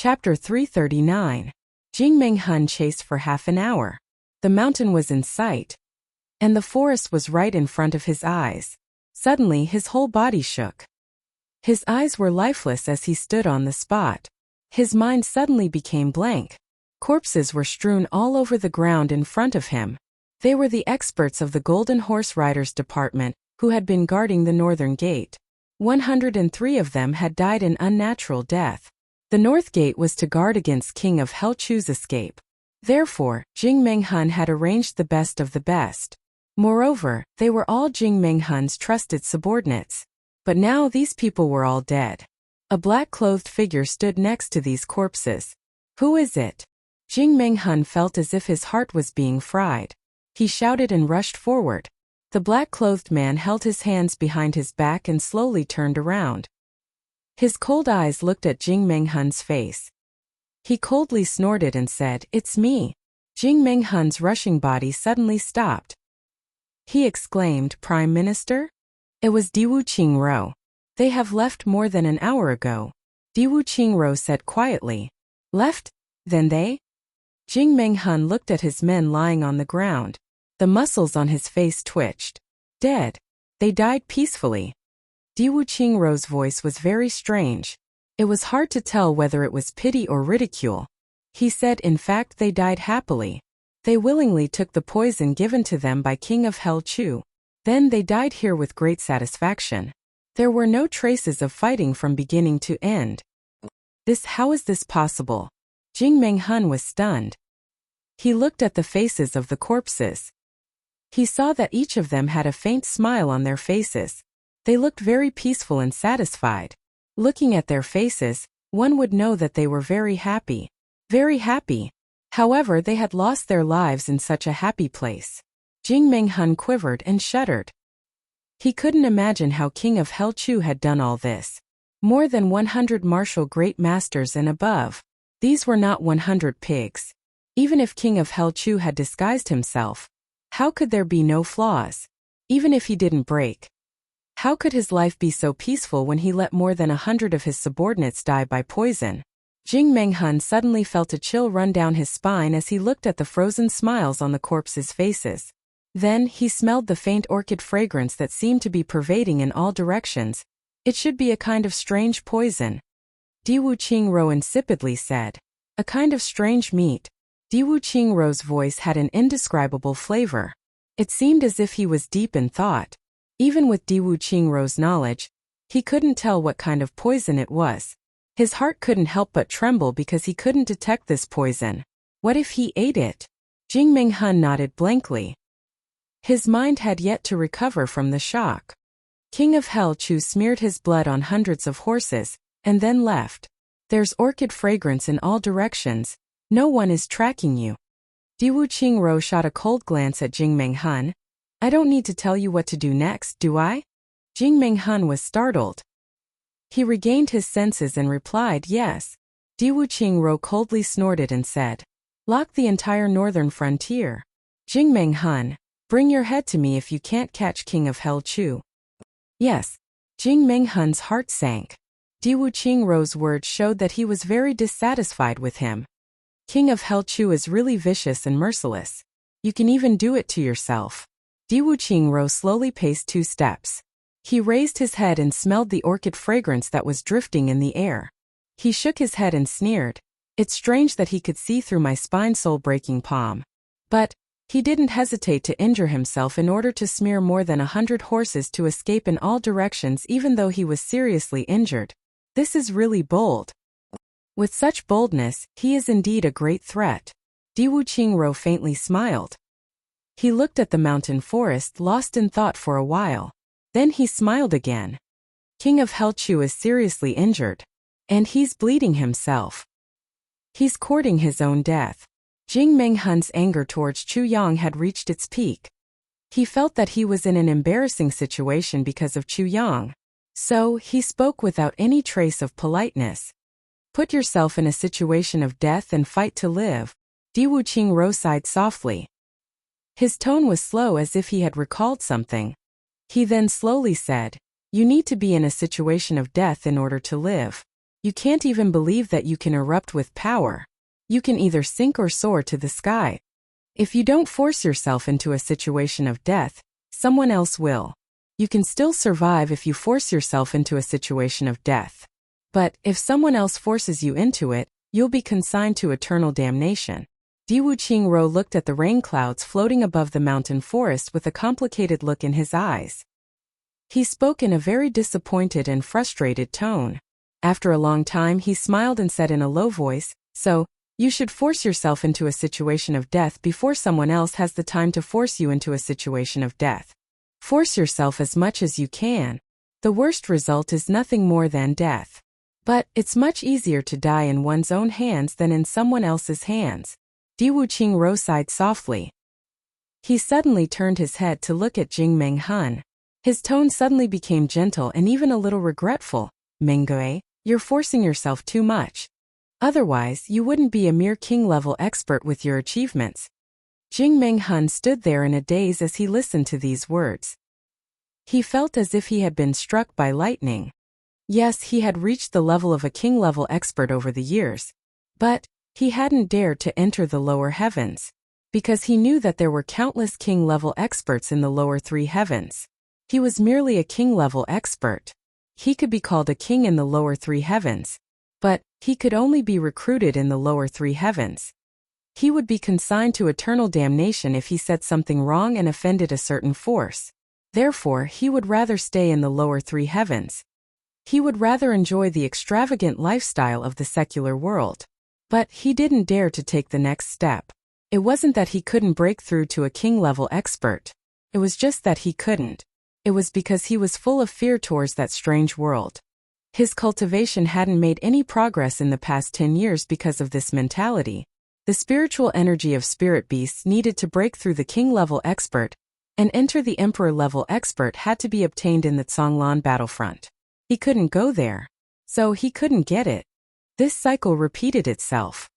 Chapter 339. Jingmeng Hun chased for half an hour. The mountain was in sight, and the forest was right in front of his eyes. Suddenly his whole body shook. His eyes were lifeless as he stood on the spot. His mind suddenly became blank. Corpses were strewn all over the ground in front of him. They were the experts of the Golden Horse Riders Department, who had been guarding the northern gate. 103 of them had died an unnatural death. The north gate was to guard against King of Hell Chu's escape. Therefore, Jingmeng Hun had arranged the best of the best. Moreover, they were all Jingmeng Hun's trusted subordinates. But now these people were all dead. A black-clothed figure stood next to these corpses. Who is it? Jingmeng Hun felt as if his heart was being fried. He shouted and rushed forward. The black-clothed man held his hands behind his back and slowly turned around. His cold eyes looked at Jingmeng Hun's face. He coldly snorted and said, "It's me." Jingmeng Hun's rushing body suddenly stopped. He exclaimed, "Prime Minister?" It was Diwu Qingro. "They have left more than an hour ago," Diwu Qingro said quietly. "Left? Then they?" Jingmeng Hun looked at his men lying on the ground. The muscles on his face twitched. "Dead. They died peacefully." Diwu Qingro's voice was very strange. It was hard to tell whether it was pity or ridicule. He said in fact they died happily. They willingly took the poison given to them by King of Hell Chu. Then they died here with great satisfaction. There were no traces of fighting from beginning to end. How is this possible? Jingmeng Hun was stunned. He looked at the faces of the corpses. He saw that each of them had a faint smile on their faces. They looked very peaceful and satisfied. Looking at their faces, one would know that they were very happy. Very happy. However, they had lost their lives in such a happy place. Jingmeng Hun quivered and shuddered. He couldn't imagine how King of Hell Chu had done all this. More than 100 martial great masters and above. These were not 100 pigs. Even if King of Hell Chu had disguised himself, how could there be no flaws? Even if he didn't break, how could his life be so peaceful when he let more than 100 of his subordinates die by poison? Jingmeng Hun suddenly felt a chill run down his spine as he looked at the frozen smiles on the corpses' faces. Then, he smelled the faint orchid fragrance that seemed to be pervading in all directions. It should be a kind of strange poison. Diwu Qingro insipidly said. A kind of strange meat. Diwu Qingro's voice had an indescribable flavor. It seemed as if he was deep in thought. Even with Diwu Qingro's knowledge, he couldn't tell what kind of poison it was. His heart couldn't help but tremble because he couldn't detect this poison. What if he ate it? Jingmeng Hun nodded blankly. His mind had yet to recover from the shock. King of Hell Chu smeared his blood on hundreds of horses, and then left. There's orchid fragrance in all directions. No one is tracking you. Diwu Qingro shot a cold glance at Jingmeng Hun. I don't need to tell you what to do next, do I? Jingmeng Hun was startled. He regained his senses and replied yes. Diwu Qingro coldly snorted and said, "Lock the entire northern frontier." Jingmeng Hun, bring your head to me if you can't catch King of Hell Chu. Yes. Jingmeng Hun's heart sank. Diwu Qingro's words showed that he was very dissatisfied with him. King of Hell Chu is really vicious and merciless. You can even do it to yourself. Diwu Qingro slowly paced 2 steps. He raised his head and smelled the orchid fragrance that was drifting in the air. He shook his head and sneered. It's strange that he could see through my spine-soul-breaking palm. But he didn't hesitate to injure himself in order to smear more than 100 horses to escape in all directions even though he was seriously injured. This is really bold. With such boldness, he is indeed a great threat. Diwu Qingro faintly smiled. He looked at the mountain forest lost in thought for a while. Then he smiled again. King of Hell Chu is seriously injured. And he's bleeding himself. He's courting his own death. Jingmeng Hun's anger towards Chu Yang had reached its peak. He felt that he was in an embarrassing situation because of Chu Yang. So, he spoke without any trace of politeness. Put yourself in a situation of death and fight to live. Diwu Qingro sighed softly. His tone was slow as if he had recalled something. He then slowly said, "You need to be in a situation of death in order to live. You can't even believe that you can erupt with power. You can either sink or soar to the sky. If you don't force yourself into a situation of death, someone else will. You can still survive if you force yourself into a situation of death. But if someone else forces you into it, you'll be consigned to eternal damnation. Wu Qingro looked at the rain clouds floating above the mountain forest with a complicated look in his eyes. He spoke in a very disappointed and frustrated tone. After a long time he smiled and said in a low voice, "So, you should force yourself into a situation of death before someone else has the time to force you into a situation of death. Force yourself as much as you can. The worst result is nothing more than death. But it's much easier to die in one's own hands than in someone else's hands." Wu Qingro sighed softly. He suddenly turned his head to look at Jing Han. His tone suddenly became gentle and even a little regretful. "Mengui, you're forcing yourself too much. Otherwise, you wouldn't be a mere king-level expert with your achievements." Jing Han stood there in a daze as he listened to these words. He felt as if he had been struck by lightning. Yes, he had reached the level of a king-level expert over the years. But he hadn't dared to enter the lower heavens, because he knew that there were countless king-level experts in the lower three heavens. He was merely a king-level expert. He could be called a king in the lower three heavens, but he could only be recruited in the lower three heavens. He would be consigned to eternal damnation if he said something wrong and offended a certain force. Therefore, he would rather stay in the lower three heavens. He would rather enjoy the extravagant lifestyle of the secular world. But he didn't dare to take the next step. It wasn't that he couldn't break through to a king-level expert. It was just that he couldn't. It was because he was full of fear towards that strange world. His cultivation hadn't made any progress in the past 10 years because of this mentality. The spiritual energy of spirit beasts needed to break through the king-level expert and enter the emperor-level expert had to be obtained in the Zhonglan battlefront. He couldn't go there, so he couldn't get it. This cycle repeated itself.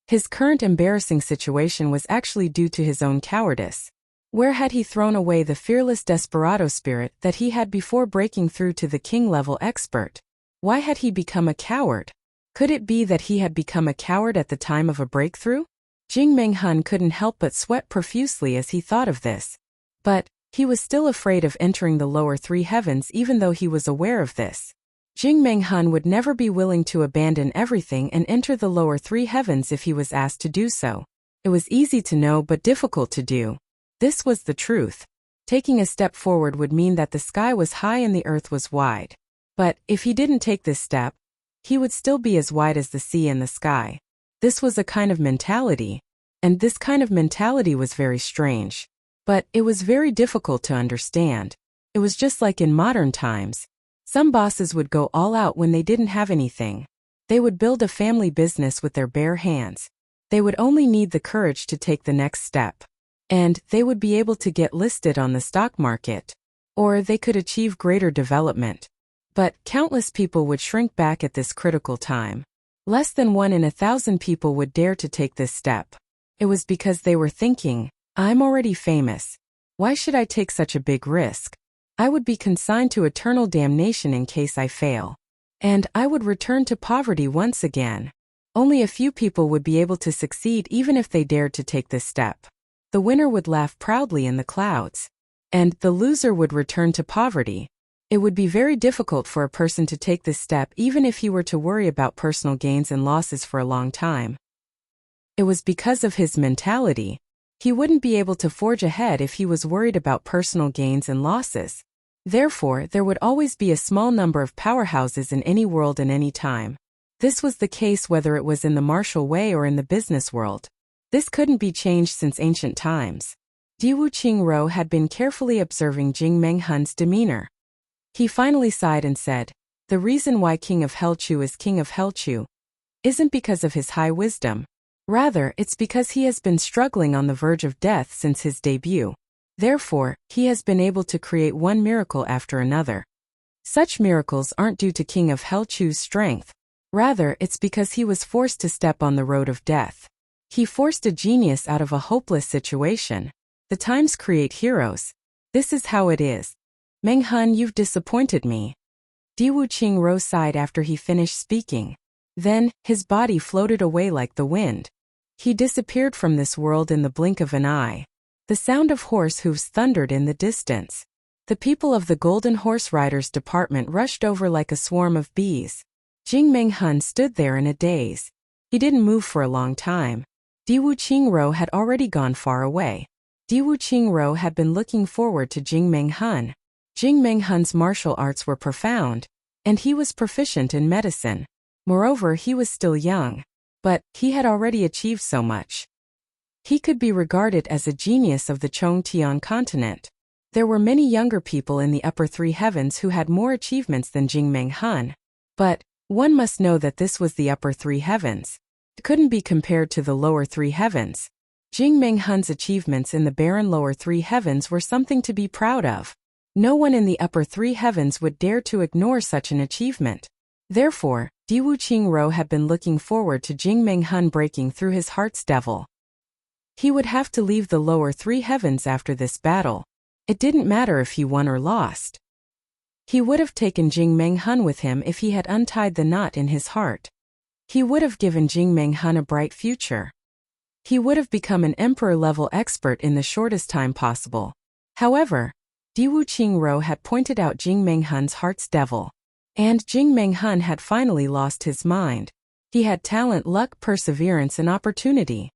His current embarrassing situation was actually due to his own cowardice. Where had he thrown away the fearless desperado spirit that he had before breaking through to the king-level expert? Why had he become a coward? Could it be that he had become a coward at the time of a breakthrough? Jing Han couldn't help but sweat profusely as he thought of this. But he was still afraid of entering the lower three heavens even though he was aware of this. Jing Han would never be willing to abandon everything and enter the lower three heavens if he was asked to do so. It was easy to know but difficult to do. This was the truth. Taking a step forward would mean that the sky was high and the earth was wide. But if he didn't take this step, he would still be as wide as the sea and the sky. This was a kind of mentality, and this kind of mentality was very strange. But it was very difficult to understand. It was just like in modern times. Some bosses would go all out when they didn't have anything. They would build a family business with their bare hands. They would only need the courage to take the next step. And they would be able to get listed on the stock market. Or they could achieve greater development. But countless people would shrink back at this critical time. Less than 1 in 1,000 people would dare to take this step. It was because they were thinking, "I'm already famous. Why should I take such a big risk? I would be consigned to eternal damnation in case I fail. And I would return to poverty once again." Only a few people would be able to succeed even if they dared to take this step. The winner would laugh proudly in the clouds. And the loser would return to poverty. It would be very difficult for a person to take this step even if he were to worry about personal gains and losses for a long time. It was because of his mentality. He wouldn't be able to forge ahead if he was worried about personal gains and losses. Therefore, there would always be a small number of powerhouses in any world and any time. This was the case whether it was in the martial way or in the business world. This couldn't be changed since ancient times. Wu Qingro had been carefully observing Jing Han's demeanor. He finally sighed and said, "The reason why King of Helchu is King of Helchu isn't because of his high wisdom. Rather, it's because he has been struggling on the verge of death since his debut. Therefore, he has been able to create one miracle after another. Such miracles aren't due to King of Helchu's strength. Rather, it's because he was forced to step on the road of death. He forced a genius out of a hopeless situation. The times create heroes. This is how it is. Han, you've disappointed me." Di Wuqingro sighed after he finished speaking. Then, his body floated away like the wind. He disappeared from this world in the blink of an eye. The sound of horse hooves thundered in the distance. The people of the Golden Horse Riders Department rushed over like a swarm of bees. Jing Hun stood there in a daze. He didn't move for a long time. Di Wuqingro had already gone far away. Di Wuqingro had been looking forward to Jing Hun. Jing Hun's martial arts were profound, and he was proficient in medicine. Moreover, he was still young. But he had already achieved so much. He could be regarded as a genius of the Chongtian continent. There were many younger people in the upper three heavens who had more achievements than Jing Hun. But one must know that this was the upper three heavens. It couldn't be compared to the lower three heavens. Jing Hun's achievements in the barren lower three heavens were something to be proud of. No one in the upper three heavens would dare to ignore such an achievement. Therefore, Di Wuqingro had been looking forward to Jing Hun breaking through his heart's devil. He would have to leave the lower three heavens after this battle. It didn't matter if he won or lost. He would have taken Jing Hun with him if he had untied the knot in his heart. He would have given Jing Hun a bright future. He would have become an emperor-level expert in the shortest time possible. However, Di Wuqingro had pointed out Jing Hun's heart's devil. And Jing Hun had finally lost his mind. He had talent, luck, perseverance, and opportunity.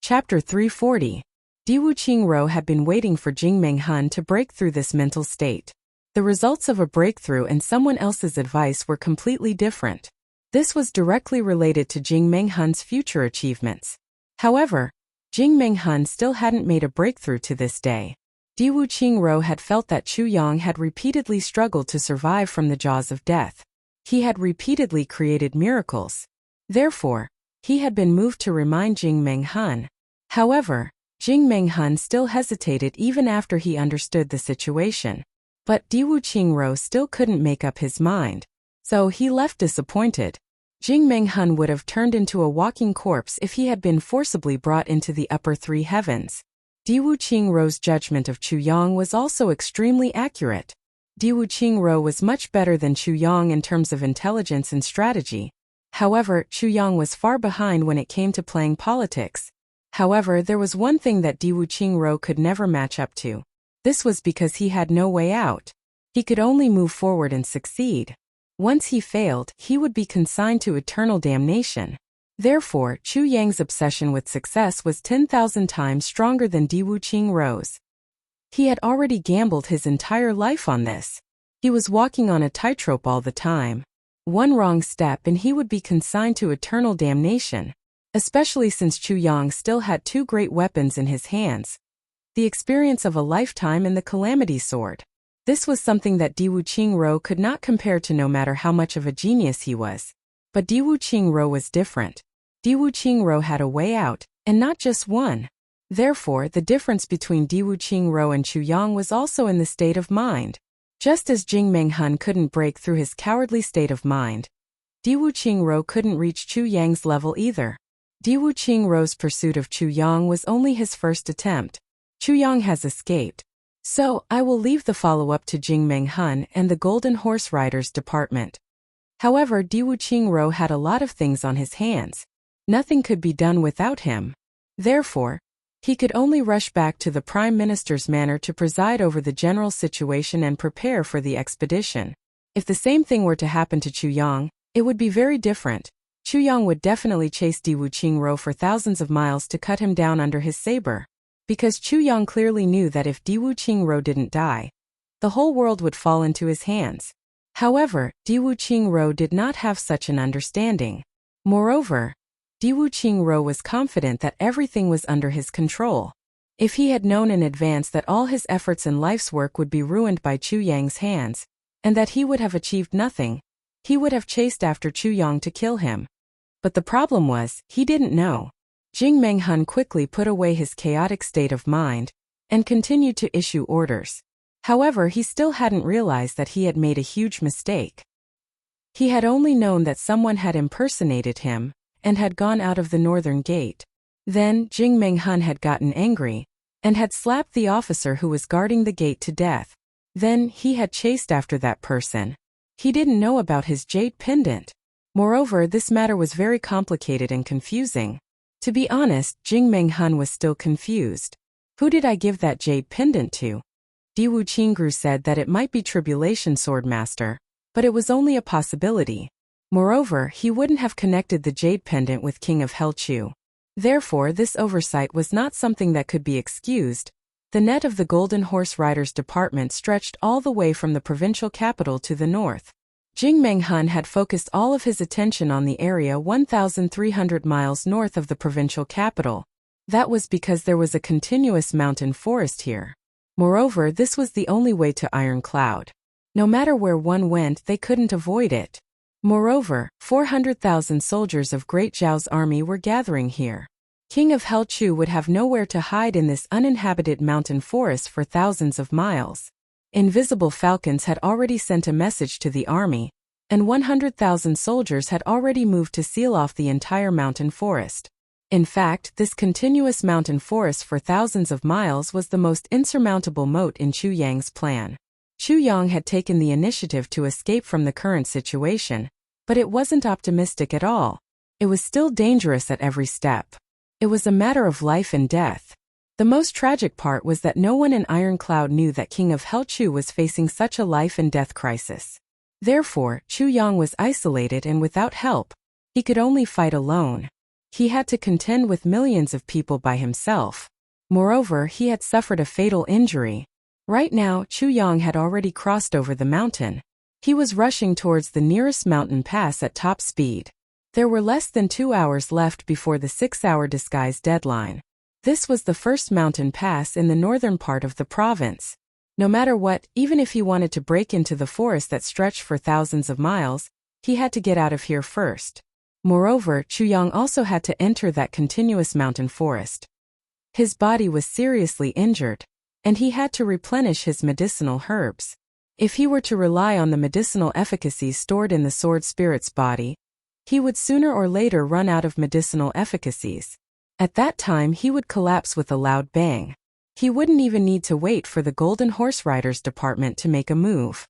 Chapter 340. Di Wuqingro had been waiting for Jing Hun to break through this mental state. The results of a breakthrough and someone else's advice were completely different. This was directly related to Jing Hun's future achievements. However, Jing Hun still hadn't made a breakthrough to this day. Di Wuqingro had felt that Chu Yang had repeatedly struggled to survive from the jaws of death. He had repeatedly created miracles. Therefore, he had been moved to remind Jing Hun. However, Jing Hun still hesitated even after he understood the situation. But Di Wuqingro still couldn't make up his mind. So he left disappointed. Jing Hun would have turned into a walking corpse if he had been forcibly brought into the upper three heavens. Di Wuqingro's judgment of Chu Yang was also extremely accurate. Di Wuqingro was much better than Chu Yang in terms of intelligence and strategy. However, Chu Yang was far behind when it came to playing politics. However, there was one thing that Di Wuqingro could never match up to. This was because he had no way out. He could only move forward and succeed. Once he failed, he would be consigned to eternal damnation. Therefore, Chu Yang's obsession with success was 10,000 times stronger than Di Wuqingro's. He had already gambled his entire life on this. He was walking on a tightrope all the time. One wrong step and he would be consigned to eternal damnation, especially since Chu Yang still had two great weapons in his hands. The experience of a lifetime and the Calamity Sword. This was something that Di Wuqingro could not compare to no matter how much of a genius he was. But Di Wuqingro was different. Di Wuqingro had a way out, and not just one. Therefore, the difference between Di Wuqingro and Chu Yang was also in the state of mind. Just as Jing Hun couldn't break through his cowardly state of mind, Di Wuqingro couldn't reach Chu Yang's level either. Di Wuqingro's pursuit of Chu Yang was only his first attempt. Chu Yang has escaped. So, I will leave the follow-up to Jing Hun and the Golden Horse Riders Department. However, Di Wuqingro had a lot of things on his hands. Nothing could be done without him. Therefore, he could only rush back to the Prime Minister's manor to preside over the general situation and prepare for the expedition. If the same thing were to happen to Chu Yang, it would be very different. Chu Yang would definitely chase Di Wuqingro for thousands of miles to cut him down under his saber. Because Chu Yang clearly knew that if Di Wuqingro didn't die, the whole world would fall into his hands. However, Di Wuqingro did not have such an understanding. Moreover, Di Wuqingro was confident that everything was under his control. If he had known in advance that all his efforts in life's work would be ruined by Chu Yang's hands, and that he would have achieved nothing, he would have chased after Chu Yang to kill him. But the problem was, he didn't know. Jing Hun quickly put away his chaotic state of mind, and continued to issue orders. However, he still hadn't realized that he had made a huge mistake. He had only known that someone had impersonated him, and had gone out of the northern gate. Then, Jing Hun had gotten angry, and had slapped the officer who was guarding the gate to death. Then, he had chased after that person. He didn't know about his jade pendant. Moreover, this matter was very complicated and confusing. To be honest, Jing Menghun was still confused. Who did I give that jade pendant to? Diwu Qingru said that it might be Tribulation Swordmaster, but it was only a possibility. Moreover, he wouldn't have connected the jade pendant with King of Helchu. Therefore, this oversight was not something that could be excused. The net of the Golden Horse Riders Department stretched all the way from the provincial capital to the north. Jing Menghun had focused all of his attention on the area 1,300 miles north of the provincial capital. That was because there was a continuous mountain forest here. Moreover, this was the only way to Iron Cloud. No matter where one went, they couldn't avoid it. Moreover, 400,000 soldiers of Great Zhao's army were gathering here. King of Helchu would have nowhere to hide in this uninhabited mountain forest for thousands of miles. Invisible falcons had already sent a message to the army, and 100,000 soldiers had already moved to seal off the entire mountain forest. In fact, this continuous mountain forest for thousands of miles was the most insurmountable moat in Chu Yang's plan. Chu Yang had taken the initiative to escape from the current situation, but it wasn't optimistic at all. It was still dangerous at every step. It was a matter of life and death. The most tragic part was that no one in Iron Cloud knew that King of Helchu was facing such a life and death crisis. Therefore, Chu Yang was isolated and without help. He could only fight alone. He had to contend with millions of people by himself. Moreover, he had suffered a fatal injury. Right now, Chu Yang had already crossed over the mountain. He was rushing towards the nearest mountain pass at top speed. There were less than 2 hours left before the 6-hour disguise deadline. This was the first mountain pass in the northern part of the province. No matter what, even if he wanted to break into the forest that stretched for thousands of miles, he had to get out of here first. Moreover, Chu Yang also had to enter that continuous mountain forest. His body was seriously injured, and he had to replenish his medicinal herbs. If he were to rely on the medicinal efficacies stored in the sword spirit's body, he would sooner or later run out of medicinal efficacies. At that time, he would collapse with a loud bang. He wouldn't even need to wait for the Golden Horse Riders Department to make a move.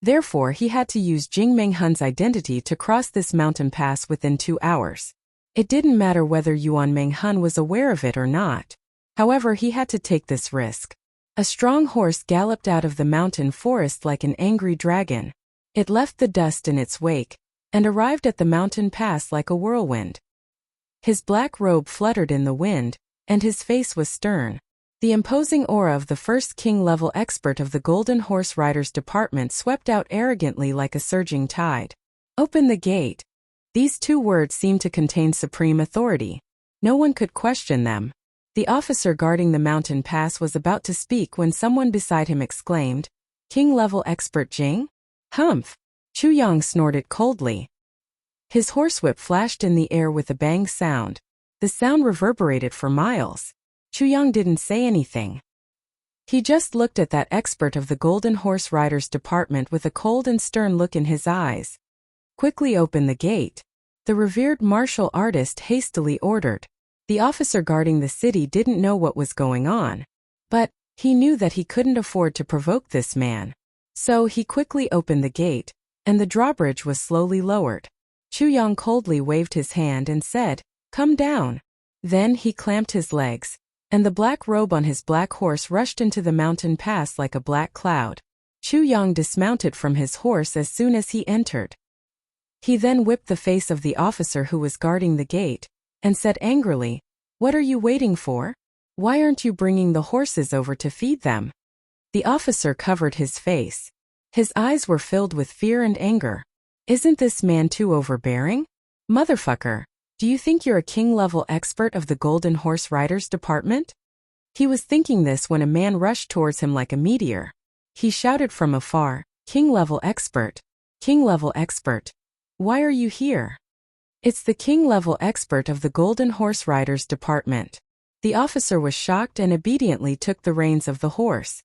Therefore, he had to use Jing Menghun's identity to cross this mountain pass within 2 hours. It didn't matter whether Yuan Menghun was aware of it or not. However, he had to take this risk. A strong horse galloped out of the mountain forest like an angry dragon. It left the dust in its wake, and arrived at the mountain pass like a whirlwind. His black robe fluttered in the wind, and his face was stern. The imposing aura of the first king-level expert of the Golden Horse Riders Department swept out arrogantly like a surging tide. "Open the gate." These 2 words seemed to contain supreme authority. No one could question them. The officer guarding the mountain pass was about to speak when someone beside him exclaimed, "King-level expert Jing?" "Humph!" Chu Yang snorted coldly. His horsewhip flashed in the air with a bang sound. The sound reverberated for miles. Chu Yang didn't say anything. He just looked at that expert of the Golden Horse Riders Department with a cold and stern look in his eyes. "Quickly open the gate," the revered martial artist hastily ordered. The officer guarding the city didn't know what was going on, but he knew that he couldn't afford to provoke this man. So he quickly opened the gate, and the drawbridge was slowly lowered. Chu Yang coldly waved his hand and said, "Come down." Then he clamped his legs, and the black robe on his black horse rushed into the mountain pass like a black cloud. Chu Yang dismounted from his horse as soon as he entered. He then whipped the face of the officer who was guarding the gate, and said angrily, "What are you waiting for? Why aren't you bringing the horses over to feed them?" The officer covered his face. His eyes were filled with fear and anger. "Isn't this man too overbearing? Motherfucker, do you think you're a king-level expert of the Golden Horse Riders Department?" He was thinking this when a man rushed towards him like a meteor. He shouted from afar, "King-level expert! King-level expert! Why are you here?" "It's the king-level expert of the Golden Horse Riders Department." The officer was shocked and obediently took the reins of the horse.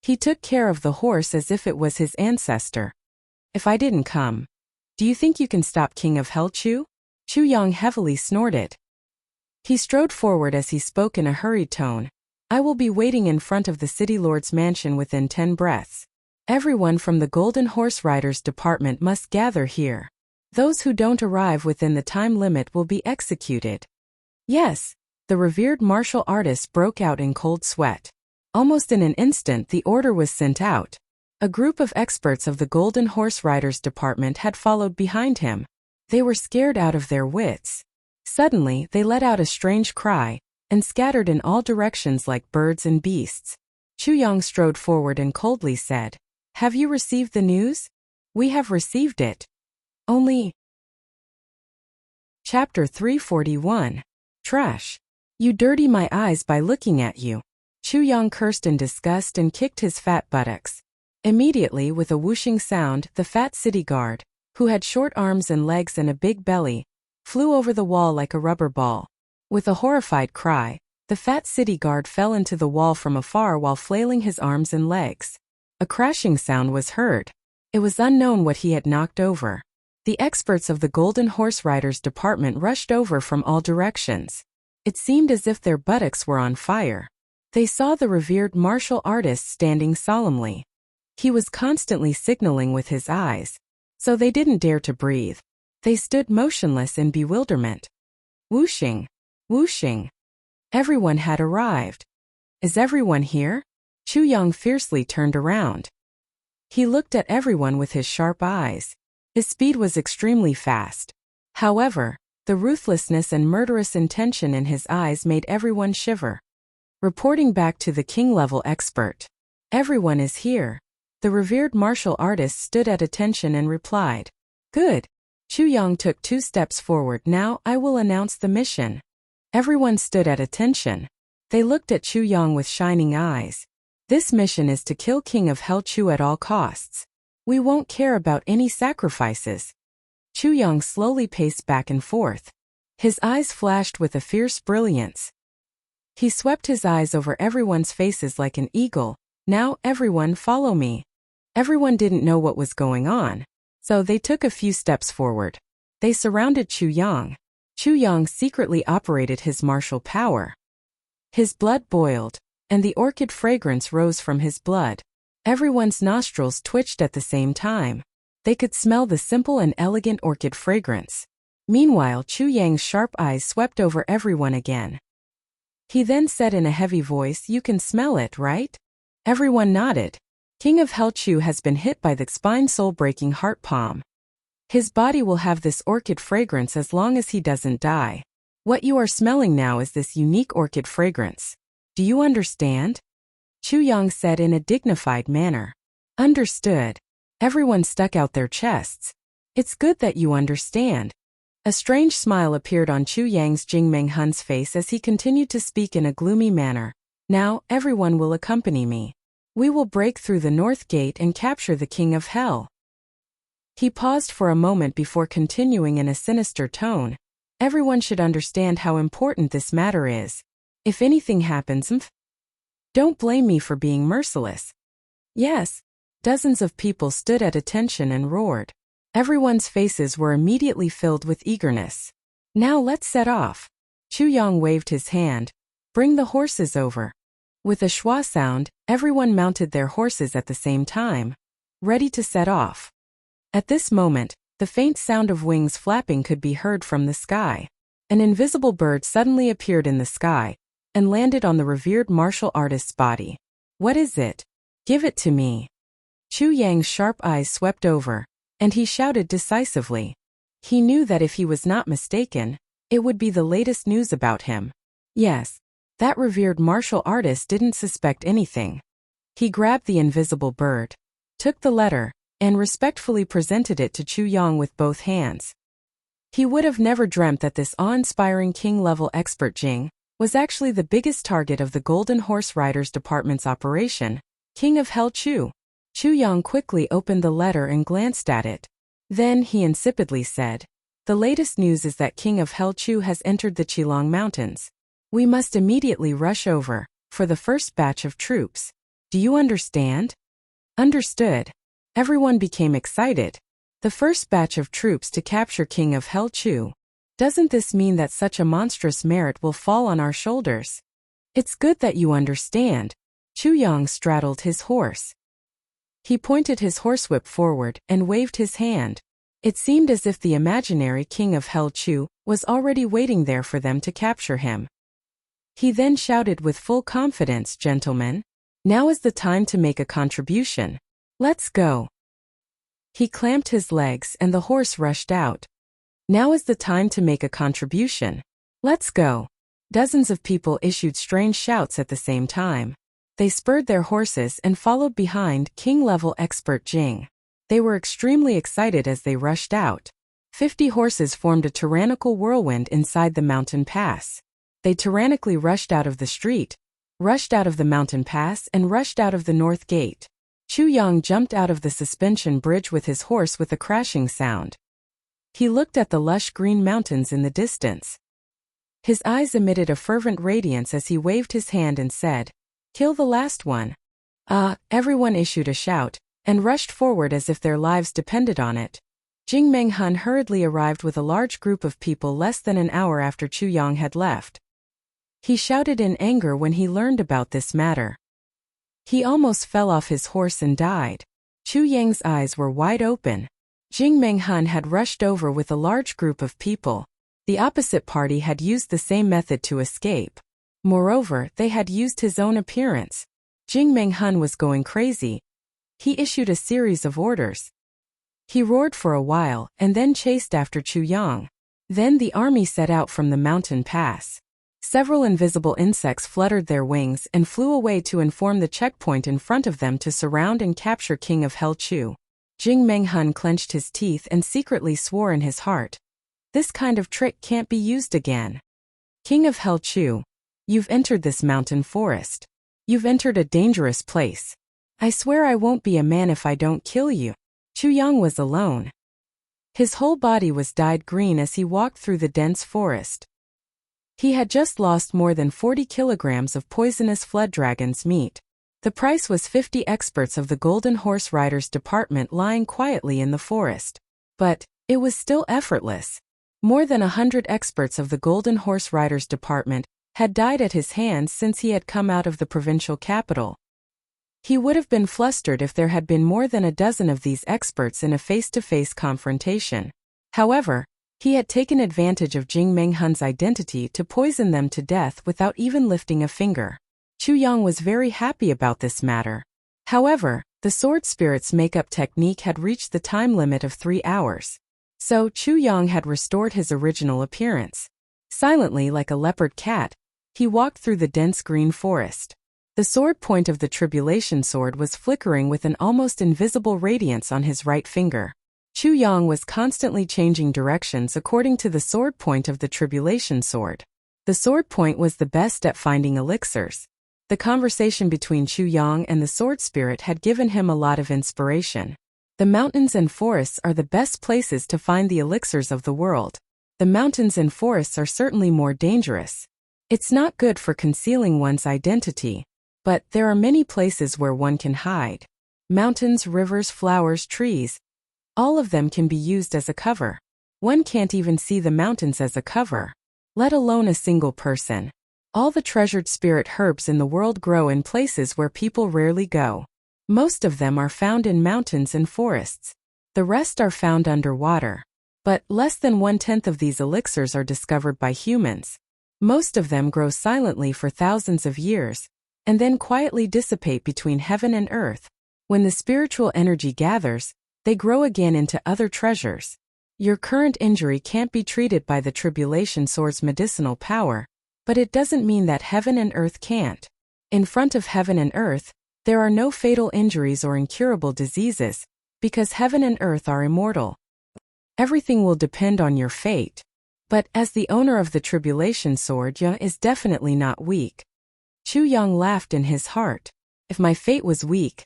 He took care of the horse as if it was his ancestor. "If I didn't come, do you think you can stop King of Helchu?" Chu Yang heavily snorted. He strode forward as he spoke in a hurried tone. I will be waiting in front of the city lord's mansion within 10 breaths. Everyone from the Golden Horse Riders Department must gather here. Those who don't arrive within the time limit will be executed. Yes, the revered martial artist broke out in cold sweat. Almost in an instant the order was sent out. A group of experts of the Golden Horse Riders Department had followed behind him. They were scared out of their wits. Suddenly they let out a strange cry, and scattered in all directions like birds and beasts. Chu Yang strode forward and coldly said, "Have you received the news?" "We have received it. Only..." Chapter 341. Trash. "You dirty my eyes by looking at you." Chu Yang cursed in disgust and kicked his fat buttocks. Immediately, with a whooshing sound, the fat city guard, who had short arms and legs and a big belly, flew over the wall like a rubber ball. With a horrified cry, the fat city guard fell into the wall from afar while flailing his arms and legs. A crashing sound was heard. It was unknown what he had knocked over. The experts of the Golden Horse Riders Department rushed over from all directions. It seemed as if their buttocks were on fire. They saw the revered martial artist standing solemnly. He was constantly signaling with his eyes, so they didn't dare to breathe. They stood motionless in bewilderment. Whooshing, whooshing. Everyone had arrived. "Is everyone here?" Chu Yang fiercely turned around. He looked at everyone with his sharp eyes. His speed was extremely fast. However, the ruthlessness and murderous intention in his eyes made everyone shiver. Reporting back to the king-level expert, "Everyone is here." The revered martial artist stood at attention and replied, "Good." Chu Yang took 2 steps forward. "Now I will announce the mission." Everyone stood at attention. They looked at Chu Yang with shining eyes. "This mission is to kill King of Hell Chu at all costs. We won't care about any sacrifices." Chu Yang slowly paced back and forth. His eyes flashed with a fierce brilliance. He swept his eyes over everyone's faces like an eagle. "Now everyone follow me." Everyone didn't know what was going on, so they took a few steps forward. They surrounded Chu Yang. Chu Yang secretly operated his martial power. His blood boiled, and the orchid fragrance rose from his blood. Everyone's nostrils twitched at the same time. They could smell the simple and elegant orchid fragrance. Meanwhile, Chu Yang's sharp eyes swept over everyone again. He then said in a heavy voice, "You can smell it, right?" Everyone nodded. King of Hell Chu has been hit by the spine-soul-breaking heart palm. His body will have this orchid fragrance as long as he doesn't die. What you are smelling now is this unique orchid fragrance. Do you understand? Chu Yang said in a dignified manner. Understood. Everyone stuck out their chests. It's good that you understand. A strange smile appeared on Chu Yang's Jingmeng Hun's face as he continued to speak in a gloomy manner. Now, everyone will accompany me. We will break through the north gate and capture the King of Hell. He paused for a moment before continuing in a sinister tone. Everyone should understand how important this matter is. If anything happens, don't blame me for being merciless. Yes. Dozens of people stood at attention and roared. Everyone's faces were immediately filled with eagerness. Now let's set off. Chu Yang waved his hand. Bring the horses over. With a schwa sound, everyone mounted their horses at the same time, ready to set off. At this moment, the faint sound of wings flapping could be heard from the sky. An invisible bird suddenly appeared in the sky and landed on the revered martial artist's body. What is it? Give it to me. Chu Yang's sharp eyes swept over, and he shouted decisively. He knew that if he was not mistaken, it would be the latest news about him. Yes, that revered martial artist didn't suspect anything. He grabbed the invisible bird, took the letter, and respectfully presented it to Chu Yang with both hands. He would have never dreamt that this awe-inspiring king-level expert Jing was actually the biggest target of the Golden Horse Riders Department's operation, King of Hell Chu. Chu Yang quickly opened the letter and glanced at it. Then he insipidly said, "The latest news is that King of Hell Chu has entered the Qilong Mountains. We must immediately rush over, for the first batch of troops. Do you understand?" Understood. Everyone became excited. The first batch of troops to capture King of Hell Chu. Doesn't this mean that such a monstrous merit will fall on our shoulders? It's good that you understand. Chu Yang straddled his horse. He pointed his horsewhip forward and waved his hand. It seemed as if the imaginary king of Hell Chu was already waiting there for them to capture him. He then shouted with full confidence, "Gentlemen, now is the time to make a contribution. Let's go." He clamped his legs and the horse rushed out. "Now is the time to make a contribution. Let's go." Dozens of people issued strange shouts at the same time. They spurred their horses and followed behind king-level expert Jing. They were extremely excited as they rushed out. 50 horses formed a tyrannical whirlwind inside the mountain pass. They tyrannically rushed out of the street, rushed out of the mountain pass, and rushed out of the north gate. Chu Yang jumped out of the suspension bridge with his horse with a crashing sound. He looked at the lush green mountains in the distance. His eyes emitted a fervent radiance as he waved his hand and said, "Kill the last one." Everyone issued a shout and rushed forward as if their lives depended on it. Jing Menghun hurriedly arrived with a large group of people less than an hour after Chu Yang had left. He shouted in anger when he learned about this matter. He almost fell off his horse and died. Chu Yang's eyes were wide open. Jing Menghun had rushed over with a large group of people. The opposite party had used the same method to escape. Moreover, they had used his own appearance. Jing Menghun was going crazy. He issued a series of orders. He roared for a while and then chased after Chu Yang. Then the army set out from the mountain pass. Several invisible insects fluttered their wings and flew away to inform the checkpoint in front of them to surround and capture King of Hell Chu. Jing Menghun clenched his teeth and secretly swore in his heart, "This kind of trick can't be used again. King of Hell Chu, you've entered this mountain forest. You've entered a dangerous place. I swear I won't be a man if I don't kill you." Chu Yang was alone. His whole body was dyed green as he walked through the dense forest. He had just lost more than 40 kilograms of poisonous flood dragon's meat. The price was 50 experts of the Golden Horse Riders Department lying quietly in the forest. But it was still effortless. More than 100 experts of the Golden Horse Riders Department had died at his hands since he had come out of the provincial capital. He would have been flustered if there had been more than a dozen of these experts in a face-to-face confrontation. However, he had taken advantage of Jing Menghun's identity to poison them to death without even lifting a finger. Chu Yang was very happy about this matter. However, the sword spirit's makeup technique had reached the time limit of 3 hours. So Chu Yang had restored his original appearance. Silently like a leopard cat, he walked through the dense green forest. The sword point of the tribulation sword was flickering with an almost invisible radiance on his right finger. Chu Yang was constantly changing directions according to the sword point of the tribulation sword. The sword point was the best at finding elixirs. The conversation between Chu Yang and the sword spirit had given him a lot of inspiration. The mountains and forests are the best places to find the elixirs of the world. The mountains and forests are certainly more dangerous. It's not good for concealing one's identity. But there are many places where one can hide. Mountains, rivers, flowers, trees. All of them can be used as a cover. One can't even see the mountains as a cover, let alone a single person. All the treasured spirit herbs in the world grow in places where people rarely go. Most of them are found in mountains and forests. The rest are found underwater. But less than 1/10 of these elixirs are discovered by humans. Most of them grow silently for thousands of years, and then quietly dissipate between heaven and earth. When the spiritual energy gathers, they grow again into other treasures. Your current injury can't be treated by the tribulation sword's medicinal power, but it doesn't mean that heaven and earth can't. In front of heaven and earth, there are no fatal injuries or incurable diseases, because heaven and earth are immortal. Everything will depend on your fate. But as the owner of the tribulation sword, Yang is definitely not weak. Chu Yang laughed in his heart. If my fate was weak,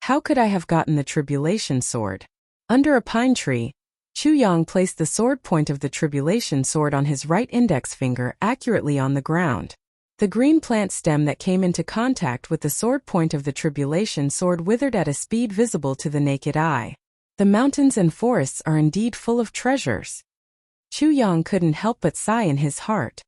how could I have gotten the tribulation sword? Under a pine tree, Chu Yang placed the sword point of the tribulation sword on his right index finger accurately on the ground. The green plant stem that came into contact with the sword point of the tribulation sword withered at a speed visible to the naked eye. The mountains and forests are indeed full of treasures. Chu Yang couldn't help but sigh in his heart.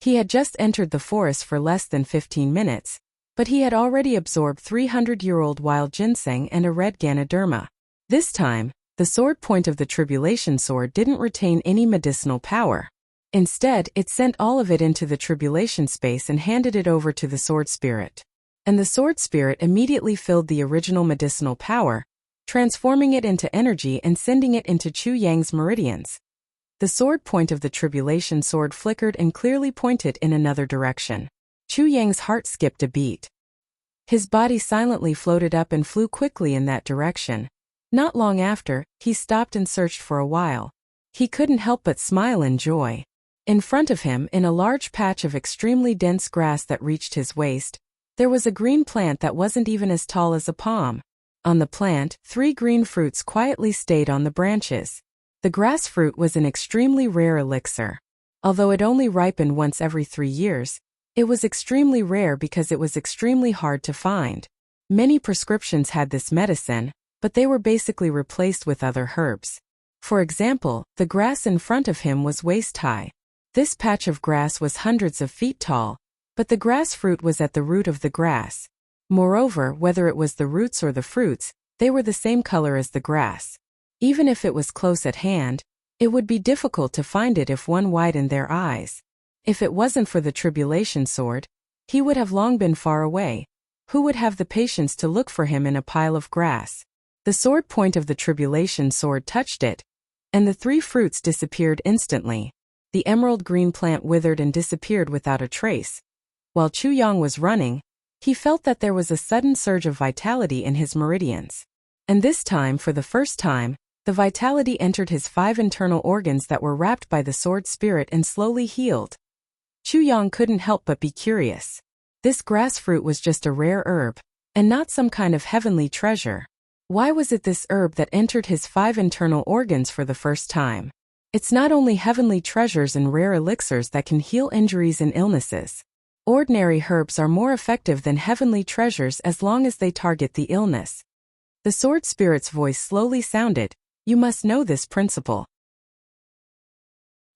He had just entered the forest for less than 15 minutes, but he had already absorbed 300-year-old wild ginseng and a red Ganoderma. This time, the sword point of the tribulation sword didn't retain any medicinal power. Instead, it sent all of it into the tribulation space and handed it over to the sword spirit. And the sword spirit immediately filled the original medicinal power, transforming it into energy and sending it into Chu Yang's meridians. The sword point of the tribulation sword flickered and clearly pointed in another direction. Chu Yang's heart skipped a beat. His body silently floated up and flew quickly in that direction. Not long after, he stopped and searched for a while. He couldn't help but smile in joy. In front of him, in a large patch of extremely dense grass that reached his waist, there was a green plant that wasn't even as tall as a palm. On the plant, 3 green fruits quietly stayed on the branches. The grass fruit was an extremely rare elixir. Although it only ripened once every 3 years, it was extremely rare because it was extremely hard to find. Many prescriptions had this medicine, but they were basically replaced with other herbs. For example, the grass in front of him was waist-high. This patch of grass was hundreds of feet tall, but the grass fruit was at the root of the grass. Moreover, whether it was the roots or the fruits, they were the same color as the grass. Even if it was close at hand, it would be difficult to find it if one widened their eyes. If it wasn't for the tribulation sword, he would have long been far away. Who would have the patience to look for him in a pile of grass? The sword point of the tribulation sword touched it, and the 3 fruits disappeared instantly. The emerald green plant withered and disappeared without a trace. While Chu Yang was running, he felt that there was a sudden surge of vitality in his meridians. And this time, for the first time, the vitality entered his 5 internal organs that were wrapped by the sword spirit and slowly healed. Chu Yang couldn't help but be curious. This grass fruit was just a rare herb, and not some kind of heavenly treasure. Why was it this herb that entered his 5 internal organs for the first time? It's not only heavenly treasures and rare elixirs that can heal injuries and illnesses. Ordinary herbs are more effective than heavenly treasures as long as they target the illness. The sword spirit's voice slowly sounded, "You must know this principle."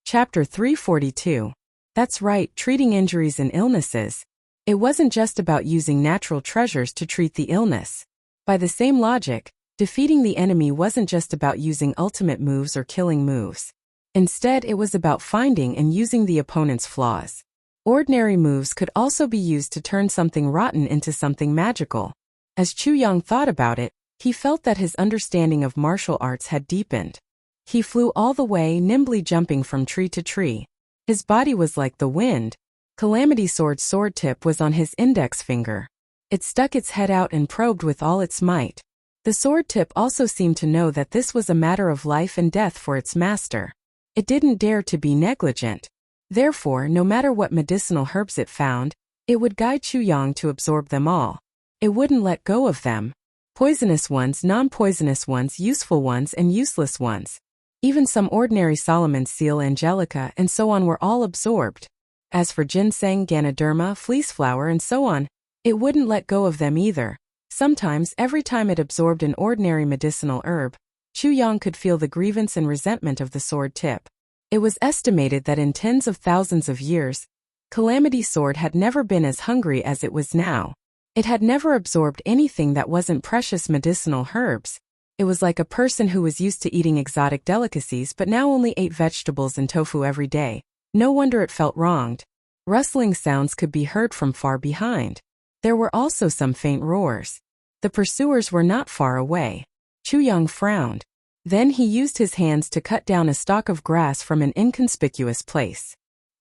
Chapter 342. That's right, treating injuries and illnesses. It wasn't just about using natural treasures to treat the illness. By the same logic, defeating the enemy wasn't just about using ultimate moves or killing moves. Instead, it was about finding and using the opponent's flaws. Ordinary moves could also be used to turn something rotten into something magical. As Chu Yang thought about it, he felt that his understanding of martial arts had deepened. He flew all the way, nimbly jumping from tree to tree. His body was like the wind. Calamity Sword's sword tip was on his index finger. It stuck its head out and probed with all its might. The sword tip also seemed to know that this was a matter of life and death for its master. It didn't dare to be negligent. Therefore, no matter what medicinal herbs it found, it would guide Chu Yang to absorb them all. It wouldn't let go of them. Poisonous ones, non-poisonous ones, useful ones, and useless ones. Even some ordinary Solomon's seal, angelica, and so on were all absorbed. As for ginseng, Ganoderma, fleeceflower, and so on, it wouldn't let go of them either. Sometimes, every time it absorbed an ordinary medicinal herb, Chu Yang could feel the grievance and resentment of the sword tip. It was estimated that in tens of thousands of years, Calamity Sword had never been as hungry as it was now. It had never absorbed anything that wasn't precious medicinal herbs. It was like a person who was used to eating exotic delicacies but now only ate vegetables and tofu every day. No wonder it felt wronged. Rustling sounds could be heard from far behind. There were also some faint roars. The pursuers were not far away. Chu Yang frowned. Then he used his hands to cut down a stalk of grass from an inconspicuous place.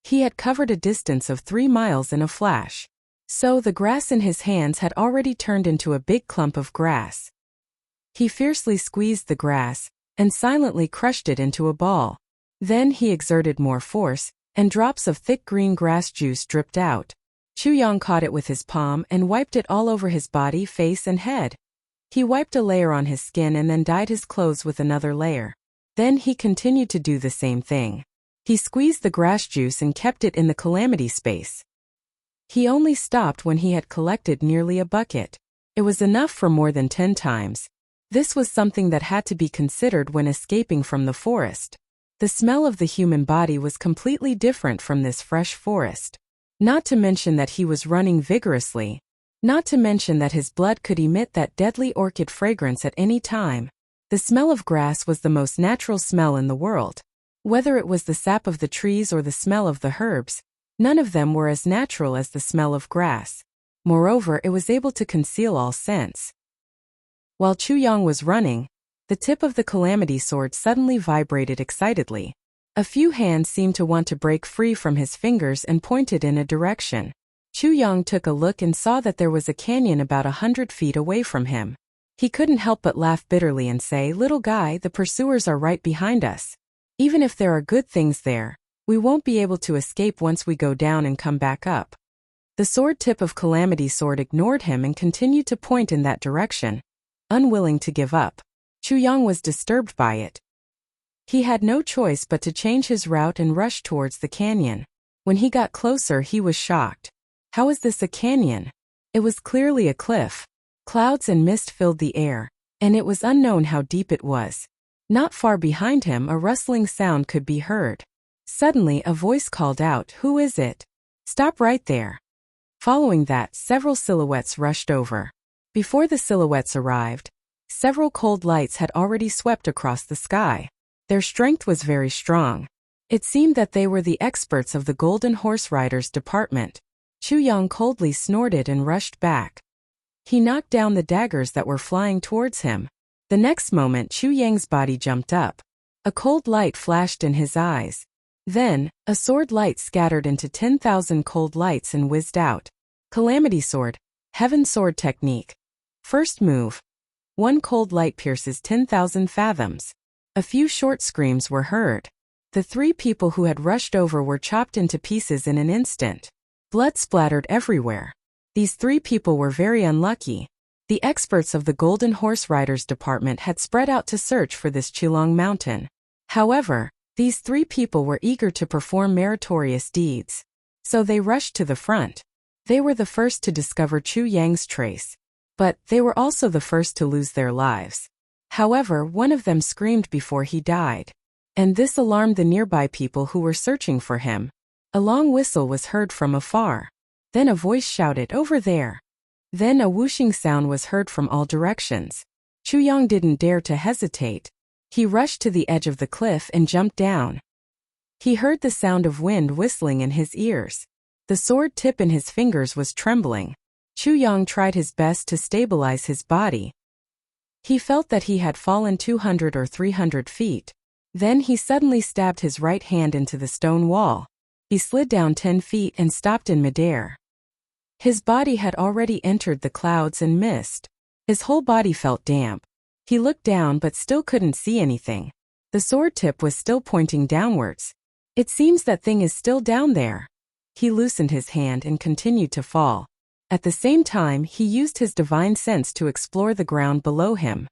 He had covered a distance of 3 miles in a flash. So the grass in his hands had already turned into a big clump of grass. He fiercely squeezed the grass, and silently crushed it into a ball. Then he exerted more force, and drops of thick green grass juice dripped out. Chu Yang caught it with his palm and wiped it all over his body, face, and head. He wiped a layer on his skin and then dyed his clothes with another layer. Then he continued to do the same thing. He squeezed the grass juice and kept it in the calamity space. He only stopped when he had collected nearly a bucket. It was enough for more than 10 times. This was something that had to be considered when escaping from the forest. The smell of the human body was completely different from this fresh forest. Not to mention that he was running vigorously. Not to mention that his blood could emit that deadly orchid fragrance at any time. The smell of grass was the most natural smell in the world. Whether it was the sap of the trees or the smell of the herbs, none of them were as natural as the smell of grass. Moreover, it was able to conceal all scents. While Chu Yang was running, the tip of the calamity sword suddenly vibrated excitedly. A few hands seemed to want to break free from his fingers and pointed in a direction. Chu Yang took a look and saw that there was a canyon about 100 feet away from him. He couldn't help but laugh bitterly and say, "Little guy, the pursuers are right behind us. Even if there are good things there, we won't be able to escape once we go down and come back up." The sword tip of Calamity Sword ignored him and continued to point in that direction, unwilling to give up. Chu Yang was disturbed by it. He had no choice but to change his route and rush towards the canyon. When he got closer, he was shocked. How is this a canyon? It was clearly a cliff. Clouds and mist filled the air, and it was unknown how deep it was. Not far behind him, a rustling sound could be heard. Suddenly, a voice called out, "Who is it? Stop right there." Following that, several silhouettes rushed over. Before the silhouettes arrived, several cold lights had already swept across the sky. Their strength was very strong. It seemed that they were the experts of the Golden Horse Riders department. Chu Yang coldly snorted and rushed back. He knocked down the daggers that were flying towards him. The next moment, Chu Yang's body jumped up. A cold light flashed in his eyes. Then, a sword light scattered into 10,000 cold lights and whizzed out. Calamity Sword, Heaven Sword Technique. First move. One cold light pierces 10,000 fathoms. A few short screams were heard. The three people who had rushed over were chopped into pieces in an instant. Blood splattered everywhere. These three people were very unlucky. The experts of the Golden Horse Riders department had spread out to search for this Qilong mountain. However, these three people were eager to perform meritorious deeds. So they rushed to the front. They were the first to discover Chu Yang's trace. But they were also the first to lose their lives. However, one of them screamed before he died. And this alarmed the nearby people who were searching for him. A long whistle was heard from afar. Then a voice shouted, "Over there." Then a whooshing sound was heard from all directions. Chu Yang didn't dare to hesitate. He rushed to the edge of the cliff and jumped down. He heard the sound of wind whistling in his ears. The sword tip in his fingers was trembling. Chu Yang tried his best to stabilize his body. He felt that he had fallen 200 or 300 feet. Then he suddenly stabbed his right hand into the stone wall. He slid down 10 feet and stopped in midair. His body had already entered the clouds and mist. His whole body felt damp. He looked down but still couldn't see anything. The sword tip was still pointing downwards. It seems that thing is still down there. He loosened his hand and continued to fall. At the same time, he used his divine sense to explore the ground below him.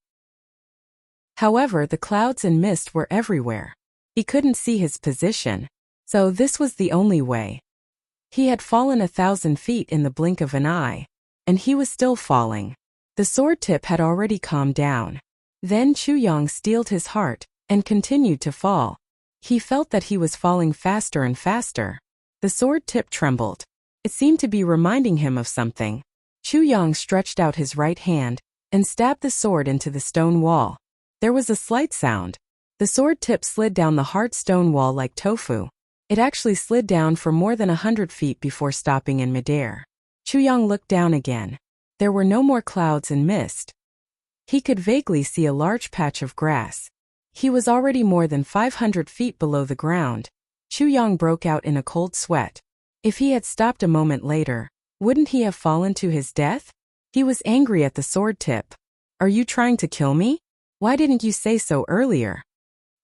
However, the clouds and mist were everywhere. He couldn't see his position. So this was the only way. He had fallen 1,000 feet in the blink of an eye. And he was still falling. The sword tip had already calmed down. Then Chu Yang steeled his heart and continued to fall. He felt that he was falling faster and faster. The sword tip trembled. It seemed to be reminding him of something. Chu Yang stretched out his right hand and stabbed the sword into the stone wall. There was a slight sound. The sword tip slid down the hard stone wall like tofu. It actually slid down for more than 100 feet before stopping in midair. Chu Yang looked down again. There were no more clouds and mist. He could vaguely see a large patch of grass. He was already more than 500 feet below the ground. Chu Yang broke out in a cold sweat. If he had stopped a moment later, wouldn't he have fallen to his death? He was angry at the sword tip. "Are you trying to kill me? Why didn't you say so earlier?"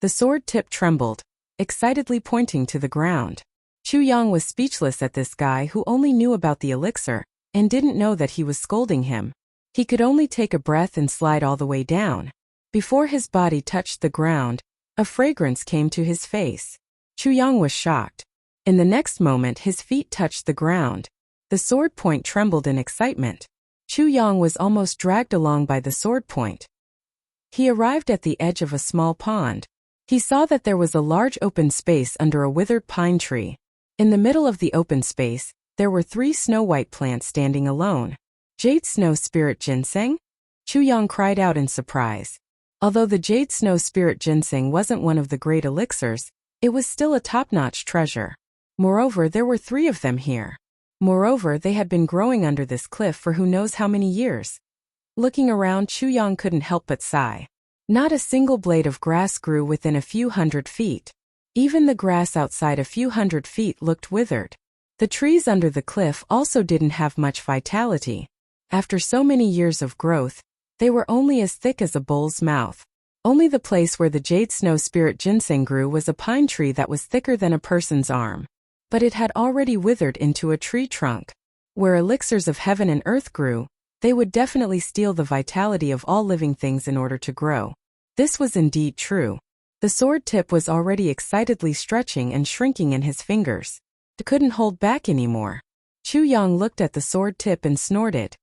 The sword tip trembled, excitedly pointing to the ground. Chu Yang was speechless at this guy who only knew about the elixir and didn't know that he was scolding him. He could only take a breath and slide all the way down. Before his body touched the ground, a fragrance came to his face. Chu Yang was shocked. In the next moment, his feet touched the ground. The sword point trembled in excitement. Chu Yang was almost dragged along by the sword point. He arrived at the edge of a small pond. He saw that there was a large open space under a withered pine tree. In the middle of the open space, there were 3 snow-white plants standing alone. Jade Snow Spirit Ginseng? Chu Yang cried out in surprise. Although the Jade Snow Spirit Ginseng wasn't one of the great elixirs, it was still a top-notch treasure. Moreover, there were 3 of them here. Moreover, they had been growing under this cliff for who knows how many years. Looking around, Chu Yang couldn't help but sigh. Not a single blade of grass grew within a few hundred feet. Even the grass outside a few hundred feet looked withered. The trees under the cliff also didn't have much vitality. After so many years of growth, they were only as thick as a bull's mouth. Only the place where the Jade Snow Spirit Ginseng grew was a pine tree that was thicker than a person's arm. But it had already withered into a tree trunk. Where elixirs of heaven and earth grew, they would definitely steal the vitality of all living things in order to grow. This was indeed true. The sword tip was already excitedly stretching and shrinking in his fingers. It couldn't hold back anymore. Chu Yang looked at the sword tip and snorted.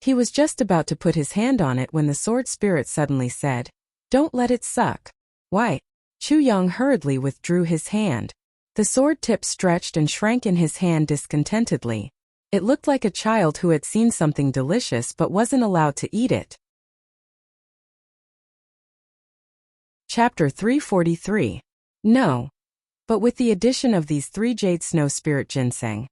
He was just about to put his hand on it when the sword spirit suddenly said, "Don't let it suck." "Why?" Chu Yang hurriedly withdrew his hand. The sword tip stretched and shrank in his hand discontentedly. It looked like a child who had seen something delicious but wasn't allowed to eat it. Chapter 343. No. But with the addition of these 3 Jade Snow Spirit Ginseng,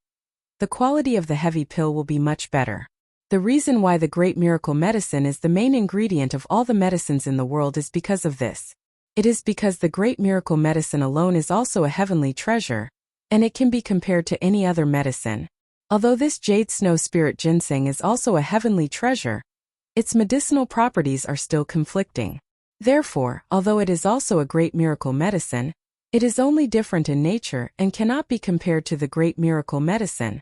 the quality of the heavy pill will be much better. The reason why the great miracle medicine is the main ingredient of all the medicines in the world is because of this. It is because the great miracle medicine alone is also a heavenly treasure, and it can be compared to any other medicine. Although this Jade Snow Spirit Ginseng is also a heavenly treasure, its medicinal properties are still conflicting. Therefore, although it is also a great miracle medicine, it is only different in nature and cannot be compared to the great miracle medicine.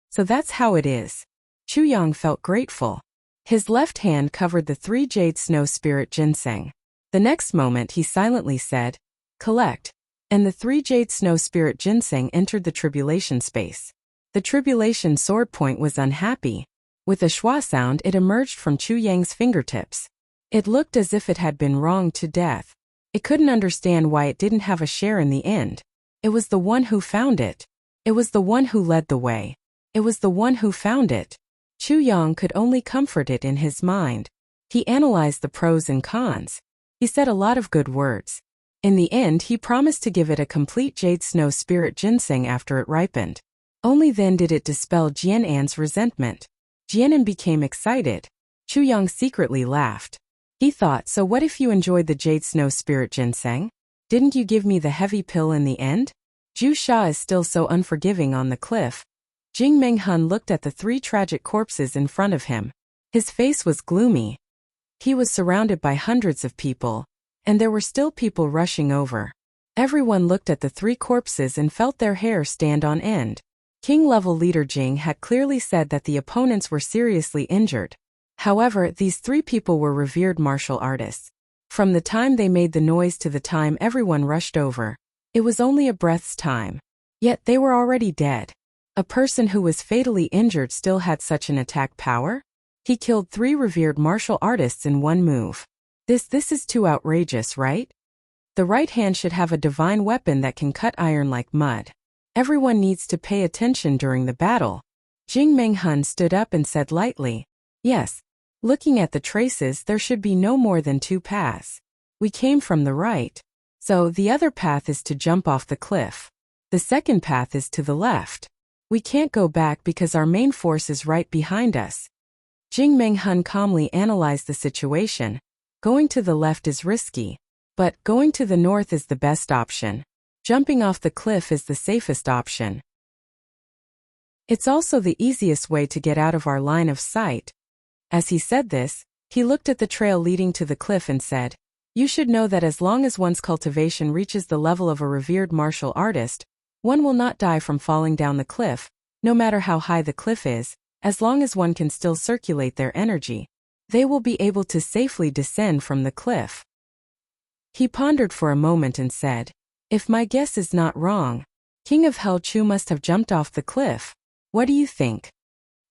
So that's how it is. Chu Yang felt grateful. His left hand covered the 3 Jade Snow Spirit Ginseng. The next moment he silently said, "Collect," and the 3 Jade Snow Spirit Ginseng entered the tribulation space. The tribulation sword point was unhappy. With a schwa sound it emerged from Chu Yang's fingertips. It looked as if it had been wronged to death. It couldn't understand why it didn't have a share in the end. It was the one who found it. It was the one who led the way. It was the one who found it. Chu Yang could only comfort it in his mind. He analyzed the pros and cons. He said a lot of good words. In the end, he promised to give it a complete Jade Snow Spirit Ginseng after it ripened. Only then did it dispel Jian'an's resentment. Jian'an became excited. Chu Yang secretly laughed. He thought, so what if you enjoyed the Jade Snow Spirit Ginseng? Didn't you give me the heavy pill in the end? Zhu Sha is still so unforgiving on the cliff. Jing Menghun looked at the 3 tragic corpses in front of him. His face was gloomy. He was surrounded by hundreds of people, and there were still people rushing over. Everyone looked at the 3 corpses and felt their hair stand on end. King-level leader Jing had clearly said that the opponents were seriously injured. However, these 3 people were revered martial artists. From the time they made the noise to the time everyone rushed over, it was only a breath's time. Yet they were already dead. A person who was fatally injured still had such an attack power? He killed 3 revered martial artists in one move. This is too outrageous, right? The right hand should have a divine weapon that can cut iron like mud. Everyone needs to pay attention during the battle. Jing Menghun stood up and said lightly, "Yes. Looking at the traces, there should be no more than 2 paths. We came from the right. So the other path is to jump off the cliff. The second path is to the left. We can't go back because our main force is right behind us." Jing Menghun calmly analyzed the situation. Going to the left is risky, but going to the north is the best option. Jumping off the cliff is the safest option. It's also the easiest way to get out of our line of sight. As he said this, he looked at the trail leading to the cliff and said, "You should know that as long as one's cultivation reaches the level of a revered martial artist, one will not die from falling down the cliff, no matter how high the cliff is, as long as one can still circulate their energy. They will be able to safely descend from the cliff." He pondered for a moment and said, "If my guess is not wrong, King of Hell Chu must have jumped off the cliff. What do you think?"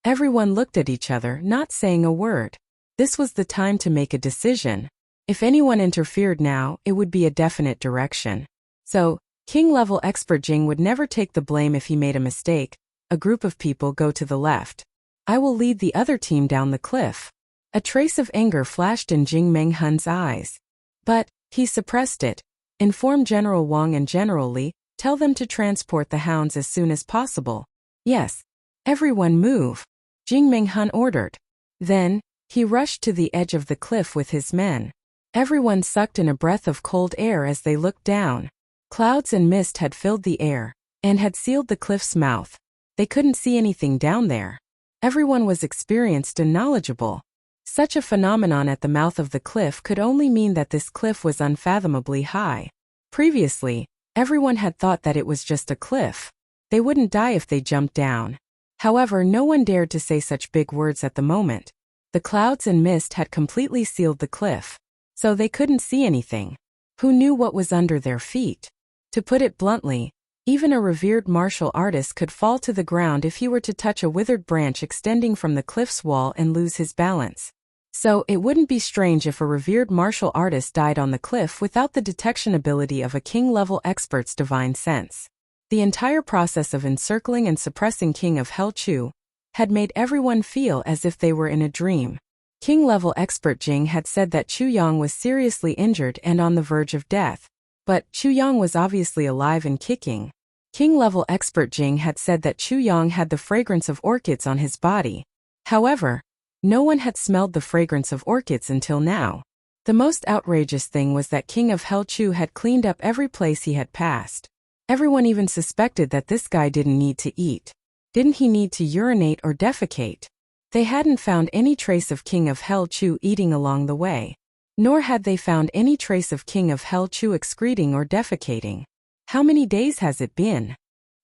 Everyone looked at each other, not saying a word. This was the time to make a decision. If anyone interfered now, it would be a definite direction. So, king-level expert Jing would never take the blame if he made a mistake. A group of people go to the left. I will lead the other team down the cliff. A trace of anger flashed in Jing Menghun's eyes. But he suppressed it. Inform General Wang and General Li, tell them to transport the hounds as soon as possible. Yes. Everyone move. Jing Menghun ordered. Then, he rushed to the edge of the cliff with his men. Everyone sucked in a breath of cold air as they looked down. Clouds and mist had filled the air, and had sealed the cliff's mouth. They couldn't see anything down there. Everyone was experienced and knowledgeable. Such a phenomenon at the mouth of the cliff could only mean that this cliff was unfathomably high. Previously, everyone had thought that it was just a cliff. They wouldn't die if they jumped down. However, no one dared to say such big words at the moment. The clouds and mist had completely sealed the cliff, so they couldn't see anything. Who knew what was under their feet? To put it bluntly, even a revered martial artist could fall to the ground if he were to touch a withered branch extending from the cliff's wall and lose his balance. So it wouldn't be strange if a revered martial artist died on the cliff without the detection ability of a king-level expert's divine sense. The entire process of encircling and suppressing King of Hell Chu had made everyone feel as if they were in a dream. King-level expert Jing had said that Chu Yang was seriously injured and on the verge of death. But Chu Yang was obviously alive and kicking. King-level expert Jing had said that Chu Yang had the fragrance of orchids on his body. However, no one had smelled the fragrance of orchids until now. The most outrageous thing was that King of Hell Chu had cleaned up every place he had passed. Everyone even suspected that this guy didn't need to eat. Didn't he need to urinate or defecate? They hadn't found any trace of King of Hell Chu eating along the way. Nor had they found any trace of King of Hell Chu excreting or defecating. How many days has it been?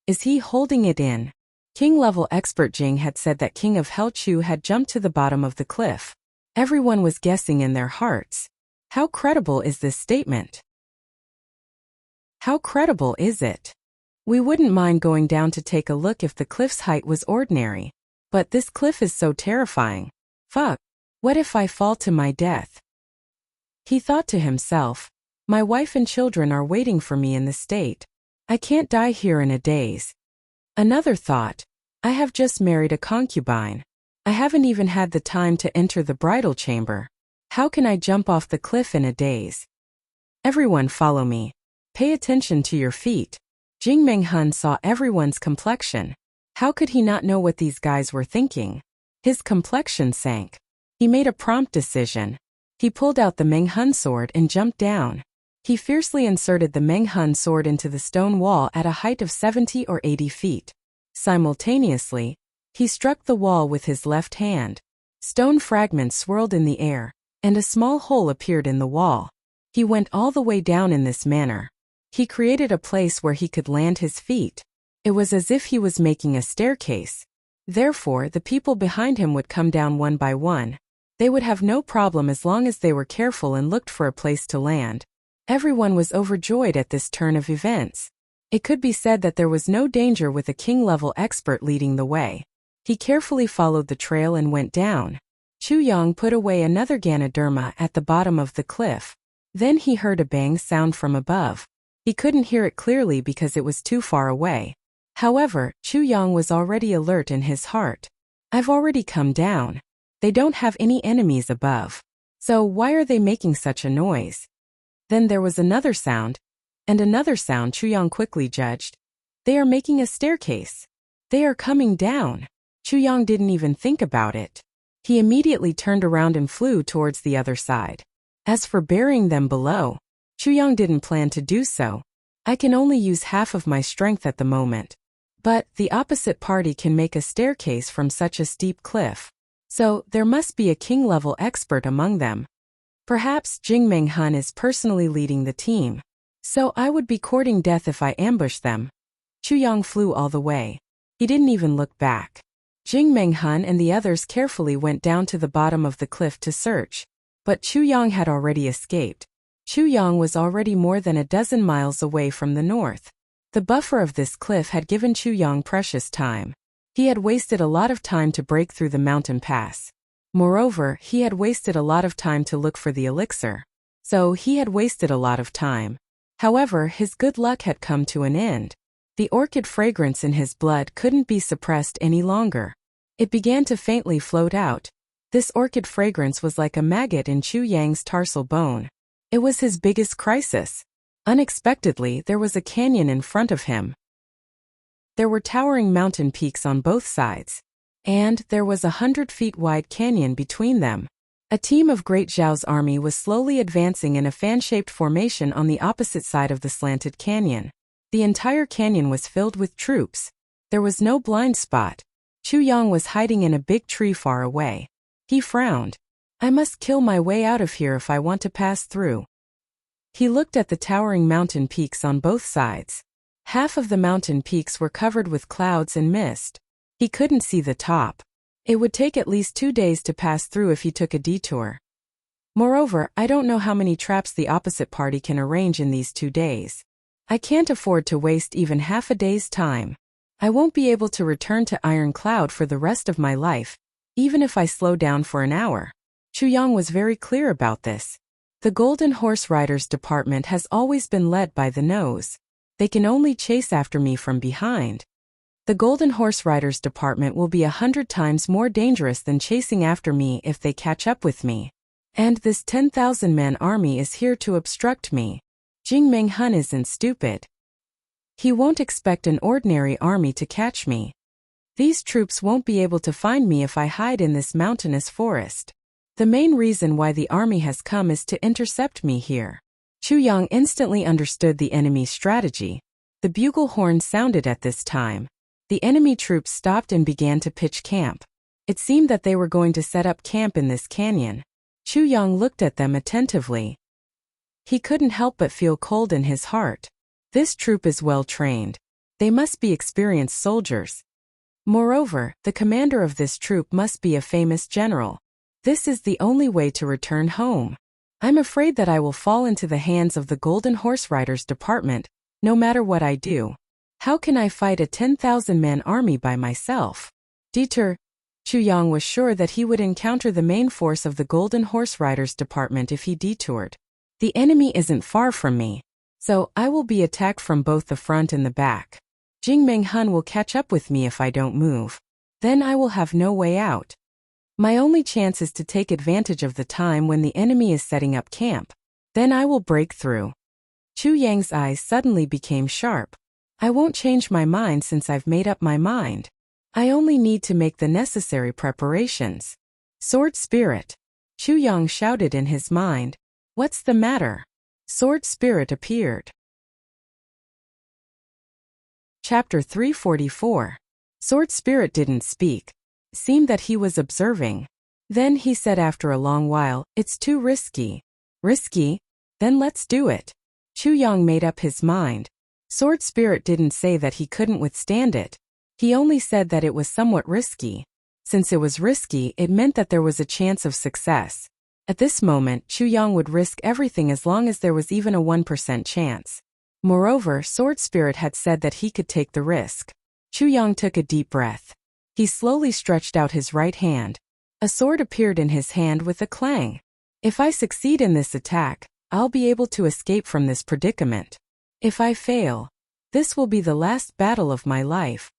Is he holding it in? King-level expert Jing had said that King of Hell Chu had jumped to the bottom of the cliff. Everyone was guessing in their hearts. How credible is this statement? How credible is it? We wouldn't mind going down to take a look if the cliff's height was ordinary. But this cliff is so terrifying. Fuck. What if I fall to my death? He thought to himself, my wife and children are waiting for me in the state. I can't die here in a daze. Another thought, I have just married a concubine. I haven't even had the time to enter the bridal chamber. How can I jump off the cliff in a daze? Everyone follow me. Pay attention to your feet. Jing Menghun saw everyone's complexion. How could he not know what these guys were thinking? His complexion sank. He made a prompt decision. He pulled out the Menghun sword and jumped down. He fiercely inserted the Menghun sword into the stone wall at a height of 70 or 80 feet. Simultaneously, he struck the wall with his left hand. Stone fragments swirled in the air, and a small hole appeared in the wall. He went all the way down in this manner. He created a place where he could land his feet. It was as if he was making a staircase. Therefore, the people behind him would come down one by one. They would have no problem as long as they were careful and looked for a place to land. Everyone was overjoyed at this turn of events. It could be said that there was no danger with a king-level expert leading the way. He carefully followed the trail and went down. Chu Yang put away another Ganoderma at the bottom of the cliff. Then he heard a bang sound from above. He couldn't hear it clearly because it was too far away. However, Chu Yang was already alert in his heart. I've already come down. They don't have any enemies above. So why are they making such a noise? Then there was another sound, and another sound. Chu Yang quickly judged. They are making a staircase. They are coming down. Chu Yang didn't even think about it. He immediately turned around and flew towards the other side. As for burying them below, Chu Yang didn't plan to do so. I can only use half of my strength at the moment. But the opposite party can make a staircase from such a steep cliff. So there must be a king-level expert among them. Perhaps Jing Menghun is personally leading the team. So I would be courting death if I ambushed them. Chu Yang flew all the way. He didn't even look back. Jing Menghun and the others carefully went down to the bottom of the cliff to search. But Chu Yang had already escaped. Chu Yang was already more than a dozen miles away from the north. The buffer of this cliff had given Chu Yang precious time. He had wasted a lot of time to break through the mountain pass. Moreover, he had wasted a lot of time to look for the elixir. so he had wasted a lot of time. However, his good luck had come to an end. The orchid fragrance in his blood couldn't be suppressed any longer. It began to faintly float out. This orchid fragrance was like a maggot in Chu Yang's tarsal bone. It was his biggest crisis. Unexpectedly, there was a canyon in front of him. There were towering mountain peaks on both sides. And there was 100-feet-wide canyon between them. A team of Great Zhao's army was slowly advancing in a fan-shaped formation on the opposite side of the slanted canyon. The entire canyon was filled with troops. There was no blind spot. Chu Yang was hiding in a big tree far away. He frowned. I must kill my way out of here if I want to pass through. He looked at the towering mountain peaks on both sides. Half of the mountain peaks were covered with clouds and mist. He couldn't see the top. It would take at least 2 days to pass through if he took a detour. Moreover, I don't know how many traps the opposite party can arrange in these 2 days. I can't afford to waste even half a day's time. I won't be able to return to Iron Cloud for the rest of my life, even if I slow down for an hour. Chu Yang was very clear about this. The Golden Horse Riders Department has always been led by the nose. They can only chase after me from behind. The Golden Horse Riders Department will be 100 times more dangerous than chasing after me if they catch up with me. And this 10,000-man army is here to obstruct me. Jing Hun isn't stupid. He won't expect an ordinary army to catch me. These troops won't be able to find me if I hide in this mountainous forest. The main reason why the army has come is to intercept me here. Chu Yang instantly understood the enemy's strategy. The bugle horn sounded at this time. The enemy troops stopped and began to pitch camp. It seemed that they were going to set up camp in this canyon. Chu Yang looked at them attentively. He couldn't help but feel cold in his heart. This troop is well trained. They must be experienced soldiers. Moreover, the commander of this troop must be a famous general. This is the only way to return home. I'm afraid that I will fall into the hands of the Golden Horse Riders Department, no matter what I do. How can I fight a 10,000-man army by myself? Detour. Chu Yang was sure that he would encounter the main force of the Golden Horse Riders Department if he detoured. The enemy isn't far from me, so I will be attacked from both the front and the back. Jing Hun will catch up with me if I don't move. Then I will have no way out. My only chance is to take advantage of the time when the enemy is setting up camp. Then I will break through. Chu Yang's eyes suddenly became sharp. I won't change my mind since I've made up my mind. I only need to make the necessary preparations. Sword Spirit. Chu Yang shouted in his mind. What's the matter? Sword Spirit appeared. Chapter 344. Sword Spirit didn't speak. It seemed that he was observing. Then he said after a long while, it's too risky. Risky? Then let's do it. Chu Yang made up his mind. Sword Spirit didn't say that he couldn't withstand it. He only said that it was somewhat risky. Since it was risky, it meant that there was a chance of success. At this moment, Chu Yang would risk everything as long as there was even a 1% chance. Moreover, Sword Spirit had said that he could take the risk. Chu Yang took a deep breath. He slowly stretched out his right hand. A sword appeared in his hand with a clang. If I succeed in this attack, I'll be able to escape from this predicament. If I fail, this will be the last battle of my life.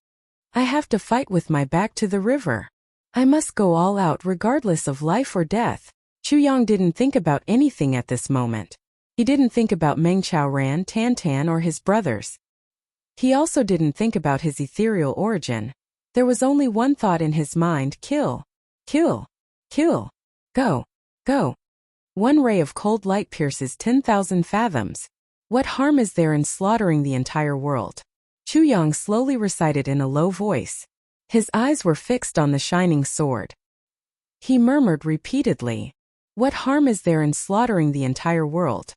I have to fight with my back to the river. I must go all out regardless of life or death. Chu Yang didn't think about anything at this moment. He didn't think about Meng Chaoran, Tan or his brothers. He also didn't think about his ethereal origin. There was only one thought in his mind: kill. Kill. Kill. Go. Go. One ray of cold light pierces 10,000 fathoms. What harm is there in slaughtering the entire world? Chu Yang slowly recited in a low voice. His eyes were fixed on the shining sword. He murmured repeatedly, what harm is there in slaughtering the entire world?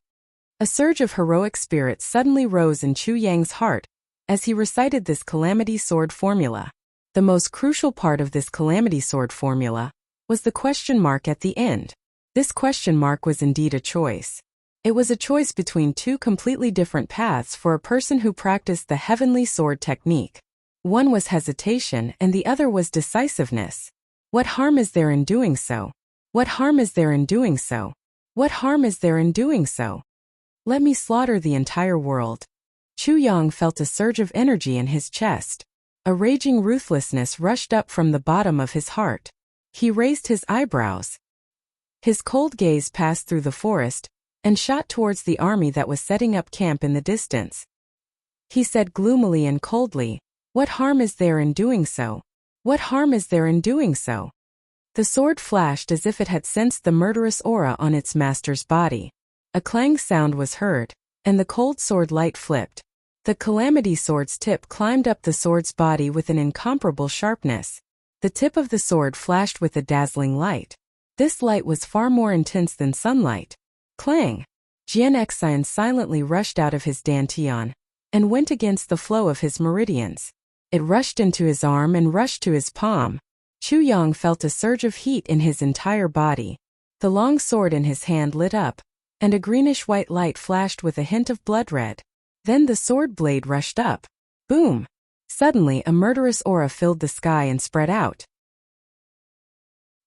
A surge of heroic spirit suddenly rose in Chu Yang's heart as he recited this calamity sword formula. The most crucial part of this calamity sword formula was the question mark at the end. This question mark was indeed a choice. It was a choice between two completely different paths for a person who practiced the heavenly sword technique. One was hesitation and the other was decisiveness. What harm is there in doing so? What harm is there in doing so? What harm is there in doing so? Let me slaughter the entire world. Chu Yang felt a surge of energy in his chest. A raging ruthlessness rushed up from the bottom of his heart. He raised his eyebrows. His cold gaze passed through the forest and shot towards the army that was setting up camp in the distance. He said gloomily and coldly, "What harm is there in doing so? What harm is there in doing so?" The sword flashed as if it had sensed the murderous aura on its master's body. A clang sound was heard, and the cold sword light flipped. The calamity sword's tip climbed up the sword's body with an incomparable sharpness. The tip of the sword flashed with a dazzling light. This light was far more intense than sunlight. Clang! Jian Xian silently rushed out of his dantian and went against the flow of his meridians. It rushed into his arm and rushed to his palm. Chu Yang felt a surge of heat in his entire body. The long sword in his hand lit up, and a greenish-white light flashed with a hint of blood red. Then the sword blade rushed up. Boom! Suddenly a murderous aura filled the sky and spread out.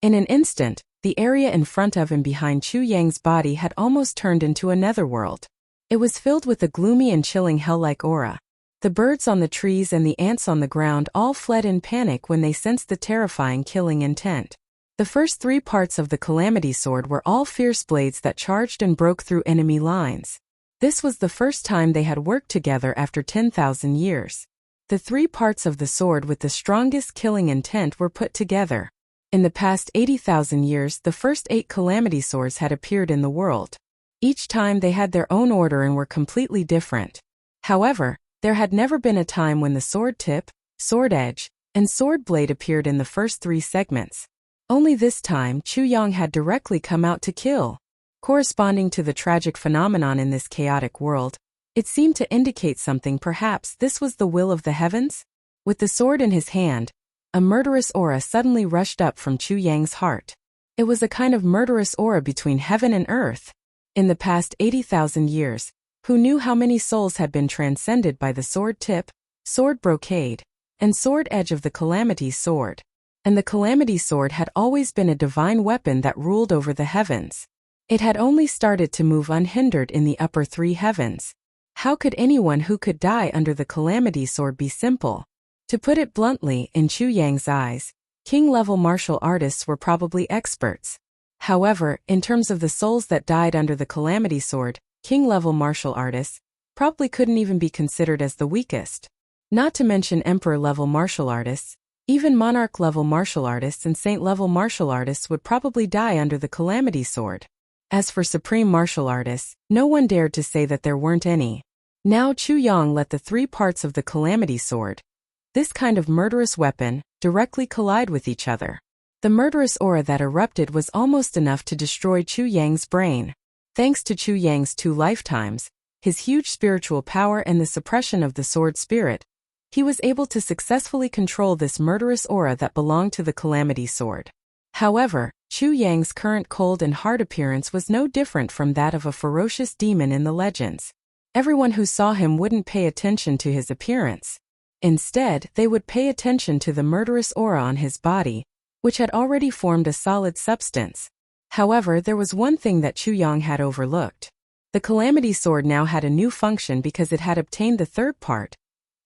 In an instant, the area in front of and behind Chu Yang's body had almost turned into a netherworld. It was filled with a gloomy and chilling hell-like aura. The birds on the trees and the ants on the ground all fled in panic when they sensed the terrifying killing intent. The first 3 parts of the calamity sword were all fierce blades that charged and broke through enemy lines. This was the first time they had worked together after 10,000 years. The 3 parts of the sword with the strongest killing intent were put together. In the past 80,000 years, the first 8 calamity swords had appeared in the world. Each time they had their own order and were completely different. However, there had never been a time when the sword tip, sword edge, and sword blade appeared in the first 3 segments. Only this time Chu Yang had directly come out to kill. Corresponding to the tragic phenomenon in this chaotic world, it seemed to indicate something. Perhaps this was the will of the heavens? With the sword in his hand, a murderous aura suddenly rushed up from Chu Yang's heart. It was a kind of murderous aura between heaven and earth. In the past 80,000 years, who knew how many souls had been transcended by the sword tip, sword brocade, and sword edge of the calamity sword? And the calamity sword had always been a divine weapon that ruled over the heavens. It had only started to move unhindered in the upper 3 heavens. How could anyone who could die under the calamity sword be simple? To put it bluntly, in Chu Yang's eyes, king-level martial artists were probably experts. However, in terms of the souls that died under the calamity sword, king-level martial artists probably couldn't even be considered as the weakest. Not to mention emperor-level martial artists, even monarch-level martial artists and saint-level martial artists would probably die under the calamity sword. As for supreme martial artists, no one dared to say that there weren't any. Now Chu Yang let the 3 parts of the calamity sword, this kind of murderous weapon, directly collide with each other. The murderous aura that erupted was almost enough to destroy Chu Yang's brain. Thanks to Chu Yang's 2 lifetimes, his huge spiritual power and the suppression of the sword spirit, he was able to successfully control this murderous aura that belonged to the calamity sword. However, Chu Yang's current cold and hard appearance was no different from that of a ferocious demon in the legends. Everyone who saw him wouldn't pay attention to his appearance. Instead, they would pay attention to the murderous aura on his body, which had already formed a solid substance. However, there was one thing that Chu Yang had overlooked. The calamity sword now had a new function because it had obtained the 3rd part.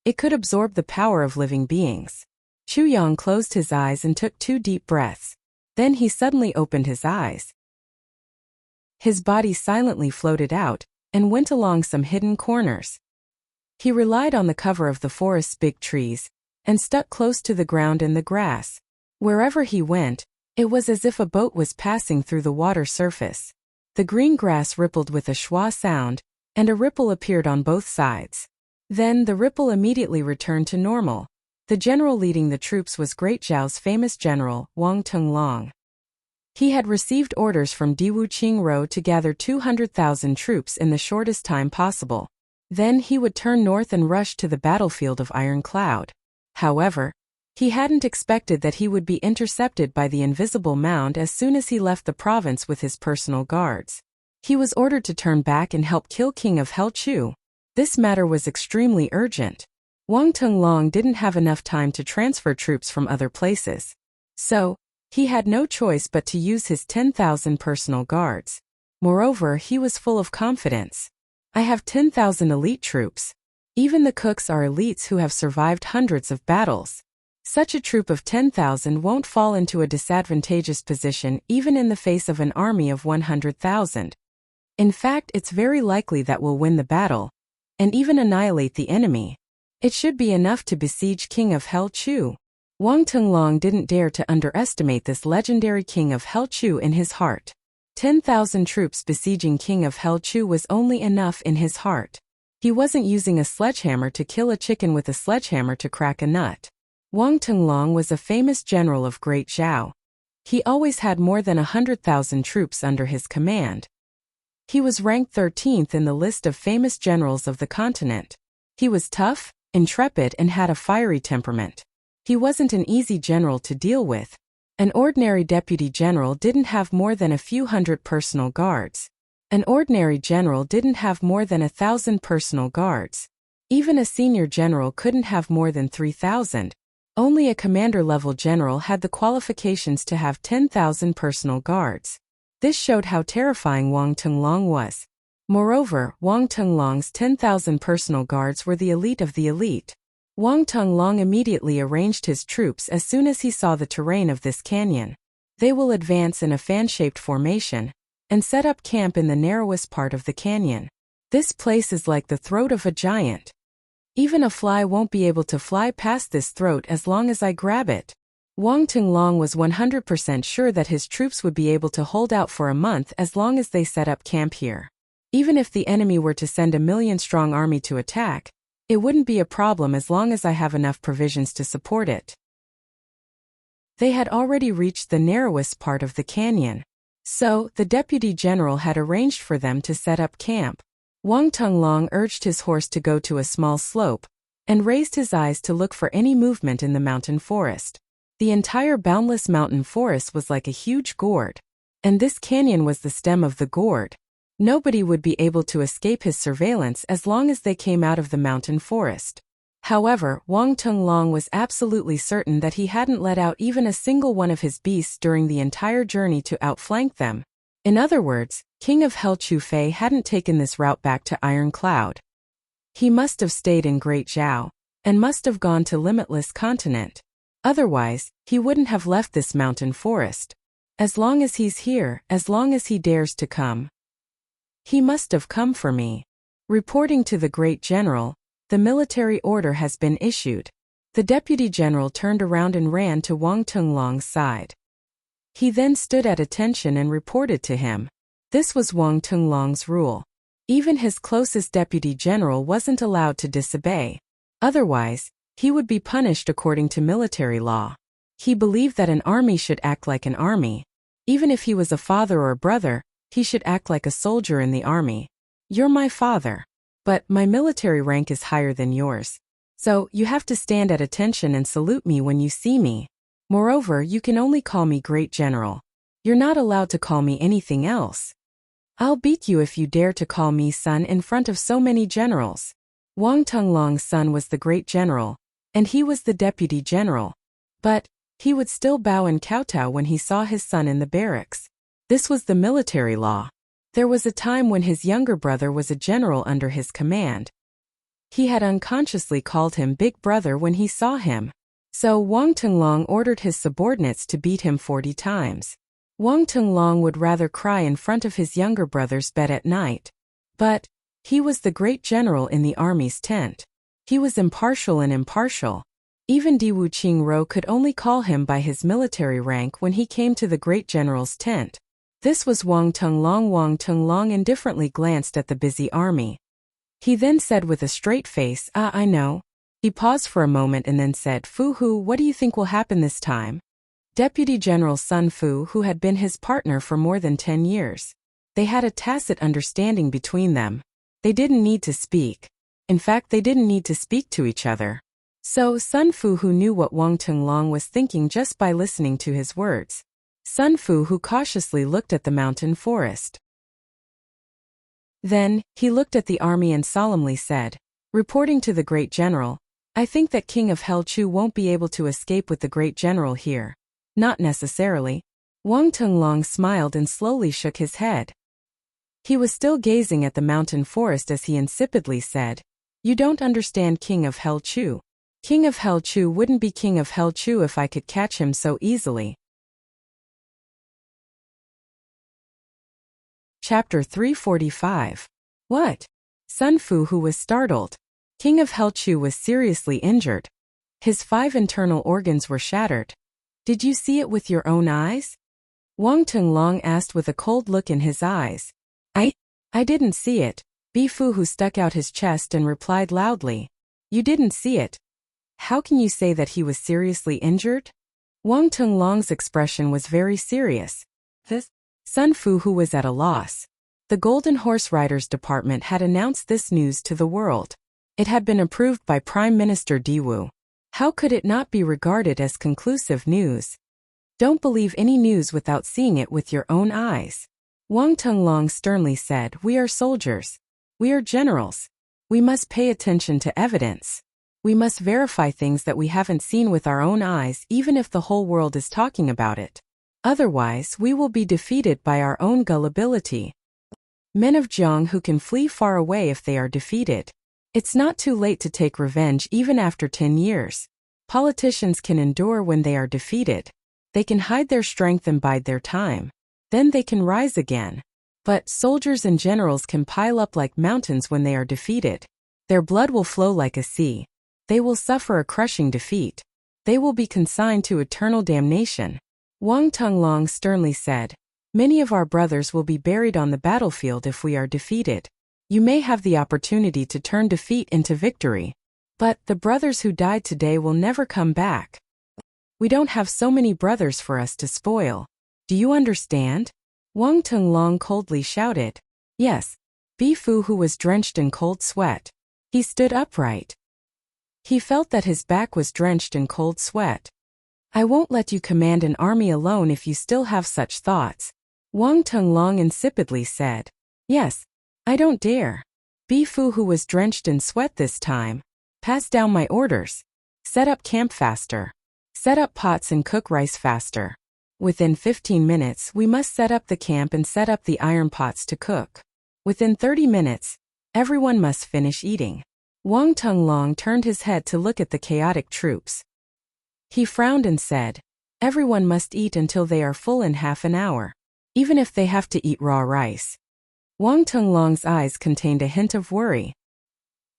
It could absorb the power of living beings. Chu Yang closed his eyes and took 2 deep breaths. Then he suddenly opened his eyes. His body silently floated out and went along some hidden corners. He relied on the cover of the forest's big trees and stuck close to the ground and the grass. Wherever he went, it was as if a boat was passing through the water surface. The green grass rippled with a schwa sound, and a ripple appeared on both sides. Then the ripple immediately returned to normal. The general leading the troops was Great Zhao's famous general, Wang Tenglong. He had received orders from Diwu Qingro to gather 200,000 troops in the shortest time possible. Then he would turn north and rush to the battlefield of Iron Cloud. However, he hadn't expected that he would be intercepted by the invisible mound as soon as he left the province with his personal guards. He was ordered to turn back and help kill King of Hell Chu. This matter was extremely urgent. Wang Tenglong didn't have enough time to transfer troops from other places. So, he had no choice but to use his 10,000 personal guards. Moreover, he was full of confidence. I have 10,000 elite troops. Even the cooks are elites who have survived hundreds of battles. Such a troop of 10,000 won't fall into a disadvantageous position even in the face of an army of 100,000. In fact, it's very likely that we'll win the battle, and even annihilate the enemy. It should be enough to besiege King of Hell Chu. Wang Tenglong didn't dare to underestimate this legendary King of Hell Chu in his heart. 10,000 troops besieging King of Hell Chu was only enough in his heart. He wasn't using a sledgehammer to kill a chicken with a sledgehammer to crack a nut. Wang Tenglong was a famous general of Great Zhao. He always had more than 100,000 troops under his command. He was ranked 13th in the list of famous generals of the continent. He was tough, intrepid, and had a fiery temperament. He wasn't an easy general to deal with. An ordinary deputy general didn't have more than a few hundred personal guards. An ordinary general didn't have more than 1,000 personal guards. Even a senior general couldn't have more than 3,000. Only a commander-level general had the qualifications to have 10,000 personal guards. This showed how terrifying Wang Tenglong was. Moreover, Wang Tenglong's 10,000 personal guards were the elite of the elite. Wang Tenglong immediately arranged his troops as soon as he saw the terrain of this canyon. They will advance in a fan-shaped formation and set up camp in the narrowest part of the canyon. This place is like the throat of a giant. Even a fly won't be able to fly past this throat as long as I grab it. Wang Tenglong was 100% sure that his troops would be able to hold out for a month as long as they set up camp here. Even if the enemy were to send a million-strong army to attack, it wouldn't be a problem as long as I have enough provisions to support it. They had already reached the narrowest part of the canyon. So, the deputy general had arranged for them to set up camp. Wang Tenglong urged his horse to go to a small slope, and raised his eyes to look for any movement in the mountain forest. The entire boundless mountain forest was like a huge gourd, and this canyon was the stem of the gourd. Nobody would be able to escape his surveillance as long as they came out of the mountain forest. However, Wang Tenglong was absolutely certain that he hadn't let out even a single one of his beasts during the entire journey to outflank them. In other words, King of Hell Chu Fei hadn't taken this route back to Iron Cloud. He must have stayed in Great Zhao, and must have gone to Limitless Continent. Otherwise, he wouldn't have left this mountain forest. As long as he's here, as long as he dares to come. He must have come for me. Reporting to the Great General, the military order has been issued. The deputy general turned around and ran to Wang Tenglong's side. He then stood at attention and reported to him. This was Wang Tenglong's rule. Even his closest deputy general wasn't allowed to disobey. Otherwise, he would be punished according to military law. He believed that an army should act like an army. Even if he was a father or a brother, he should act like a soldier in the army. You're my father. But my military rank is higher than yours. So, you have to stand at attention and salute me when you see me. Moreover, you can only call me Great General. You're not allowed to call me anything else. I'll beat you if you dare to call me son in front of so many generals. Wang Tenglong's son was the Great General, and he was the Deputy General. But, he would still bow and kowtow when he saw his son in the barracks. This was the military law. There was a time when his younger brother was a general under his command. He had unconsciously called him Big Brother when he saw him. So Wang Tenglong ordered his subordinates to beat him 40 times. Wang Tenglong would rather cry in front of his younger brother's bed at night. But, he was the great general in the army's tent. He was impartial and impartial. Even Di Wuqing could only call him by his military rank when he came to the great general's tent. This was Wang Tenglong. Wang Tenglong indifferently glanced at the busy army. He then said with a straight face, I know. He paused for a moment and then said, Fu Hu, what do you think will happen this time? Deputy General Sun Fu, who had been his partner for more than 10 years. They had a tacit understanding between them. They didn't need to speak. In fact, they didn't need to speak to each other. So Sun Fu, who knew what Wang Tenglong was thinking just by listening to his words. Sun Fu, who cautiously looked at the mountain forest. Then, he looked at the army and solemnly said, reporting to the Great General, I think that King of Hell Chu won't be able to escape with the Great General here. Not necessarily. Wang Tenglong smiled and slowly shook his head. He was still gazing at the mountain forest as he insipidly said, "You don't understand King of Hell Chu. King of Hell Chu wouldn't be King of Hell Chu if I could catch him so easily." Chapter 345. What? Sun Fu, who was startled. King of Hell Chu was seriously injured. His 5 internal organs were shattered. Did you see it with your own eyes? Wang Tenglong asked with a cold look in his eyes. I didn't see it. Bifu, who stuck out his chest and replied loudly. You didn't see it. How can you say that he was seriously injured? Wang Tenglong's expression was very serious. Sun Fu, who was at a loss. The Golden Horse Riders Department had announced this news to the world. It had been approved by Prime Minister Diwu. How could it not be regarded as conclusive news? Don't believe any news without seeing it with your own eyes. Wang Tenglong sternly said, We are soldiers. We are generals. We must pay attention to evidence. We must verify things that we haven't seen with our own eyes, even if the whole world is talking about it. Otherwise, we will be defeated by our own gullibility. Men of Jiang who can flee far away if they are defeated. It's not too late to take revenge even after 10 years. Politicians can endure when they are defeated. They can hide their strength and bide their time. Then they can rise again. But soldiers and generals can pile up like mountains when they are defeated. Their blood will flow like a sea. They will suffer a crushing defeat. They will be consigned to eternal damnation. Wang Tenglong sternly said, Many of our brothers will be buried on the battlefield if we are defeated. You may have the opportunity to turn defeat into victory. But the brothers who died today will never come back. We don't have so many brothers for us to spoil. Do you understand? Wang Tenglong coldly shouted. Yes. Bifu, who was drenched in cold sweat. He stood upright. He felt that his back was drenched in cold sweat. I won't let you command an army alone if you still have such thoughts. Wang Tenglong insipidly said. Yes. I don't dare. Bifu, who was drenched in sweat this time. Pass down my orders. Set up camp faster. Set up pots and cook rice faster. Within 15 minutes, we must set up the camp and set up the iron pots to cook. Within 30 minutes, everyone must finish eating. Wang Tenglong turned his head to look at the chaotic troops. He frowned and said, Everyone must eat until they are full in half an hour, even if they have to eat raw rice. Wang Tenglong's eyes contained a hint of worry.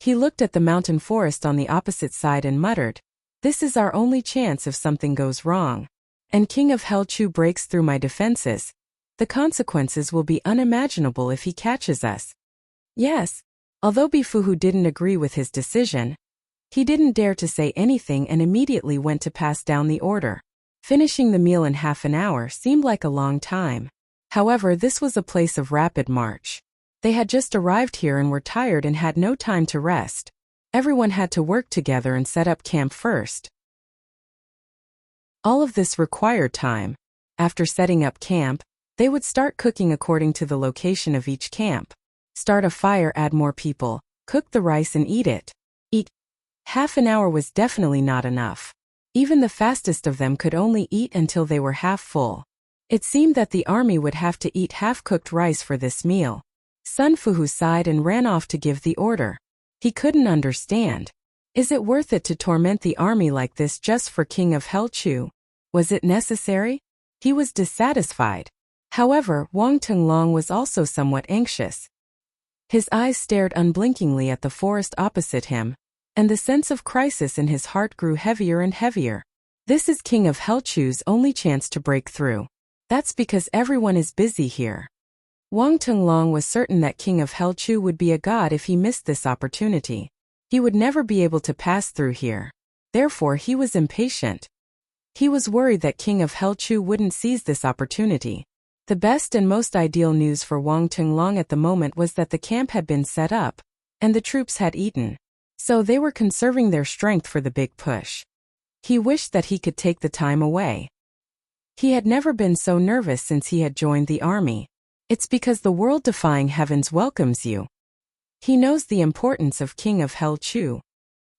He looked at the mountain forest on the opposite side and muttered, This is our only chance if something goes wrong. And King of Hell Chu breaks through my defenses. The consequences will be unimaginable if he catches us. Yes. Although Bifu didn't agree with his decision, he didn't dare to say anything and immediately went to pass down the order. Finishing the meal in half an hour seemed like a long time. However, this was a place of rapid march. They had just arrived here and were tired and had no time to rest. Everyone had to work together and set up camp first. All of this required time. After setting up camp, they would start cooking according to the location of each camp. Start a fire, add more people, cook the rice and eat it. Half an hour was definitely not enough. Even the fastest of them could only eat until they were half full. It seemed that the army would have to eat half-cooked rice for this meal. Sun Fu sighed and ran off to give the order. He couldn't understand. Is it worth it to torment the army like this just for King of Hell Chu? Was it necessary? He was dissatisfied. However, Wang Tenglong was also somewhat anxious. His eyes stared unblinkingly at the forest opposite him, and the sense of crisis in his heart grew heavier and heavier. This is King of Hell Chu's only chance to break through. That's because everyone is busy here. Wang Tenglong was certain that King of Hell Chu would be a god if he missed this opportunity. He would never be able to pass through here. Therefore, he was impatient. He was worried that King of Hell Chu wouldn't seize this opportunity. The best and most ideal news for Wang Tenglong at the moment was that the camp had been set up, and the troops had eaten. So they were conserving their strength for the big push. He wished that he could take the time away. He had never been so nervous since he had joined the army. It's because the world-defying heavens welcomes you. He knows the importance of King of Hell Chu.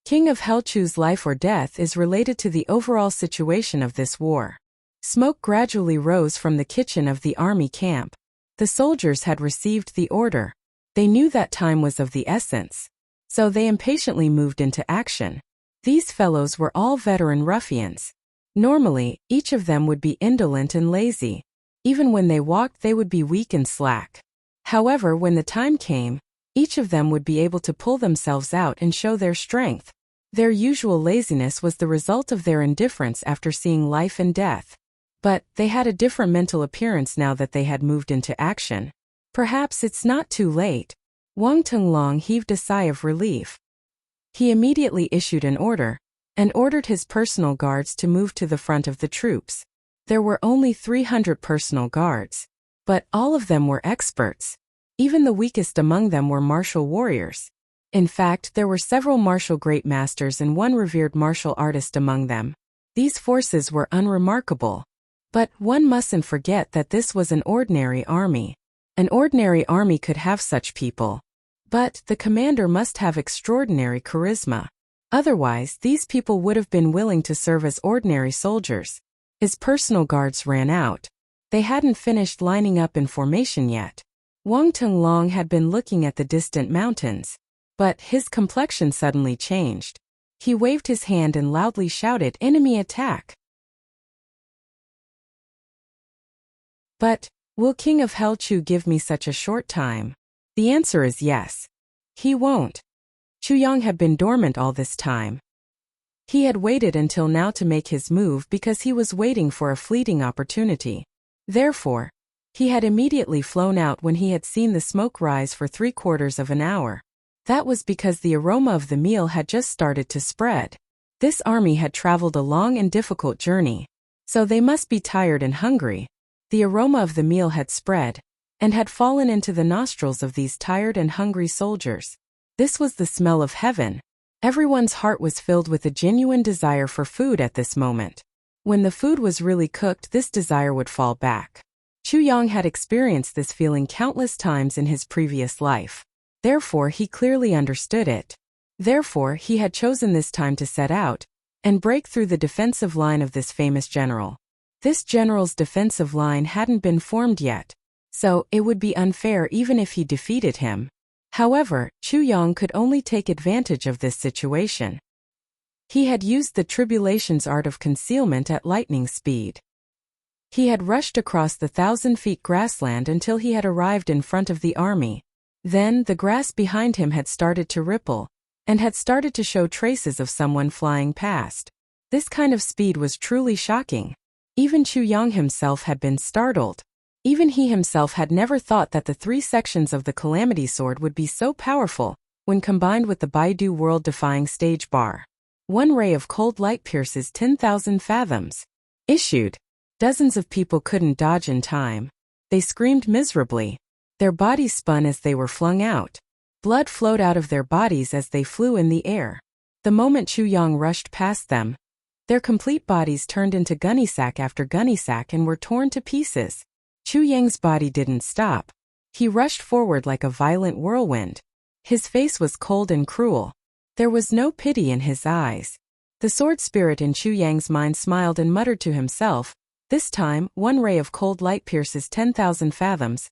King of Hell Chu's life or death is related to the overall situation of this war. Smoke gradually rose from the kitchen of the army camp. The soldiers had received the order. They knew that time was of the essence. So they impatiently moved into action. These fellows were all veteran ruffians. Normally, each of them would be indolent and lazy. Even when they walked, they would be weak and slack. However, when the time came, each of them would be able to pull themselves out and show their strength. Their usual laziness was the result of their indifference after seeing life and death. But they had a different mental appearance now that they had moved into action. Perhaps it's not too late. Wang Tenglong heaved a sigh of relief. He immediately issued an order, and ordered his personal guards to move to the front of the troops. There were only 300 personal guards, but all of them were experts. Even the weakest among them were martial warriors. In fact, there were several martial great masters and one revered martial artist among them. These forces were unremarkable. But one mustn't forget that this was an ordinary army. An ordinary army could have such people. But the commander must have extraordinary charisma. Otherwise, these people would have been willing to serve as ordinary soldiers. His personal guards ran out. They hadn't finished lining up in formation yet. Wang Tenglong had been looking at the distant mountains. But his complexion suddenly changed. He waved his hand and loudly shouted, "Enemy attack!" But, will King of Hell Chu give me such a short time? The answer is yes. He won't. Chu Yang had been dormant all this time. He had waited until now to make his move because he was waiting for a fleeting opportunity. Therefore, he had immediately flown out when he had seen the smoke rise for 3/4 of an hour. That was because the aroma of the meal had just started to spread. This army had traveled a long and difficult journey, so they must be tired and hungry. The aroma of the meal had spread, and had fallen into the nostrils of these tired and hungry soldiers. This was the smell of heaven. Everyone's heart was filled with a genuine desire for food at this moment. When the food was really cooked, this desire would fall back. Chu Yang had experienced this feeling countless times in his previous life. Therefore, he clearly understood it. Therefore, he had chosen this time to set out and break through the defensive line of this famous general. This general's defensive line hadn't been formed yet, so it would be unfair even if he defeated him. However, Chu Yang could only take advantage of this situation. He had used the tribulation's art of concealment at lightning speed. He had rushed across the 1,000-feet grassland until he had arrived in front of the army. Then the grass behind him had started to ripple, and had started to show traces of someone flying past. This kind of speed was truly shocking. Even Chu Yang himself had been startled. Even he himself had never thought that the 3 sections of the Calamity Sword would be so powerful, when combined with the Baidu world-defying stage bar. One ray of cold light pierces 10,000 fathoms. Issued. Dozens of people couldn't dodge in time. They screamed miserably. Their bodies spun as they were flung out. Blood flowed out of their bodies as they flew in the air. The moment Chu Yang rushed past them, their complete bodies turned into gunny sack after gunny sack and were torn to pieces. Chu Yang's body didn't stop. He rushed forward like a violent whirlwind. His face was cold and cruel. There was no pity in his eyes. The sword spirit in Chu Yang's mind smiled and muttered to himself, "This time, one ray of cold light pierces 10,000 fathoms.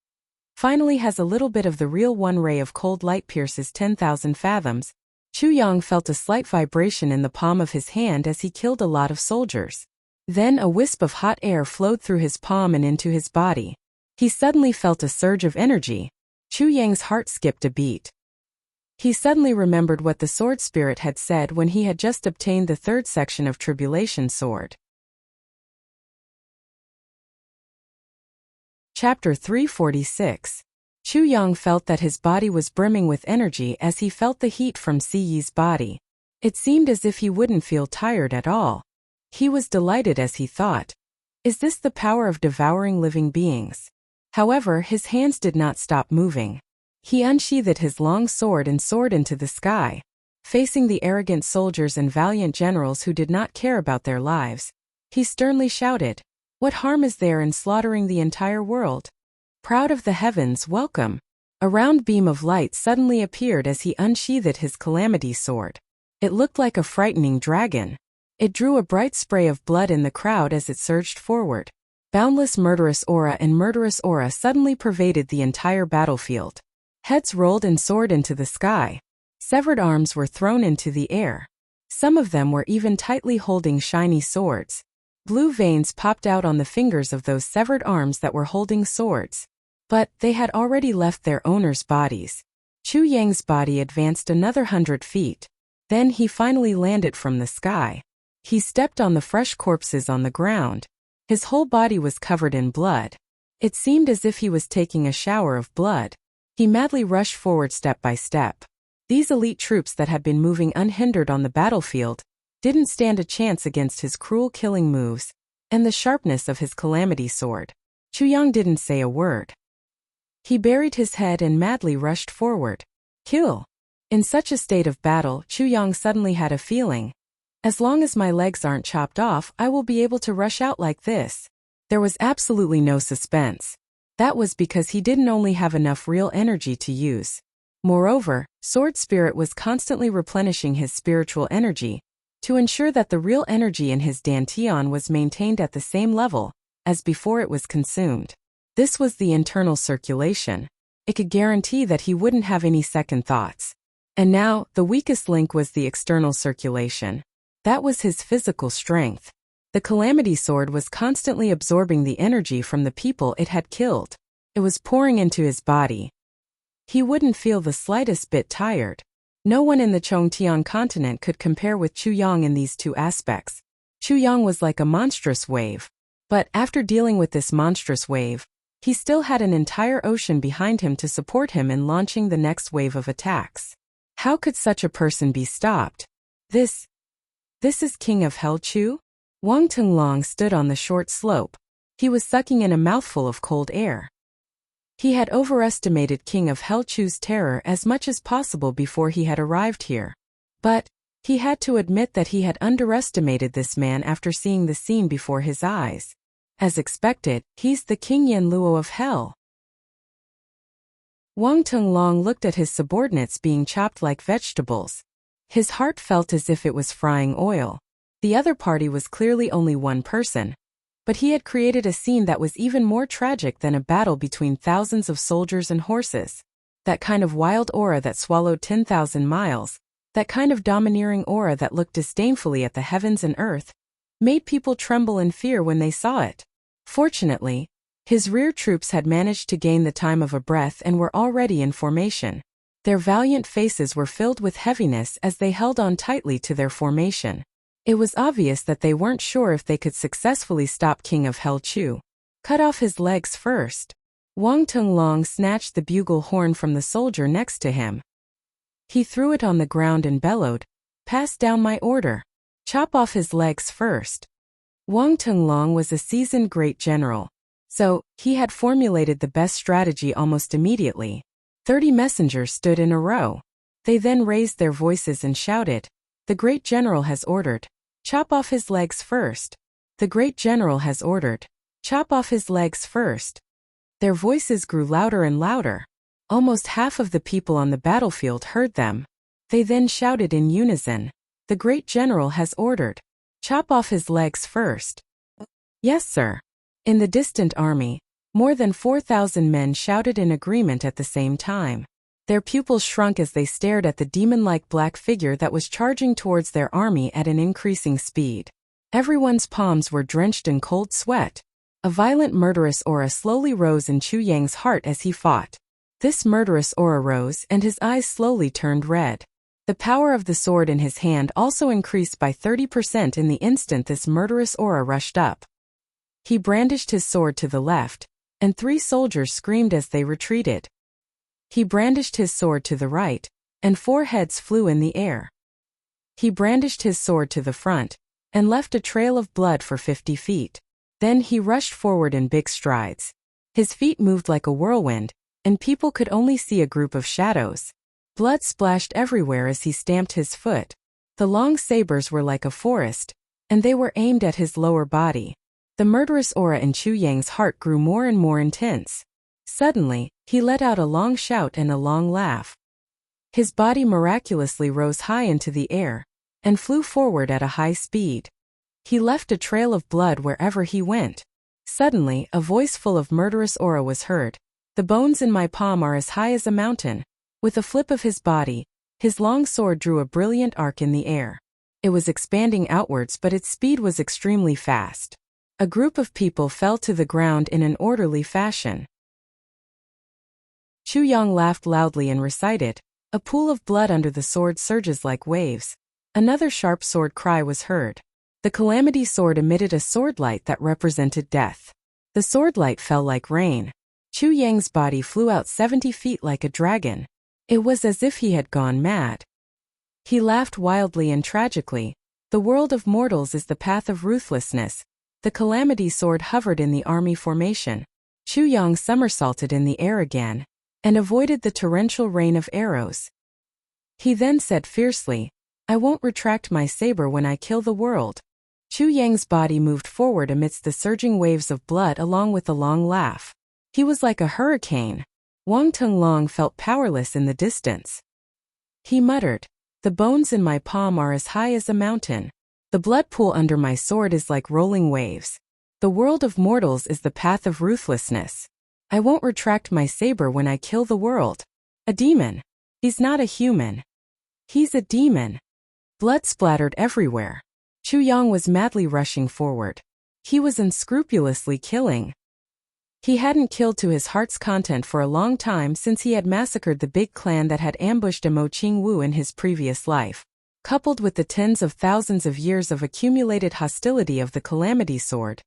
Finally has a little bit of the real one ray of cold light pierces 10,000 fathoms." Chu Yang felt a slight vibration in the palm of his hand as he killed a lot of soldiers. Then a wisp of hot air flowed through his palm and into his body. He suddenly felt a surge of energy. Chu Yang's heart skipped a beat. He suddenly remembered what the sword spirit had said when he had just obtained the 3rd section of Tribulation Sword. Chapter 346. Chu Yang felt that his body was brimming with energy as he felt the heat from Si Yi's body. It seemed as if he wouldn't feel tired at all. He was delighted as he thought, "Is this the power of devouring living beings?" However, his hands did not stop moving. He unsheathed his long sword and soared into the sky. Facing the arrogant soldiers and valiant generals who did not care about their lives, he sternly shouted, "What harm is there in slaughtering the entire world? Proud of the heavens, welcome." A round beam of light suddenly appeared as he unsheathed his calamity sword. It looked like a frightening dragon. It drew a bright spray of blood in the crowd as it surged forward. Boundless murderous aura suddenly pervaded the entire battlefield. Heads rolled and soared into the sky. Severed arms were thrown into the air. Some of them were even tightly holding shiny swords. Blue veins popped out on the fingers of those severed arms that were holding swords. But they had already left their owners' bodies. Chu Yang's body advanced another 100 feet. Then he finally landed from the sky. He stepped on the fresh corpses on the ground. His whole body was covered in blood. It seemed as if he was taking a shower of blood. He madly rushed forward step by step. These elite troops that had been moving unhindered on the battlefield didn't stand a chance against his cruel killing moves and the sharpness of his calamity sword. Chu Yang didn't say a word. He buried his head and madly rushed forward. Kill! In such a state of battle, Chu Yang suddenly had a feeling. As long as my legs aren't chopped off, I will be able to rush out like this. There was absolutely no suspense. That was because he didn't only have enough real energy to use. Moreover, Sword Spirit was constantly replenishing his spiritual energy to ensure that the real energy in his dantian was maintained at the same level as before it was consumed. This was the internal circulation. It could guarantee that he wouldn't have any second thoughts. And now, the weakest link was the external circulation. That was his physical strength. The calamity sword was constantly absorbing the energy from the people it had killed. It was pouring into his body. He wouldn't feel the slightest bit tired. No one in the Chongtian continent could compare with Chu Yang in these two aspects. Chu Yang was like a monstrous wave. But after dealing with this monstrous wave, he still had an entire ocean behind him to support him in launching the next wave of attacks. How could such a person be stopped? This is King of Hell Chu? Wang Tenglong stood on the short slope. He was sucking in a mouthful of cold air. He had overestimated King of Hell Chu's terror as much as possible before he had arrived here. But he had to admit that he had underestimated this man after seeing the scene before his eyes. As expected, he's the King Yen Luo of Hell. Wang Tenglong looked at his subordinates being chopped like vegetables. His heart felt as if it was frying oil. The other party was clearly only one person. But he had created a scene that was even more tragic than a battle between thousands of soldiers and horses. That kind of wild aura that swallowed 10,000 miles, that kind of domineering aura that looked disdainfully at the heavens and earth, made people tremble in fear when they saw it. Fortunately, his rear troops had managed to gain the time of a breath and were already in formation. Their valiant faces were filled with heaviness as they held on tightly to their formation. It was obvious that they weren't sure if they could successfully stop King of Hell Chu. Cut off his legs first. Wang Tenglong snatched the bugle horn from the soldier next to him. He threw it on the ground and bellowed, "Pass down my order. Chop off his legs first." Wang Tenglong was a seasoned great general, so he had formulated the best strategy almost immediately. 30 messengers stood in a row. They then raised their voices and shouted, "The great general has ordered. Chop off his legs first. The great general has ordered. Chop off his legs first." Their voices grew louder and louder. Almost half of the people on the battlefield heard them. They then shouted in unison, "The great general has ordered. Chop off his legs first." "Yes, sir." In the distant army, more than 4,000 men shouted in agreement at the same time. Their pupils shrunk as they stared at the demon-like black figure that was charging towards their army at an increasing speed. Everyone's palms were drenched in cold sweat. A violent murderous aura slowly rose in Chu Yang's heart as he fought. This murderous aura rose and his eyes slowly turned red. The power of the sword in his hand also increased by 30% in the instant this murderous aura rushed up. He brandished his sword to the left, and 3 soldiers screamed as they retreated. He brandished his sword to the right, and 4 heads flew in the air. He brandished his sword to the front, and left a trail of blood for 50 feet. Then he rushed forward in big strides. His feet moved like a whirlwind, and people could only see a group of shadows. Blood splashed everywhere as he stamped his foot. The long sabers were like a forest, and they were aimed at his lower body. The murderous aura in Chu Yang's heart grew more and more intense. Suddenly, he let out a long shout and a long laugh. His body miraculously rose high into the air, and flew forward at a high speed. He left a trail of blood wherever he went. Suddenly, a voice full of murderous aura was heard. "The bones in my palm are as high as a mountain." With a flip of his body, his long sword drew a brilliant arc in the air. It was expanding outwards, but its speed was extremely fast. A group of people fell to the ground in an orderly fashion. Chu Yang laughed loudly and recited, "A pool of blood under the sword surges like waves." Another sharp sword cry was heard. The calamity sword emitted a sword light that represented death. The sword light fell like rain. Chu Yang's body flew out 70 feet like a dragon. It was as if he had gone mad. He laughed wildly and tragically. "The world of mortals is the path of ruthlessness." The calamity sword hovered in the army formation. Chu Yang somersaulted in the air again and avoided the torrential rain of arrows. He then said fiercely, "I won't retract my saber when I kill the world." Chu Yang's body moved forward amidst the surging waves of blood along with a long laugh. He was like a hurricane. Wang Tenglong felt powerless in the distance. He muttered, "The bones in my palm are as high as a mountain. The blood pool under my sword is like rolling waves. The world of mortals is the path of ruthlessness. I won't retract my saber when I kill the world." A demon. He's not a human. He's a demon. Blood splattered everywhere. Chu Yang was madly rushing forward. He was unscrupulously killing. He hadn't killed to his heart's content for a long time since he had massacred the big clan that had ambushed Mo Qingwu in his previous life. Coupled with the tens of thousands of years of accumulated hostility of the calamity sword,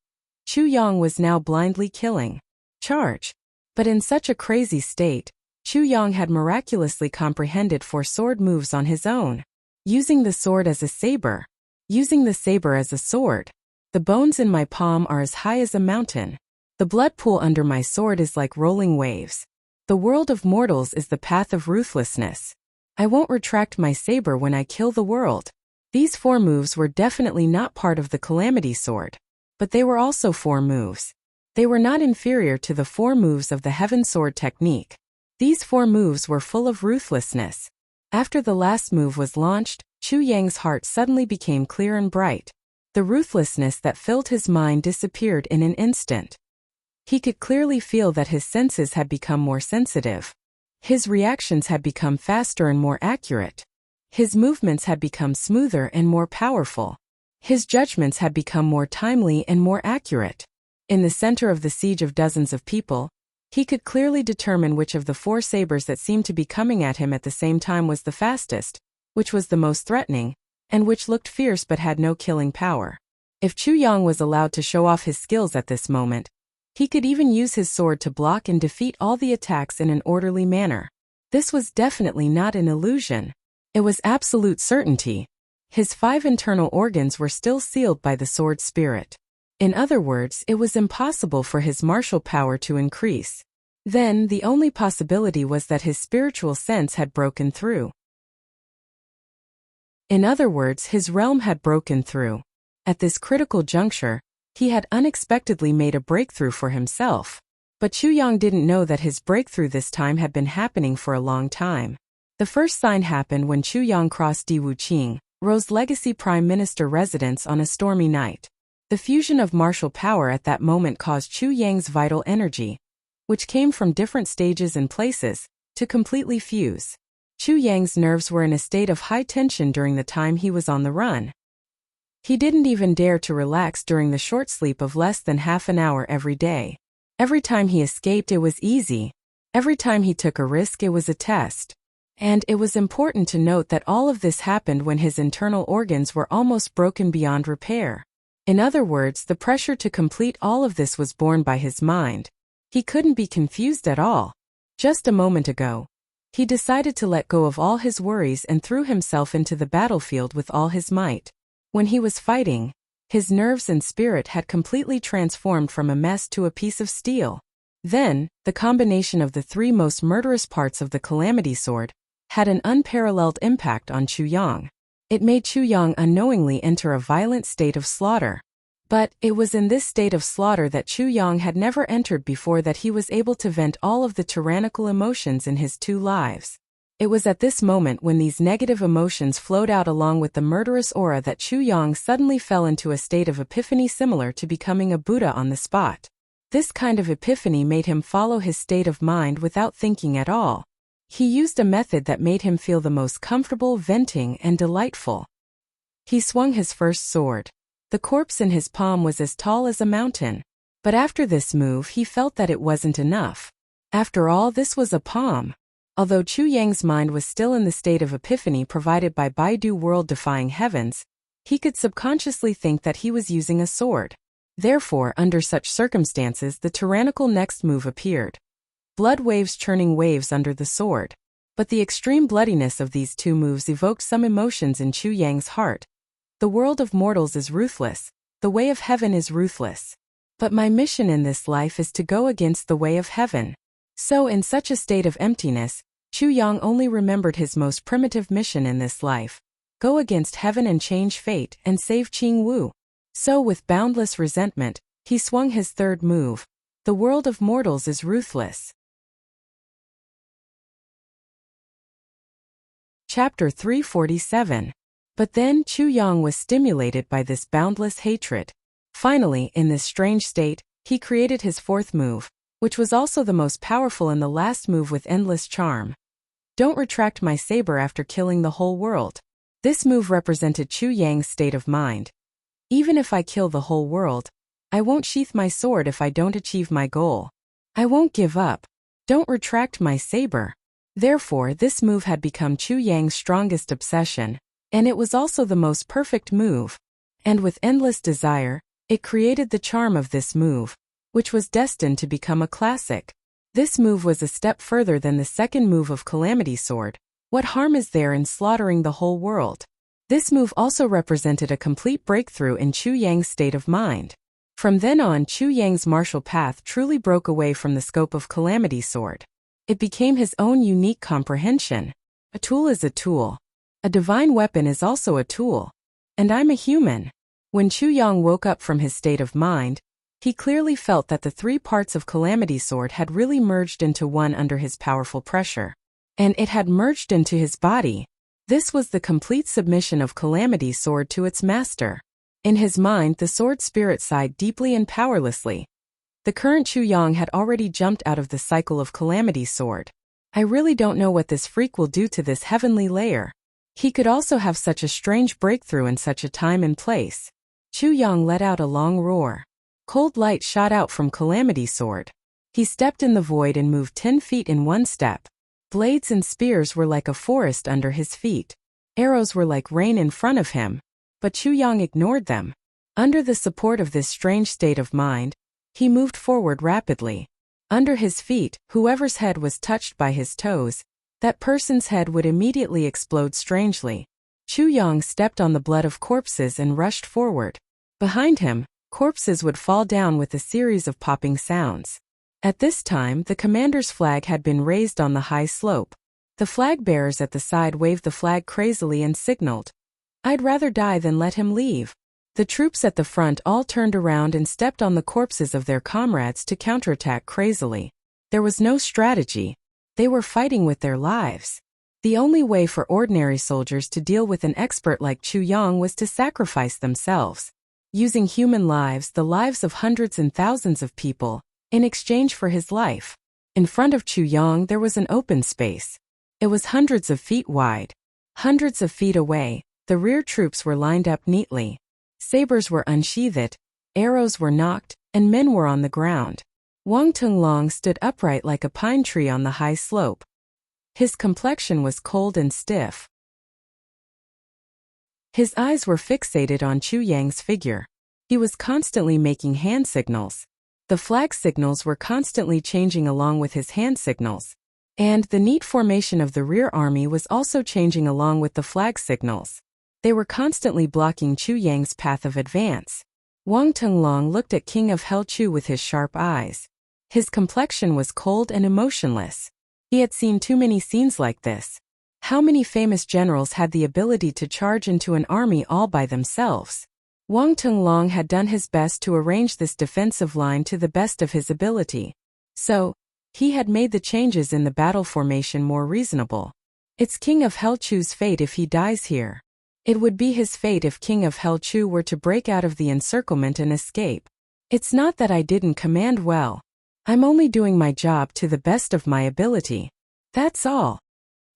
Chu Yang was now blindly killing. Charge! But in such a crazy state, Chu Yang had miraculously comprehended 4 sword moves on his own. Using the sword as a saber. Using the saber as a sword. The bones in my palm are as high as a mountain. The blood pool under my sword is like rolling waves. The world of mortals is the path of ruthlessness. I won't retract my saber when I kill the world. These 4 moves were definitely not part of the calamity sword. But they were also 4 moves. They were not inferior to the 4 moves of the heaven sword technique. These 4 moves were full of ruthlessness. After the last move was launched, Chu Yang's heart suddenly became clear and bright. The ruthlessness that filled his mind disappeared in an instant. He could clearly feel that his senses had become more sensitive. His reactions had become faster and more accurate. His movements had become smoother and more powerful. His judgments had become more timely and more accurate. In the center of the siege of dozens of people, he could clearly determine which of the 4 sabers that seemed to be coming at him at the same time was the fastest, which was the most threatening, and which looked fierce but had no killing power. If Chu Yang was allowed to show off his skills at this moment, he could even use his sword to block and defeat all the attacks in an orderly manner. This was definitely not an illusion. It was absolute certainty. His 5 internal organs were still sealed by the sword spirit. In other words, it was impossible for his martial power to increase. Then, the only possibility was that his spiritual sense had broken through. In other words, his realm had broken through. At this critical juncture, he had unexpectedly made a breakthrough for himself. But Chu Yang didn't know that his breakthrough this time had been happening for a long time. The first sign happened when Chu Yang crossed Di Wuqing, Ro's legacy prime minister residence on a stormy night. The fusion of martial power at that moment caused Chu Yang's vital energy, which came from different stages and places, to completely fuse. Chu Yang's nerves were in a state of high tension during the time he was on the run. He didn't even dare to relax during the short sleep of less than half an hour every day. Every time he escaped, it was easy. Every time he took a risk, it was a test. And it was important to note that all of this happened when his internal organs were almost broken beyond repair. In other words, the pressure to complete all of this was borne by his mind. He couldn't be confused at all. Just a moment ago, he decided to let go of all his worries and threw himself into the battlefield with all his might. When he was fighting, his nerves and spirit had completely transformed from a mess to a piece of steel. Then, the combination of the 3 most murderous parts of the calamity sword had an unparalleled impact on Chu Yang. It made Chu Yang unknowingly enter a violent state of slaughter. But it was in this state of slaughter that Chu Yang had never entered before that he was able to vent all of the tyrannical emotions in his 2 lives. It was at this moment when these negative emotions flowed out along with the murderous aura that Chu Yang suddenly fell into a state of epiphany similar to becoming a Buddha on the spot. This kind of epiphany made him follow his state of mind without thinking at all. He used a method that made him feel the most comfortable, venting, and delightful. He swung his first sword. The corpse in his palm was as tall as a mountain. But after this move he felt that it wasn't enough. After all, this was a palm. Although Chu Yang's mind was still in the state of epiphany provided by Baidu world-defying heavens, he could subconsciously think that he was using a sword. Therefore, under such circumstances, the tyrannical next move appeared. Blood waves churning waves under the sword. But the extreme bloodiness of these two moves evoked some emotions in Chu Yang's heart. The world of mortals is ruthless. The way of heaven is ruthless. But my mission in this life is to go against the way of heaven. So in such a state of emptiness, Chu Yang only remembered his most primitive mission in this life. Go against heaven and change fate and save Qing Wu. So with boundless resentment, he swung his third move. The world of mortals is ruthless. Chapter 347. But then Chu Yang was stimulated by this boundless hatred. Finally, in this strange state, he created his fourth move, which was also the most powerful and the last move with endless charm. Don't retract my saber after killing the whole world. This move represented Chu Yang's state of mind. Even if I kill the whole world, I won't sheath my sword if I don't achieve my goal. I won't give up. Don't retract my saber. Therefore, this move had become Chu Yang's strongest obsession, and it was also the most perfect move. And with endless desire, it created the charm of this move, which was destined to become a classic. This move was a step further than the second move of Calamity Sword. What harm is there in slaughtering the whole world? This move also represented a complete breakthrough in Chu Yang's state of mind. From then on, Chu Yang's martial path truly broke away from the scope of Calamity Sword. It became his own unique comprehension. A tool is a tool. A divine weapon is also a tool. And I'm a human. When Chu Yang woke up from his state of mind, he clearly felt that the three parts of Calamity Sword had really merged into one under his powerful pressure. And it had merged into his body. This was the complete submission of Calamity Sword to its master. In his mind, the sword spirit sighed deeply and powerlessly. The current Chu Yang had already jumped out of the cycle of Calamity Sword. I really don't know what this freak will do to this heavenly layer. He could also have such a strange breakthrough in such a time and place. Chu Yang let out a long roar. Cold light shot out from Calamity Sword. He stepped in the void and moved 10 feet in one step. Blades and spears were like a forest under his feet. Arrows were like rain in front of him. But Chu Yang ignored them. Under the support of this strange state of mind, he moved forward rapidly. Under his feet, whoever's head was touched by his toes, that person's head would immediately explode strangely. Chu Yang stepped on the blood of corpses and rushed forward. Behind him, corpses would fall down with a series of popping sounds. At this time, the commander's flag had been raised on the high slope. The flag bearers at the side waved the flag crazily and signaled, "I'd rather die than let him leave." The troops at the front all turned around and stepped on the corpses of their comrades to counterattack crazily. There was no strategy. They were fighting with their lives. The only way for ordinary soldiers to deal with an expert like Chu Yang was to sacrifice themselves, using human lives, the lives of hundreds and thousands of people, in exchange for his life. In front of Chu Yang there was an open space. It was hundreds of feet wide. Hundreds of feet away, the rear troops were lined up neatly. Sabers were unsheathed, arrows were nocked, and men were on the ground. Wang Tunglong stood upright like a pine tree on the high slope. His complexion was cold and stiff. His eyes were fixated on Chu Yang's figure. He was constantly making hand signals. The flag signals were constantly changing along with his hand signals. And the neat formation of the rear army was also changing along with the flag signals. They were constantly blocking Chu Yang's path of advance. Wang Tunglong looked at King of Hell Chu with his sharp eyes. His complexion was cold and emotionless. He had seen too many scenes like this. How many famous generals had the ability to charge into an army all by themselves? Wang Tunglong had done his best to arrange this defensive line to the best of his ability. So, he had made the changes in the battle formation more reasonable. It's King of Hell Chu's fate if he dies here. It would be his fate if King of Hell Chu were to break out of the encirclement and escape. It's not that I didn't command well. I'm only doing my job to the best of my ability. That's all.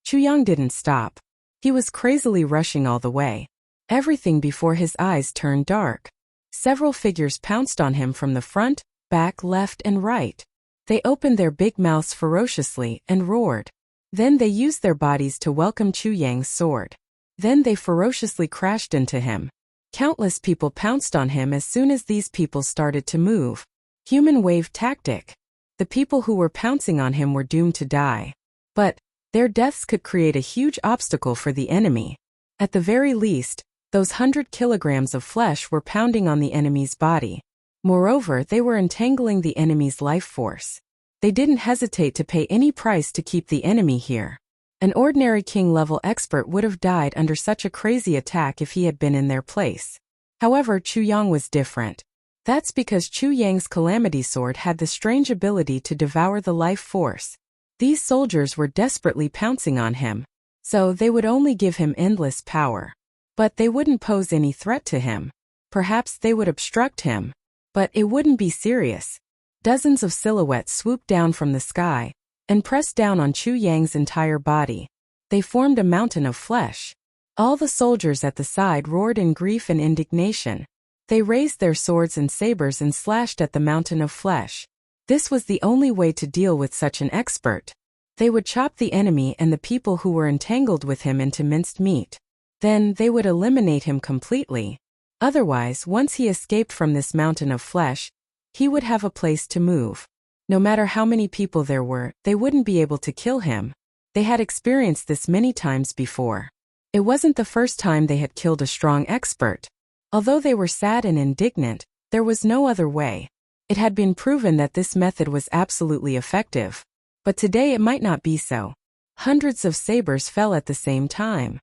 Chu Yang didn't stop. He was crazily rushing all the way. Everything before his eyes turned dark. Several figures pounced on him from the front, back, left, and right. They opened their big mouths ferociously and roared. Then they used their bodies to welcome Chu Yang's sword. Then they ferociously crashed into him. Countless people pounced on him as soon as these people started to move. Human wave tactic. The people who were pouncing on him were doomed to die. But their deaths could create a huge obstacle for the enemy. At the very least, those 100 kilograms of flesh were pounding on the enemy's body. Moreover, they were entangling the enemy's life force. They didn't hesitate to pay any price to keep the enemy here. An ordinary king-level expert would have died under such a crazy attack if he had been in their place. However, Chu Yang was different. That's because Chu Yang's calamity sword had the strange ability to devour the life force. These soldiers were desperately pouncing on him, so they would only give him endless power. But they wouldn't pose any threat to him. Perhaps they would obstruct him. But it wouldn't be serious. Dozens of silhouettes swooped down from the sky and pressed down on Chu Yang's entire body. They formed a mountain of flesh. All the soldiers at the side roared in grief and indignation. They raised their swords and sabers and slashed at the mountain of flesh. This was the only way to deal with such an expert. They would chop the enemy and the people who were entangled with him into minced meat. Then they would eliminate him completely. Otherwise, once he escaped from this mountain of flesh, he would have a place to move. No matter how many people there were, they wouldn't be able to kill him. They had experienced this many times before. It wasn't the first time they had killed a strong expert. Although they were sad and indignant, there was no other way. It had been proven that this method was absolutely effective. But today it might not be so. Hundreds of sabers fell at the same time.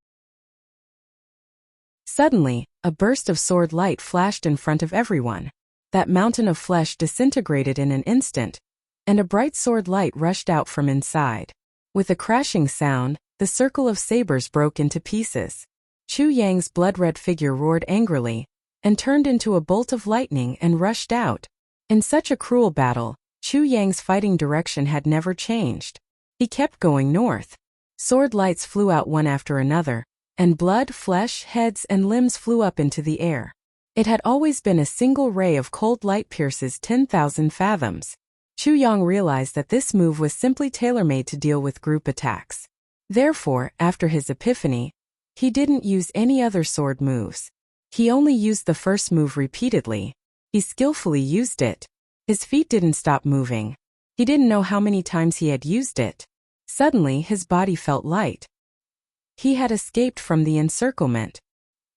Suddenly, a burst of sword light flashed in front of everyone. That mountain of flesh disintegrated in an instant, and a bright sword light rushed out from inside. With a crashing sound, the circle of sabers broke into pieces. Chu Yang's blood-red figure roared angrily, and turned into a bolt of lightning and rushed out. In such a cruel battle, Chu Yang's fighting direction had never changed. He kept going north. Sword lights flew out one after another, and blood, flesh, heads, and limbs flew up into the air. It had always been a single ray of cold light pierces 10,000 fathoms. Chu Yang realized that this move was simply tailor-made to deal with group attacks. Therefore, after his epiphany, he didn't use any other sword moves. He only used the first move repeatedly. He skillfully used it. His feet didn't stop moving. He didn't know how many times he had used it. Suddenly, his body felt light. He had escaped from the encirclement.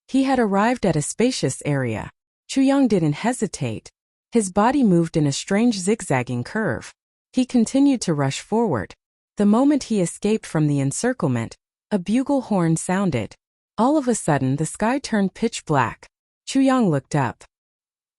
He had arrived at a spacious area. Chu Yang didn't hesitate. His body moved in a strange zigzagging curve. He continued to rush forward. The moment he escaped from the encirclement, a bugle horn sounded. All of a sudden the sky turned pitch black. Chu Yang looked up.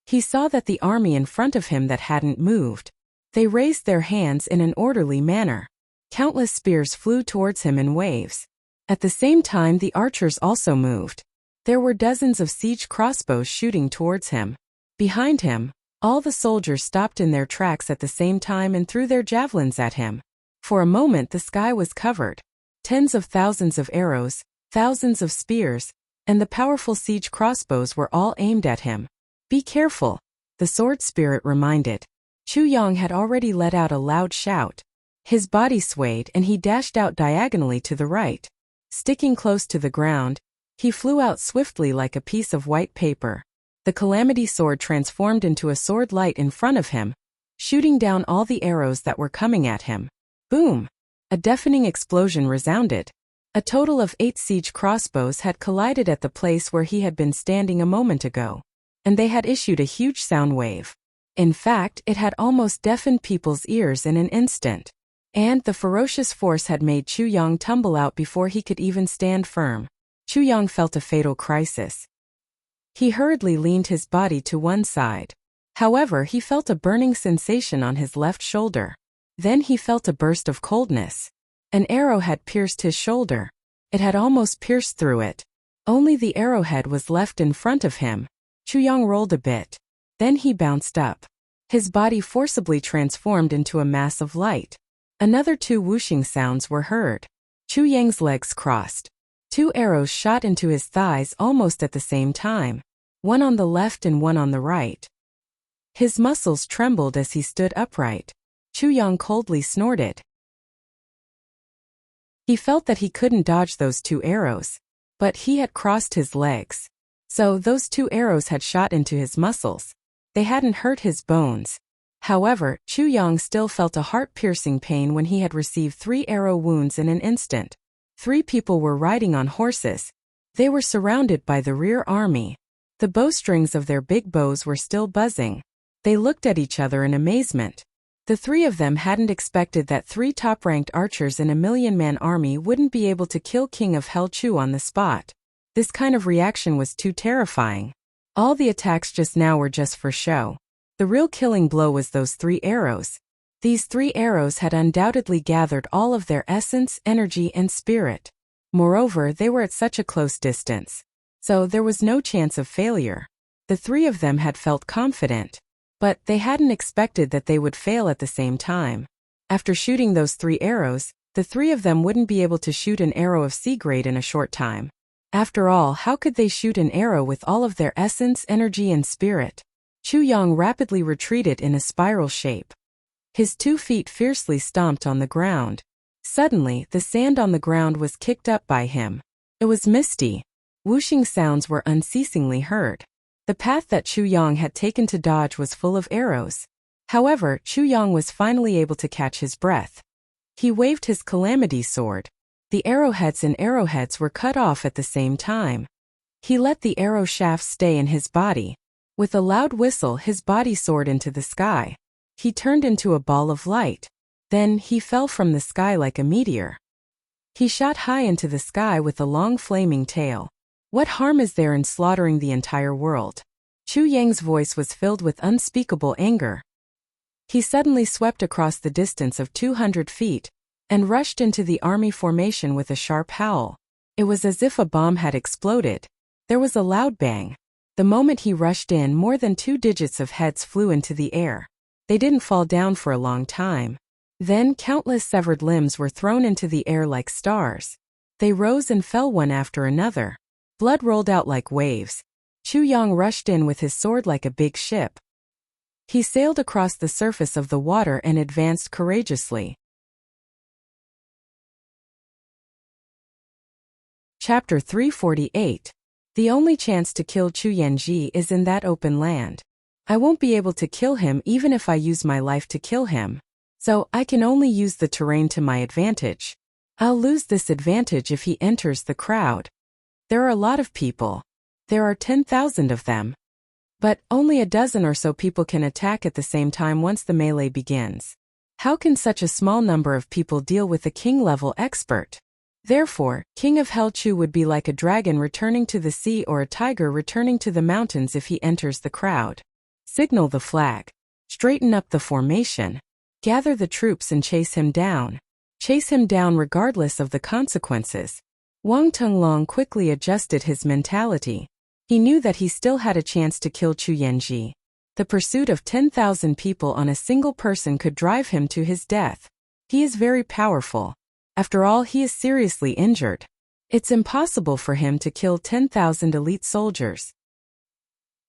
He saw that the army in front of him that hadn't moved. They raised their hands in an orderly manner. Countless spears flew towards him in waves. At the same time the archers also moved. There were dozens of siege crossbows shooting towards him. Behind him, all the soldiers stopped in their tracks at the same time and threw their javelins at him. For a moment the sky was covered. Tens of thousands of arrows, thousands of spears, and the powerful siege crossbows were all aimed at him. Be careful, the sword spirit reminded. Chu Yang had already let out a loud shout. His body swayed and he dashed out diagonally to the right. Sticking close to the ground, he flew out swiftly like a piece of white paper. The calamity sword transformed into a sword light in front of him, shooting down all the arrows that were coming at him. Boom! A deafening explosion resounded. A total of 8 siege crossbows had collided at the place where he had been standing a moment ago, and they had issued a huge sound wave. In fact, it had almost deafened people's ears in an instant. And the ferocious force had made Chu Yang tumble out before he could even stand firm. Chu Yang felt a fatal crisis. He hurriedly leaned his body to one side. However, he felt a burning sensation on his left shoulder. Then he felt a burst of coldness. An arrow had pierced his shoulder. It had almost pierced through it. Only the arrowhead was left in front of him. Chu Yang rolled a bit. Then he bounced up. His body forcibly transformed into a mass of light. Another 2 whooshing sounds were heard. Chu Yang's legs crossed. 2 arrows shot into his thighs almost at the same time. One on the left and one on the right. His muscles trembled as he stood upright. Chu Yang coldly snorted. He felt that he couldn't dodge those 2 arrows. But he had crossed his legs. So those 2 arrows had shot into his muscles. They hadn't hurt his bones. However, Chu Yang still felt a heart-piercing pain when he had received 3 arrow wounds in an instant. 3 people were riding on horses. They were surrounded by the rear army. The bowstrings of their big bows were still buzzing. They looked at each other in amazement. The 3 of them hadn't expected that 3 top-ranked archers in a million-man army wouldn't be able to kill King of Hell Chu on the spot. This kind of reaction was too terrifying. All the attacks just now were just for show. The real killing blow was those 3 arrows. These 3 arrows had undoubtedly gathered all of their essence, energy, and spirit. Moreover, they were at such a close distance. So there was no chance of failure. The 3 of them had felt confident. But they hadn't expected that they would fail at the same time. After shooting those 3 arrows, the 3 of them wouldn't be able to shoot an arrow of C grade in a short time. After all, how could they shoot an arrow with all of their essence, energy, and spirit? Chu Yang rapidly retreated in a spiral shape. His 2 feet fiercely stomped on the ground. Suddenly, the sand on the ground was kicked up by him. It was misty. Whooshing sounds were unceasingly heard. The path that Chu Yang had taken to dodge was full of arrows. However, Chu Yang was finally able to catch his breath. He waved his calamity sword. The arrowheads and arrowheads were cut off at the same time. He let the arrow shafts stay in his body. With a loud whistle, his body soared into the sky. He turned into a ball of light. Then he fell from the sky like a meteor. He shot high into the sky with a long flaming tail. What harm is there in slaughtering the entire world? Chu Yang's voice was filled with unspeakable anger. He suddenly swept across the distance of 200 feet and rushed into the army formation with a sharp howl. It was as if a bomb had exploded. There was a loud bang. The moment he rushed in, more than 2 digits of heads flew into the air. They didn't fall down for a long time. Then countless severed limbs were thrown into the air like stars. They rose and fell one after another. Blood rolled out like waves. Chu Yang rushed in with his sword like a big ship. He sailed across the surface of the water and advanced courageously. Chapter 348. The only chance to kill Chu Yanji is in that open land. I won't be able to kill him even if I use my life to kill him. So I can only use the terrain to my advantage. I'll lose this advantage if he enters the crowd. There are a lot of people. There are 10,000 of them. But only a dozen or so people can attack at the same time once the melee begins. How can such a small number of people deal with a king-level expert? Therefore, King of Hell Chu would be like a dragon returning to the sea or a tiger returning to the mountains if he enters the crowd. Signal the flag. Straighten up the formation. Gather the troops and chase him down. Chase him down regardless of the consequences. Wang Tenglong quickly adjusted his mentality. He knew that he still had a chance to kill Chu Yanji. The pursuit of 10,000 people on a single person could drive him to his death. He is very powerful. After all, he is seriously injured. It's impossible for him to kill 10,000 elite soldiers.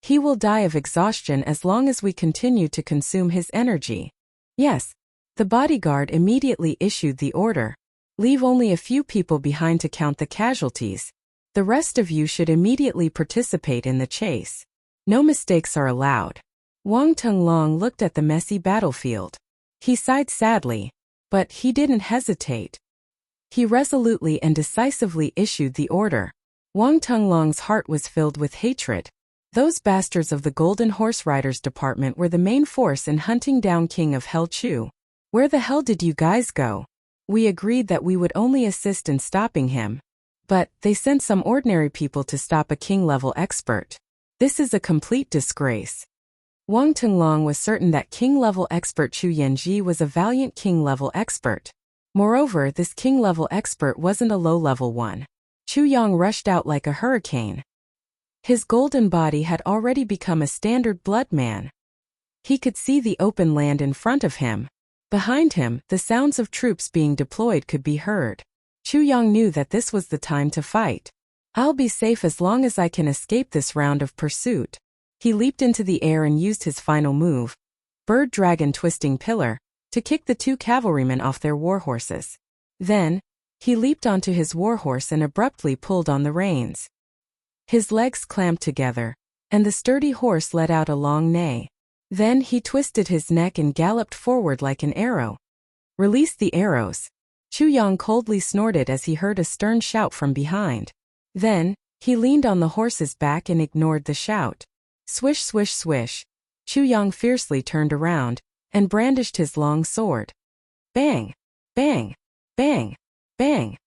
He will die of exhaustion as long as we continue to consume his energy. Yes. The bodyguard immediately issued the order. Leave only a few people behind to count the casualties. The rest of you should immediately participate in the chase. No mistakes are allowed. Wang Tenglong looked at the messy battlefield. He sighed sadly. But he didn't hesitate. He resolutely and decisively issued the order. Wang Tenglong's heart was filled with hatred. Those bastards of the Golden Horse Riders Department were the main force in hunting down King of Hell Chu. Where the hell did you guys go? We agreed that we would only assist in stopping him. But they sent some ordinary people to stop a king-level expert. This is a complete disgrace. Wang Tenglong was certain that king-level expert Chu Yanji was a valiant king-level expert. Moreover, this king-level expert wasn't a low-level one. Chu Yang rushed out like a hurricane. His golden body had already become a standard blood man. He could see the open land in front of him. Behind him, the sounds of troops being deployed could be heard. Chu Yang knew that this was the time to fight. I'll be safe as long as I can escape this round of pursuit. He leaped into the air and used his final move, Bird Dragon Twisting Pillar, to kick the two cavalrymen off their warhorses. Then, he leaped onto his warhorse and abruptly pulled on the reins. His legs clamped together, and the sturdy horse let out a long neigh. Then he twisted his neck and galloped forward like an arrow. Release the arrows. Chu Yang coldly snorted as he heard a stern shout from behind. Then, he leaned on the horse's back and ignored the shout. Swish, swish, swish. Chu Yang fiercely turned around and brandished his long sword. Bang! Bang! Bang! Bang!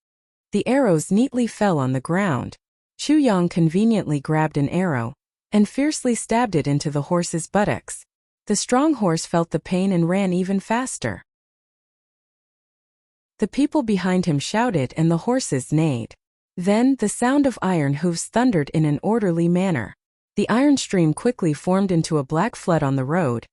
The arrows neatly fell on the ground. Chu Yang conveniently grabbed an arrow and fiercely stabbed it into the horse's buttocks. The strong horse felt the pain and ran even faster. The people behind him shouted and the horses neighed. Then the sound of iron hooves thundered in an orderly manner. The iron stream quickly formed into a black flood on the road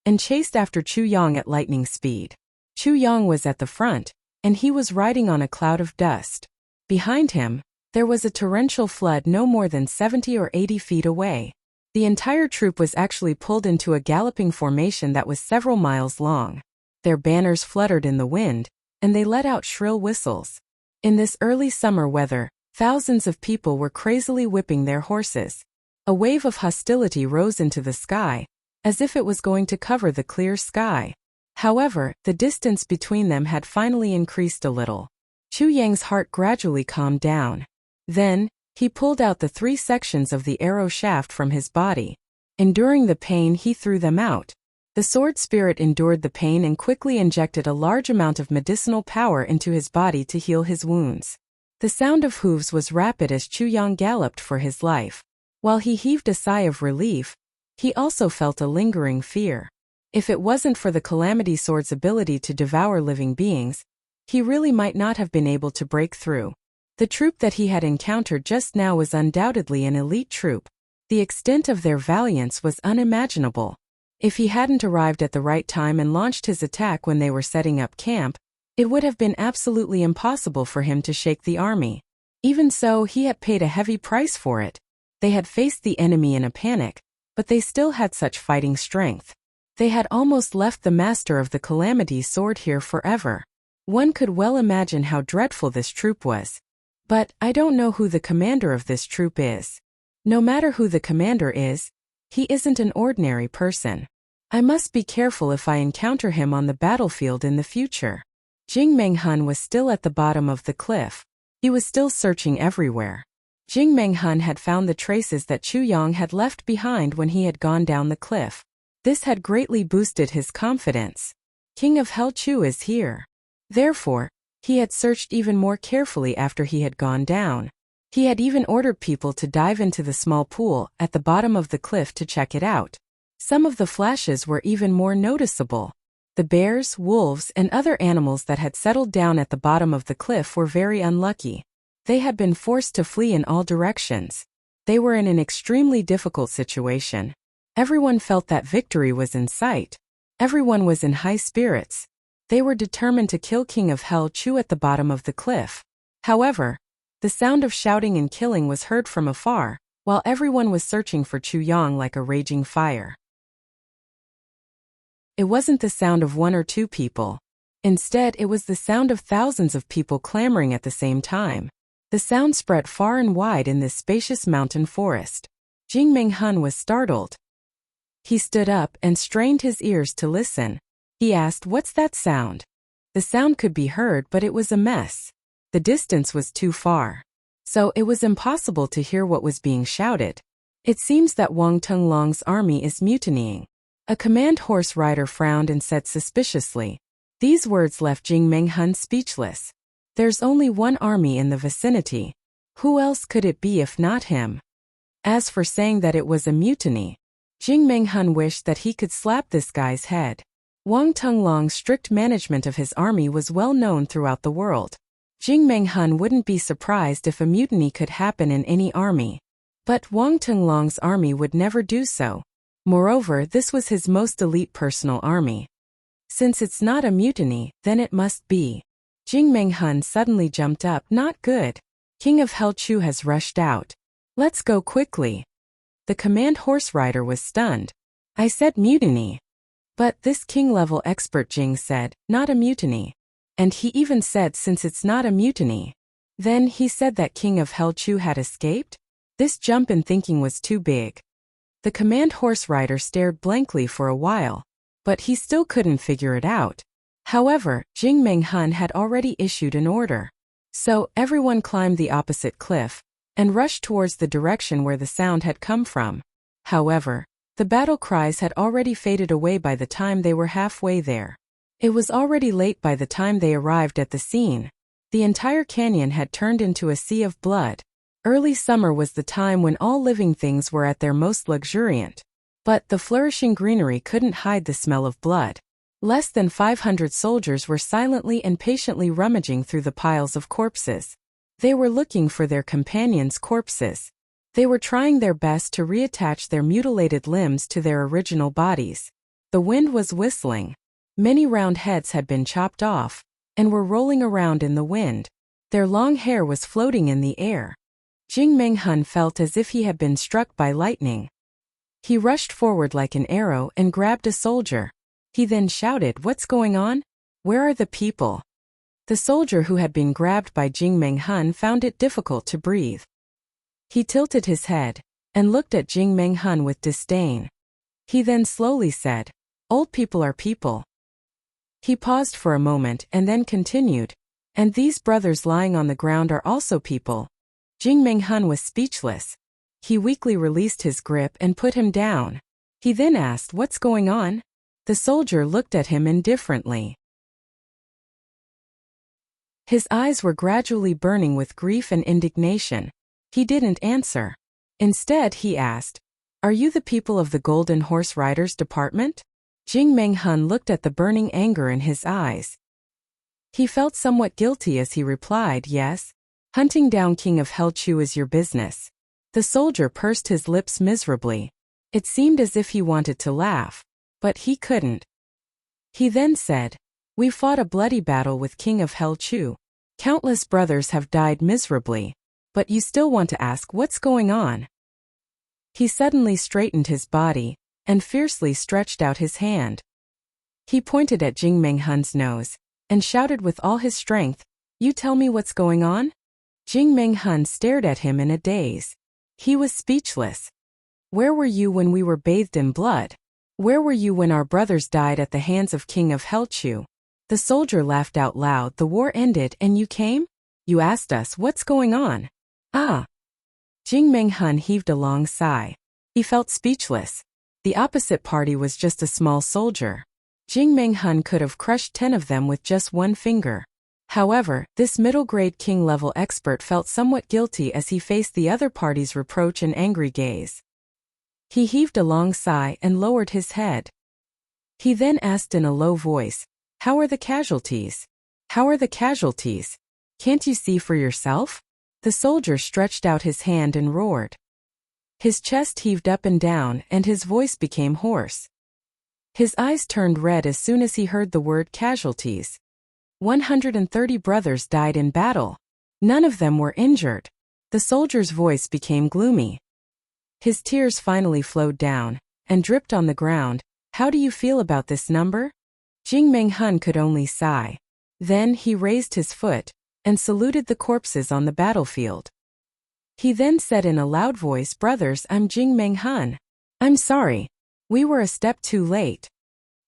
and chased after Chu Yang at lightning speed. Chu Yang was at the front, and he was riding on a cloud of dust. Behind him, there was a torrential flood no more than 70 or 80 feet away. The entire troop was actually pulled into a galloping formation that was several miles long. Their banners fluttered in the wind, and they let out shrill whistles. In this early summer weather, thousands of people were crazily whipping their horses. A wave of hostility rose into the sky, as if it was going to cover the clear sky. However, the distance between them had finally increased a little. Chu Yang's heart gradually calmed down. Then, he pulled out the 3 sections of the arrow shaft from his body. Enduring the pain, he threw them out. The sword spirit endured the pain and quickly injected a large amount of medicinal power into his body to heal his wounds. The sound of hooves was rapid as Chu Yang galloped for his life. While he heaved a sigh of relief, he also felt a lingering fear. If it wasn't for the Calamity Sword's ability to devour living beings, he really might not have been able to break through. The troop that he had encountered just now was undoubtedly an elite troop. The extent of their valiance was unimaginable. If he hadn't arrived at the right time and launched his attack when they were setting up camp, it would have been absolutely impossible for him to shake the army. Even so, he had paid a heavy price for it. They had faced the enemy in a panic, but they still had such fighting strength. They had almost left the master of the Calamity Sword here forever. One could well imagine how dreadful this troop was. But I don't know who the commander of this troop is. No matter who the commander is, he isn't an ordinary person. I must be careful if I encounter him on the battlefield in the future. Jing Menghun was still at the bottom of the cliff. He was still searching everywhere. Jing Menghun had found the traces that Chu Yang had left behind when he had gone down the cliff. This had greatly boosted his confidence. King of Hell Chu is here. Therefore, he had searched even more carefully after he had gone down. He had even ordered people to dive into the small pool at the bottom of the cliff to check it out. Some of the flashes were even more noticeable. The bears, wolves, and other animals that had settled down at the bottom of the cliff were very unlucky. They had been forced to flee in all directions. They were in an extremely difficult situation. Everyone felt that victory was in sight. Everyone was in high spirits. They were determined to kill King of Hell Chu at the bottom of the cliff. However, the sound of shouting and killing was heard from afar, while everyone was searching for Chu Yang like a raging fire. It wasn't the sound of 1 or 2 people. Instead, it was the sound of thousands of people clamoring at the same time. The sound spread far and wide in this spacious mountain forest. Jing Menghun was startled. He stood up and strained his ears to listen. He asked, "What's that sound?" The sound could be heard, but it was a mess. The distance was too far. So it was impossible to hear what was being shouted. It seems that Wang Tenglong's army is mutinying. A command horse rider frowned and said suspiciously. These words left Jing Menghun speechless. There's only one army in the vicinity. Who else could it be if not him? As for saying that it was a mutiny, Jing Menghun wished that he could slap this guy's head. Wang Tunglong's strict management of his army was well known throughout the world. Jing Menghun wouldn't be surprised if a mutiny could happen in any army. But Wang Tunglong's army would never do so. Moreover, this was his most elite personal army. Since it's not a mutiny, then it must be. Jing Menghun suddenly jumped up. Not good. King of Helchu has rushed out. Let's go quickly. The command horse rider was stunned. I said mutiny. But this king-level expert Jing said, not a mutiny. And he even said since it's not a mutiny. Then he said that King of Helchu had escaped? This jump in thinking was too big. The command horse rider stared blankly for a while, but he still couldn't figure it out. However, Jing Menghun had already issued an order. So, everyone climbed the opposite cliff and rushed towards the direction where the sound had come from. However, the battle cries had already faded away by the time they were halfway there. It was already late by the time they arrived at the scene. The entire canyon had turned into a sea of blood. Early summer was the time when all living things were at their most luxuriant. But the flourishing greenery couldn't hide the smell of blood. Less than 500 soldiers were silently and patiently rummaging through the piles of corpses. They were looking for their companions' corpses. They were trying their best to reattach their mutilated limbs to their original bodies. The wind was whistling. Many round heads had been chopped off and were rolling around in the wind. Their long hair was floating in the air. Jing Menghun felt as if he had been struck by lightning. He rushed forward like an arrow and grabbed a soldier. He then shouted, "What's going on? Where are the people?" The soldier who had been grabbed by Jing Menghun found it difficult to breathe. He tilted his head and looked at Jing Menghun with disdain. He then slowly said, "Old people are people." He paused for a moment and then continued, "And these brothers lying on the ground are also people." Jing Menghun was speechless. He weakly released his grip and put him down. He then asked, "What's going on?" The soldier looked at him indifferently. His eyes were gradually burning with grief and indignation. He didn't answer. Instead, he asked, "Are you the people of the Golden Horse Riders Department?" Jing Menghun looked at the burning anger in his eyes. He felt somewhat guilty as he replied, "Yes. Hunting down King of Helchu is your business." The soldier pursed his lips miserably. It seemed as if he wanted to laugh, but he couldn't. He then said, "We fought a bloody battle with King of Helchu. Countless brothers have died miserably, but you still want to ask what's going on?" He suddenly straightened his body and fiercely stretched out his hand. He pointed at Jing Menghun's nose and shouted with all his strength, "You tell me what's going on?" Jing Menghun stared at him in a daze. He was speechless. "Where were you when we were bathed in blood? Where were you when our brothers died at the hands of King of Helchu?" The soldier laughed out loud. "The war ended and you came? You asked us what's going on?" "Ah." Jing Menghun heaved a long sigh. He felt speechless. The opposite party was just a small soldier. Jing Menghun could have crushed 10 of them with just one finger. However, this middle-grade king-level expert felt somewhat guilty as he faced the other party's reproach and angry gaze. He heaved a long sigh and lowered his head. He then asked in a low voice, "How are the casualties? How are the casualties? Can't you see for yourself?" The soldier stretched out his hand and roared. His chest heaved up and down and his voice became hoarse. His eyes turned red as soon as he heard the word casualties. 130 brothers died in battle. None of them were injured. The soldier's voice became gloomy. His tears finally flowed down and dripped on the ground. "How do you feel about this number?" Jing Menghun could only sigh. Then he raised his foot and saluted the corpses on the battlefield. He then said in a loud voice, "Brothers, I'm Jing Menghun. I'm sorry. We were a step too late."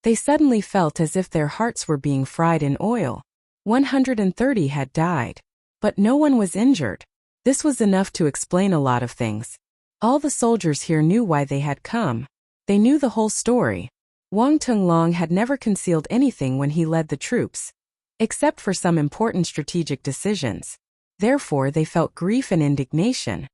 They suddenly felt as if their hearts were being fried in oil. 130 had died. But no one was injured. This was enough to explain a lot of things. All the soldiers here knew why they had come. They knew the whole story. Wang Tunglong had never concealed anything when he led the troops, except for some important strategic decisions. Therefore, they felt grief and indignation.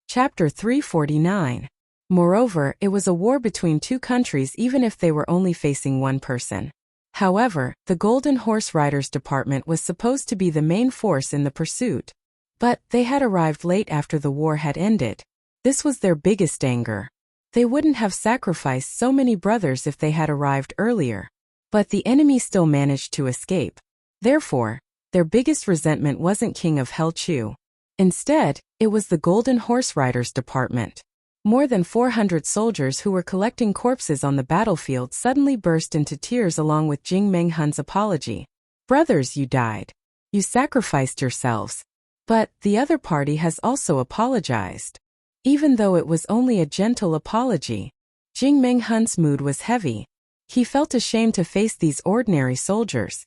Chapter 349. Moreover, it was a war between two countries even if they were only facing one person. However, the Golden Horse Riders Department was supposed to be the main force in the pursuit. But they had arrived late after the war had ended. This was their biggest anger. They wouldn't have sacrificed so many brothers if they had arrived earlier. But the enemy still managed to escape. Therefore, their biggest resentment wasn't King of Hell Chu. Instead, it was the Golden Horse Riders Department. More than 400 soldiers who were collecting corpses on the battlefield suddenly burst into tears along with Jing Menghun's apology. Brothers, you died. You sacrificed yourselves. But the other party has also apologized. Even though it was only a gentle apology, Jing Menghun's mood was heavy. He felt ashamed to face these ordinary soldiers.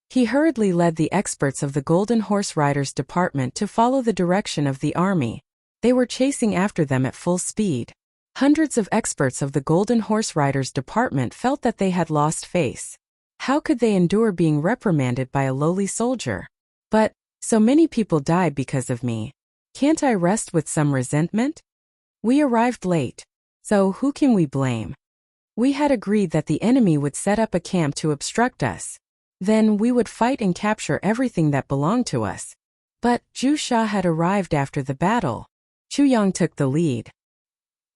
He hurriedly led the experts of the Golden Horse Riders Department to follow the direction of the army. They were chasing after them at full speed. Hundreds of experts of the Golden Horse Riders Department felt that they had lost face. How could they endure being reprimanded by a lowly soldier? But, so many people died because of me. Can't I rest with some resentment? We arrived late. So who can we blame? We had agreed that the enemy would set up a camp to obstruct us. Then we would fight and capture everything that belonged to us. But Zhu Sha had arrived after the battle. Chu Yang took the lead.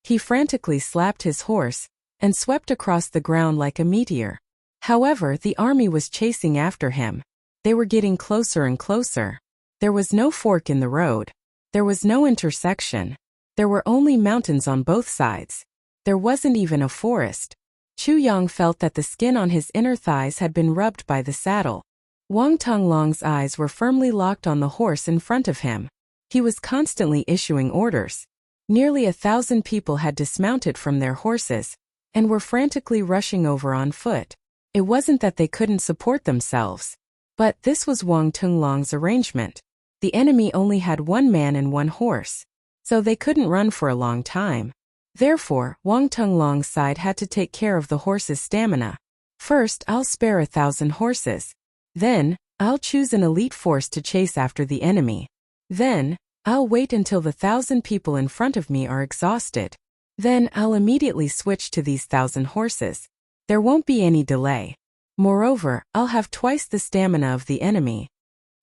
He frantically slapped his horse and swept across the ground like a meteor. However, the army was chasing after him. They were getting closer and closer. There was no fork in the road. There was no intersection. There were only mountains on both sides. There wasn't even a forest. Chu Yang felt that the skin on his inner thighs had been rubbed by the saddle. Wang Tunglong's eyes were firmly locked on the horse in front of him. He was constantly issuing orders. Nearly 1,000 people had dismounted from their horses and were frantically rushing over on foot. It wasn't that they couldn't support themselves. But this was Wang Tunglong's arrangement. The enemy only had one man and one horse. So they couldn't run for a long time. Therefore, Wang Tunglong's side had to take care of the horse's stamina. First, I'll spare 1,000 horses. Then, I'll choose an elite force to chase after the enemy. Then, I'll wait until the 1,000 people in front of me are exhausted. Then I'll immediately switch to these 1,000 horses. There won't be any delay. Moreover, I'll have twice the stamina of the enemy.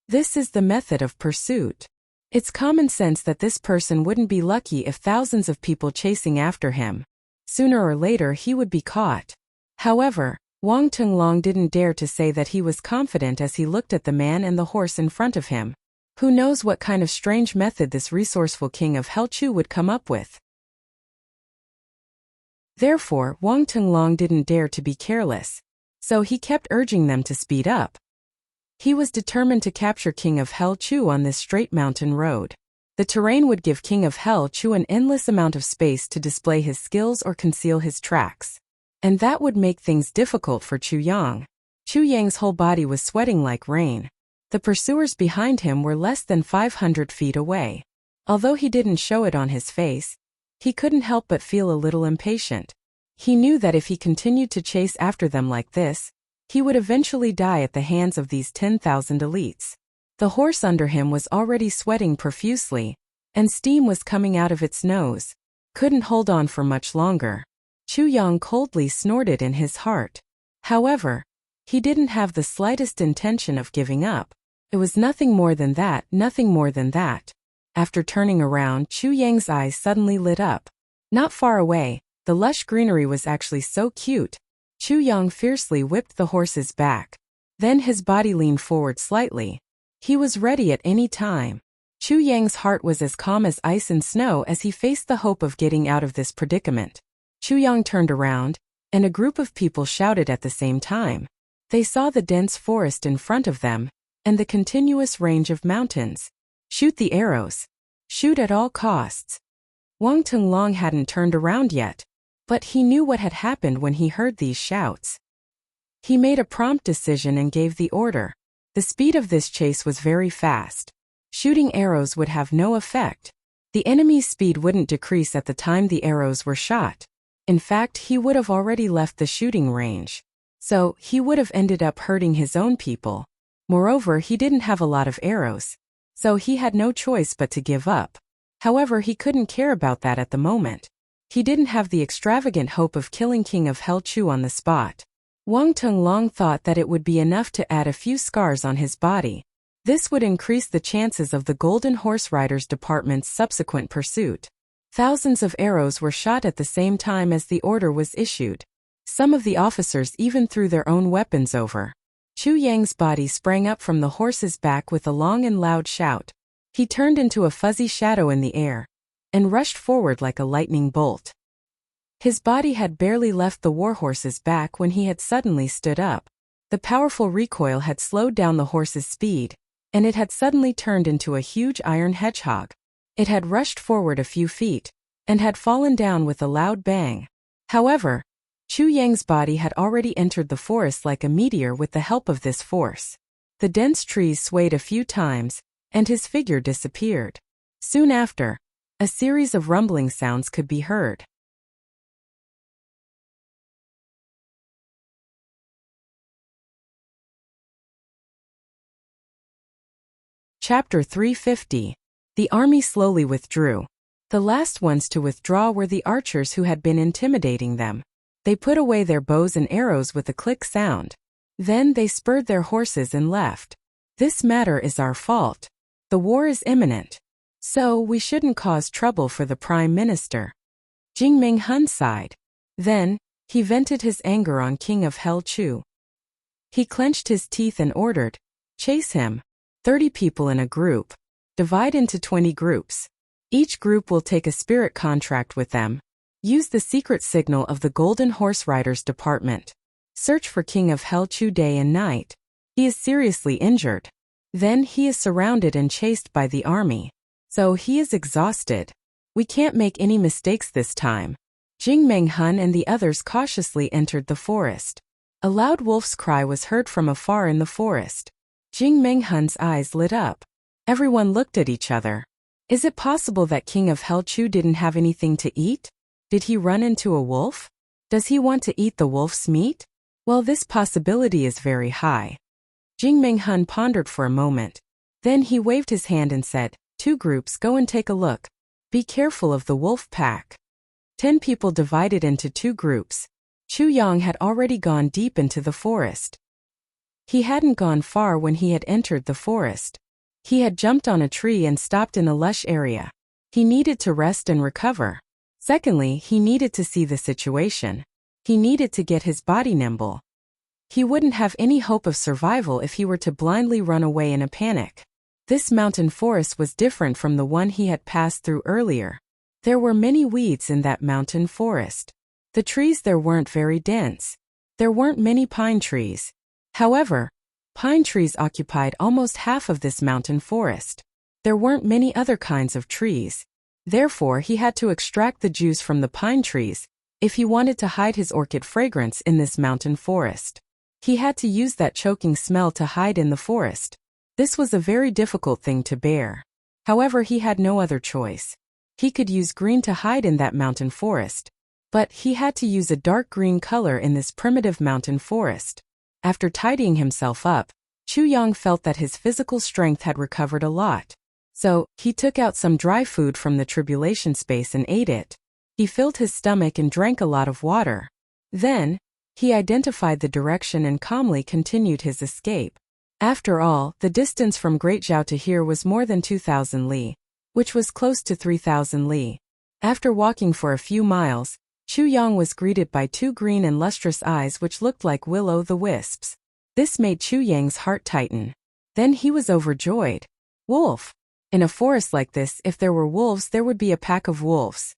This is the method of pursuit. It's common sense that this person wouldn't be lucky if thousands of people chasing after him. Sooner or later he would be caught. However, Wang Tunglong didn't dare to say that he was confident as he looked at the man and the horse in front of him. Who knows what kind of strange method this resourceful king of Helchu would come up with. Therefore, Wang Tunglong didn't dare to be careless. So he kept urging them to speed up. He was determined to capture King of Hell Chu on this straight mountain road. The terrain would give King of Hell Chu an endless amount of space to display his skills or conceal his tracks. And that would make things difficult for Chu Yang. Chu Yang's whole body was sweating like rain. The pursuers behind him were less than 500 feet away. Although he didn't show it on his face, he couldn't help but feel a little impatient. He knew that if he continued to chase after them like this, he would eventually die at the hands of these 10,000 elites. The horse under him was already sweating profusely, and steam was coming out of its nose. Couldn't hold on for much longer. Chu Yang coldly snorted in his heart. However, he didn't have the slightest intention of giving up. It was nothing more than that, nothing more than that. After turning around, Chu Yang's eyes suddenly lit up. Not far away, the lush greenery was actually so cute. Chu Yang fiercely whipped the horse's back. Then his body leaned forward slightly. He was ready at any time. Chu Yang's heart was as calm as ice and snow as he faced the hope of getting out of this predicament. Chu Yang turned around, and a group of people shouted at the same time. They saw the dense forest in front of them, and the continuous range of mountains. Shoot the arrows. Shoot at all costs. Wang Tunglong hadn't turned around yet, but he knew what had happened when he heard these shouts. He made a prompt decision and gave the order. The speed of this chase was very fast. Shooting arrows would have no effect. The enemy's speed wouldn't decrease at the time the arrows were shot. In fact, he would have already left the shooting range. So, he would have ended up hurting his own people. Moreover, he didn't have a lot of arrows. So he had no choice but to give up. However, he couldn't care about that at the moment. He didn't have the extravagant hope of killing King of Hell Chu on the spot. Wang Tenglong thought that it would be enough to add a few scars on his body. This would increase the chances of the Golden Horse Riders Department's subsequent pursuit. Thousands of arrows were shot at the same time as the order was issued. Some of the officers even threw their own weapons over. Chu Yang's body sprang up from the horse's back with a long and loud shout. He turned into a fuzzy shadow in the air and rushed forward like a lightning bolt. His body had barely left the warhorse's back when he had suddenly stood up. The powerful recoil had slowed down the horse's speed, and it had suddenly turned into a huge iron hedgehog. It had rushed forward a few feet and had fallen down with a loud bang. However, Chu Yang's body had already entered the forest like a meteor with the help of this force. The dense trees swayed a few times, and his figure disappeared. Soon after, a series of rumbling sounds could be heard. Chapter 350. The army slowly withdrew. The last ones to withdraw were the archers who had been intimidating them. They put away their bows and arrows with a click sound. Then they spurred their horses and left. This matter is our fault. The war is imminent. So we shouldn't cause trouble for the Prime Minister. Jing Hun sighed. Then, he vented his anger on King of Hell Chu. He clenched his teeth and ordered, "Chase him. 30 people in a group. Divide into 20 groups. Each group will take a spirit contract with them. Use the secret signal of the Golden Horse Riders Department. Search for King of Hell Chu day and night. He is seriously injured. Then he is surrounded and chased by the army. So he is exhausted. We can't make any mistakes this time." Jing Hun and the others cautiously entered the forest. A loud wolf's cry was heard from afar in the forest. Jing Hun's eyes lit up. Everyone looked at each other. Is it possible that King of Hell Chu didn't have anything to eat? Did he run into a wolf? Does he want to eat the wolf's meat? Well, this possibility is very high. Jing Hun pondered for a moment. Then he waved his hand and said, "2 groups, go and take a look. Be careful of the wolf pack." 10 people divided into 2 groups. Chu Yang had already gone deep into the forest. He hadn't gone far when he had entered the forest. He had jumped on a tree and stopped in a lush area. He needed to rest and recover. Secondly, he needed to see the situation. He needed to get his body nimble. He wouldn't have any hope of survival if he were to blindly run away in a panic. This mountain forest was different from the one he had passed through earlier. There were many weeds in that mountain forest. The trees there weren't very dense. There weren't many pine trees. However, pine trees occupied almost half of this mountain forest. There weren't many other kinds of trees. Therefore, he had to extract the juice from the pine trees if he wanted to hide his orchid fragrance in this mountain forest. He had to use that choking smell to hide in the forest. This was a very difficult thing to bear. However, he had no other choice. He could use green to hide in that mountain forest, but he had to use a dark green color in this primitive mountain forest. After tidying himself up, Chu Yang felt that his physical strength had recovered a lot. So, he took out some dry food from the tribulation space and ate it. He filled his stomach and drank a lot of water. Then, he identified the direction and calmly continued his escape. After all, the distance from Great Zhao to here was more than 2,000 li, which was close to 3,000 li. After walking for a few miles, Chu Yang was greeted by 2 green and lustrous eyes which looked like will-o'-the-wisps. This made Chu Yang's heart tighten. Then he was overjoyed. Wolf! In a forest like this, if there were wolves, there would be a pack of wolves.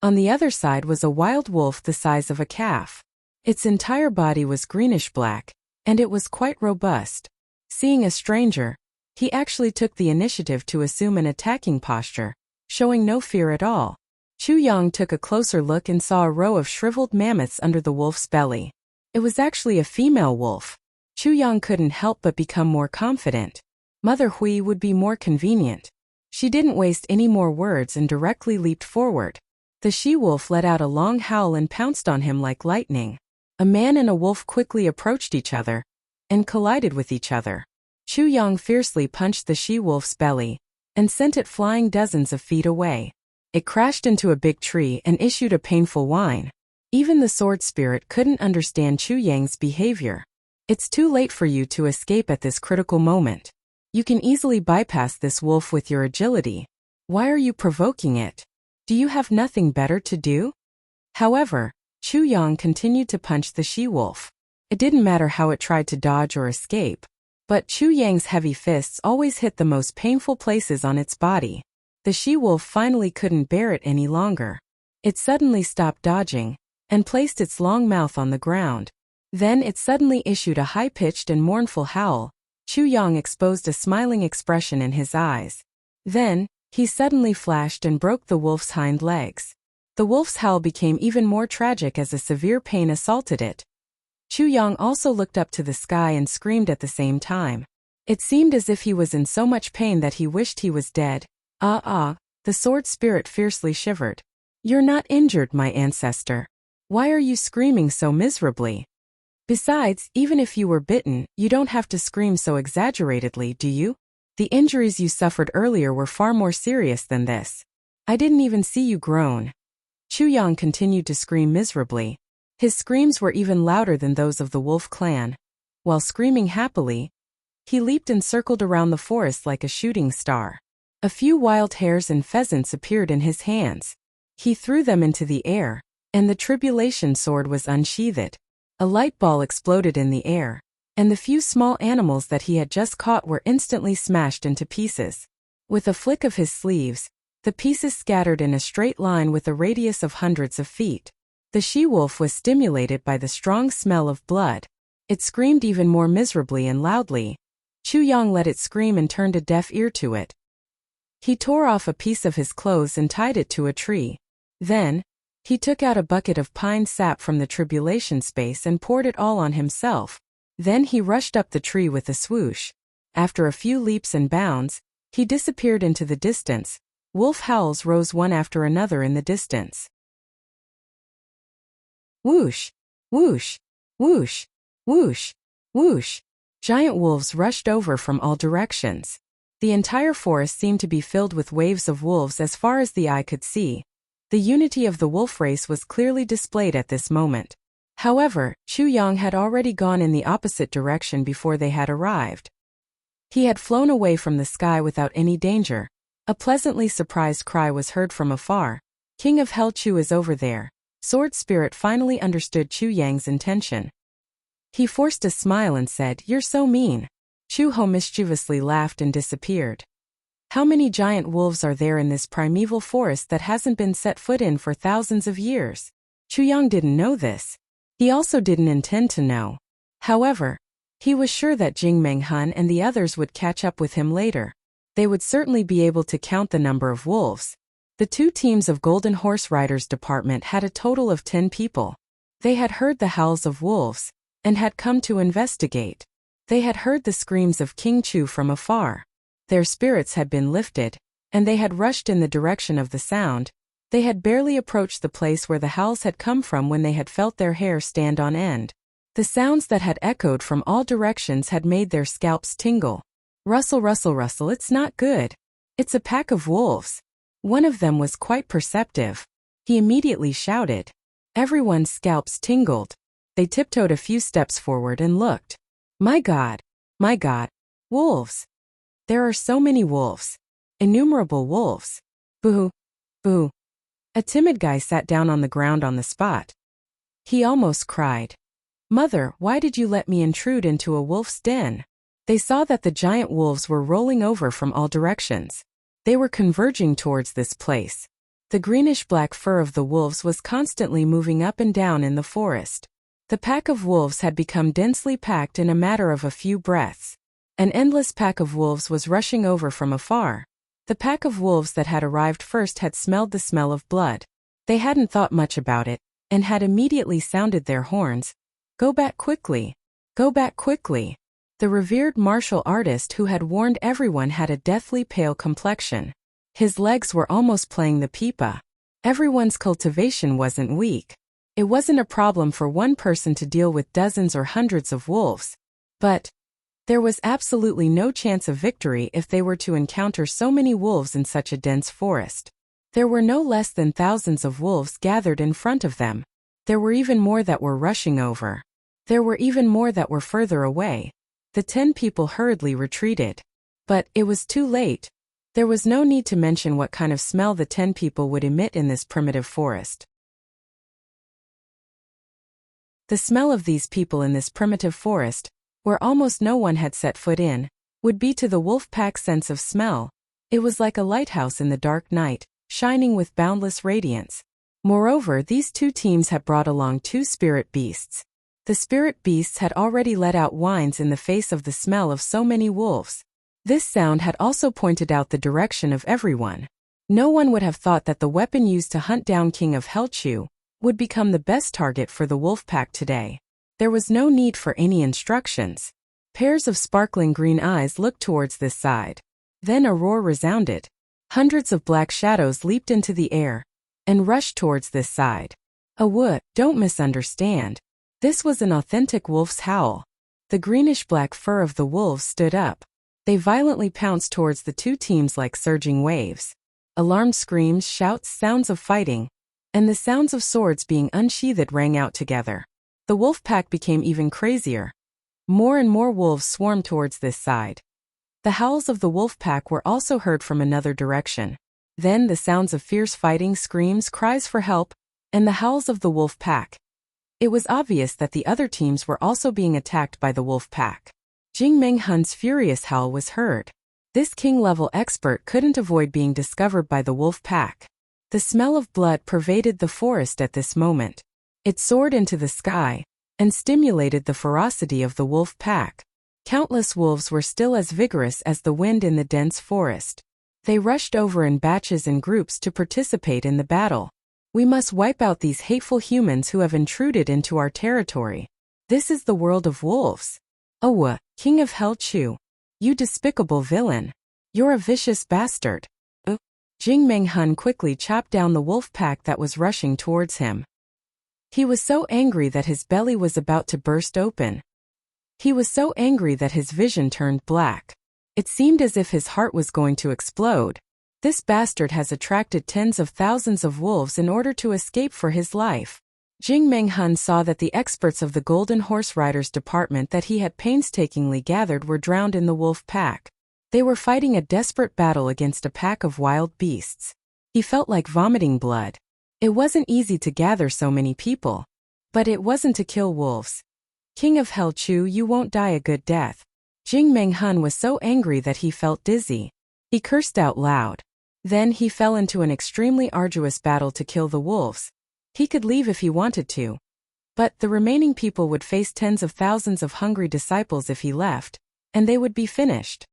On the other side was a wild wolf the size of a calf. Its entire body was greenish-black, and it was quite robust. Seeing a stranger, he actually took the initiative to assume an attacking posture, showing no fear at all. Chu Yang took a closer look and saw a row of shriveled mammoths under the wolf's belly. It was actually a female wolf. Chu Yang couldn't help but become more confident. Mother Hui would be more convenient. She didn't waste any more words and directly leaped forward. The she-wolf let out a long howl and pounced on him like lightning. A man and a wolf quickly approached each other and collided with each other. Chu Yang fiercely punched the she-wolf's belly and sent it flying dozens of feet away. It crashed into a big tree and issued a painful whine. Even the sword spirit couldn't understand Chu Yang's behavior. It's too late for you to escape at this critical moment. You can easily bypass this wolf with your agility. Why are you provoking it? Do you have nothing better to do? However, Chu Yang continued to punch the she-wolf. It didn't matter how it tried to dodge or escape, but Chu Yang's heavy fists always hit the most painful places on its body. The she-wolf finally couldn't bear it any longer. It suddenly stopped dodging and placed its long mouth on the ground. Then it suddenly issued a high-pitched and mournful howl. Chu Yang exposed a smiling expression in his eyes. Then, he suddenly flashed and broke the wolf's hind legs. The wolf's howl became even more tragic as a severe pain assaulted it. Chu Yang also looked up to the sky and screamed at the same time. It seemed as if he was in so much pain that he wished he was dead. The sword spirit fiercely shivered. You're not injured, my ancestor. Why are you screaming so miserably? Besides, even if you were bitten, you don't have to scream so exaggeratedly, do you? The injuries you suffered earlier were far more serious than this. I didn't even see you groan. Chu Yang continued to scream miserably. His screams were even louder than those of the wolf clan. While screaming happily, he leaped and circled around the forest like a shooting star. A few wild hares and pheasants appeared in his hands. He threw them into the air, and the tribulation sword was unsheathed. A light ball exploded in the air, and the few small animals that he had just caught were instantly smashed into pieces. With a flick of his sleeves, the pieces scattered in a straight line with a radius of hundreds of feet. The she-wolf was stimulated by the strong smell of blood. It screamed even more miserably and loudly. Chu Yang let it scream and turned a deaf ear to it. He tore off a piece of his clothes and tied it to a tree. Then, he took out a bucket of pine sap from the tribulation space and poured it all on himself. Then he rushed up the tree with a swoosh. After a few leaps and bounds, he disappeared into the distance. Wolf howls rose one after another in the distance. Whoosh! Whoosh! Whoosh! Whoosh! Whoosh! Giant wolves rushed over from all directions. The entire forest seemed to be filled with waves of wolves as far as the eye could see. The unity of the wolf race was clearly displayed at this moment. However, Chu Yang had already gone in the opposite direction before they had arrived. He had flown away from the sky without any danger. A pleasantly surprised cry was heard from afar. King of Hell Chu is over there. Sword Spirit finally understood Chu Yang's intention. He forced a smile and said, "You're so mean." Chu Ho mischievously laughed and disappeared. How many giant wolves are there in this primeval forest that hasn't been set foot in for thousands of years? Chu Yang didn't know this. He also didn't intend to know. However, he was sure that Jing Menghan and the others would catch up with him later. They would certainly be able to count the number of wolves. The two teams of Golden Horse Riders Department had a total of 10 people. They had heard the howls of wolves and had come to investigate. They had heard the screams of King Chu from afar. Their spirits had been lifted, and they had rushed in the direction of the sound. They had barely approached the place where the howls had come from when they had felt their hair stand on end. The sounds that had echoed from all directions had made their scalps tingle. Rustle, rustle, rustle, it's not good. It's a pack of wolves. One of them was quite perceptive. He immediately shouted. Everyone's scalps tingled. They tiptoed a few steps forward and looked. My God, wolves. There are so many wolves. Innumerable wolves. Boo, boo. A timid guy sat down on the ground on the spot. He almost cried. Mother, why did you let me intrude into a wolf's den? They saw that the giant wolves were rolling over from all directions. They were converging towards this place. The greenish-black fur of the wolves was constantly moving up and down in the forest. The pack of wolves had become densely packed in a matter of a few breaths. An endless pack of wolves was rushing over from afar. The pack of wolves that had arrived first had smelled the smell of blood. They hadn't thought much about it, and had immediately sounded their horns. Go back quickly. Go back quickly. The revered martial artist who had warned everyone had a deathly pale complexion. His legs were almost playing the pipa. Everyone's cultivation wasn't weak. It wasn't a problem for one person to deal with dozens or hundreds of wolves. But there was absolutely no chance of victory if they were to encounter so many wolves in such a dense forest. There were no less than thousands of wolves gathered in front of them. There were even more that were rushing over. There were even more that were further away. The 10 people hurriedly retreated. But it was too late. There was no need to mention what kind of smell the 10 people would emit in this primitive forest. The smell of these people in this primitive forest, where almost no one had set foot in, would be to the wolf pack's sense of smell. It was like a lighthouse in the dark night, shining with boundless radiance. Moreover, these 2 teams had brought along 2 spirit beasts. The spirit beasts had already let out whines in the face of the smell of so many wolves. This sound had also pointed out the direction of everyone. No one would have thought that the weapon used to hunt down King of Helchu would become the best target for the wolf pack today. There was no need for any instructions. Pairs of sparkling green eyes looked towards this side. Then a roar resounded. Hundreds of black shadows leaped into the air and rushed towards this side. Don't misunderstand. This was an authentic wolf's howl. The greenish-black fur of the wolves stood up. They violently pounced towards the 2 teams like surging waves. Alarmed screams, shouts, sounds of fighting, and the sounds of swords being unsheathed rang out together. The wolf pack became even crazier. More and more wolves swarmed towards this side. The howls of the wolf pack were also heard from another direction. Then the sounds of fierce fighting, screams, cries for help, and the howls of the wolf pack. It was obvious that the other teams were also being attacked by the wolf pack. Jing Menghun's furious howl was heard. This king-level expert couldn't avoid being discovered by the wolf pack. The smell of blood pervaded the forest at this moment. It soared into the sky and stimulated the ferocity of the wolf pack. Countless wolves were still as vigorous as the wind in the dense forest. They rushed over in batches and groups to participate in the battle. We must wipe out these hateful humans who have intruded into our territory. This is the world of wolves. King of Helchu, you despicable villain. You're a vicious bastard. Jing Menghun quickly chopped down the wolf pack that was rushing towards him. He was so angry that his belly was about to burst open. He was so angry that his vision turned black. It seemed as if his heart was going to explode. This bastard has attracted tens of thousands of wolves in order to escape for his life. Jing Menghun saw that the experts of the Golden Horse Riders department that he had painstakingly gathered were drowned in the wolf pack. They were fighting a desperate battle against a pack of wild beasts. He felt like vomiting blood. It wasn't easy to gather so many people. But it wasn't to kill wolves. King of Helchu, you won't die a good death. Jing Menghun was so angry that he felt dizzy. He cursed out loud. Then he fell into an extremely arduous battle to kill the wolves. He could leave if he wanted to. But the remaining people would face tens of thousands of hungry disciples if he left, and they would be finished.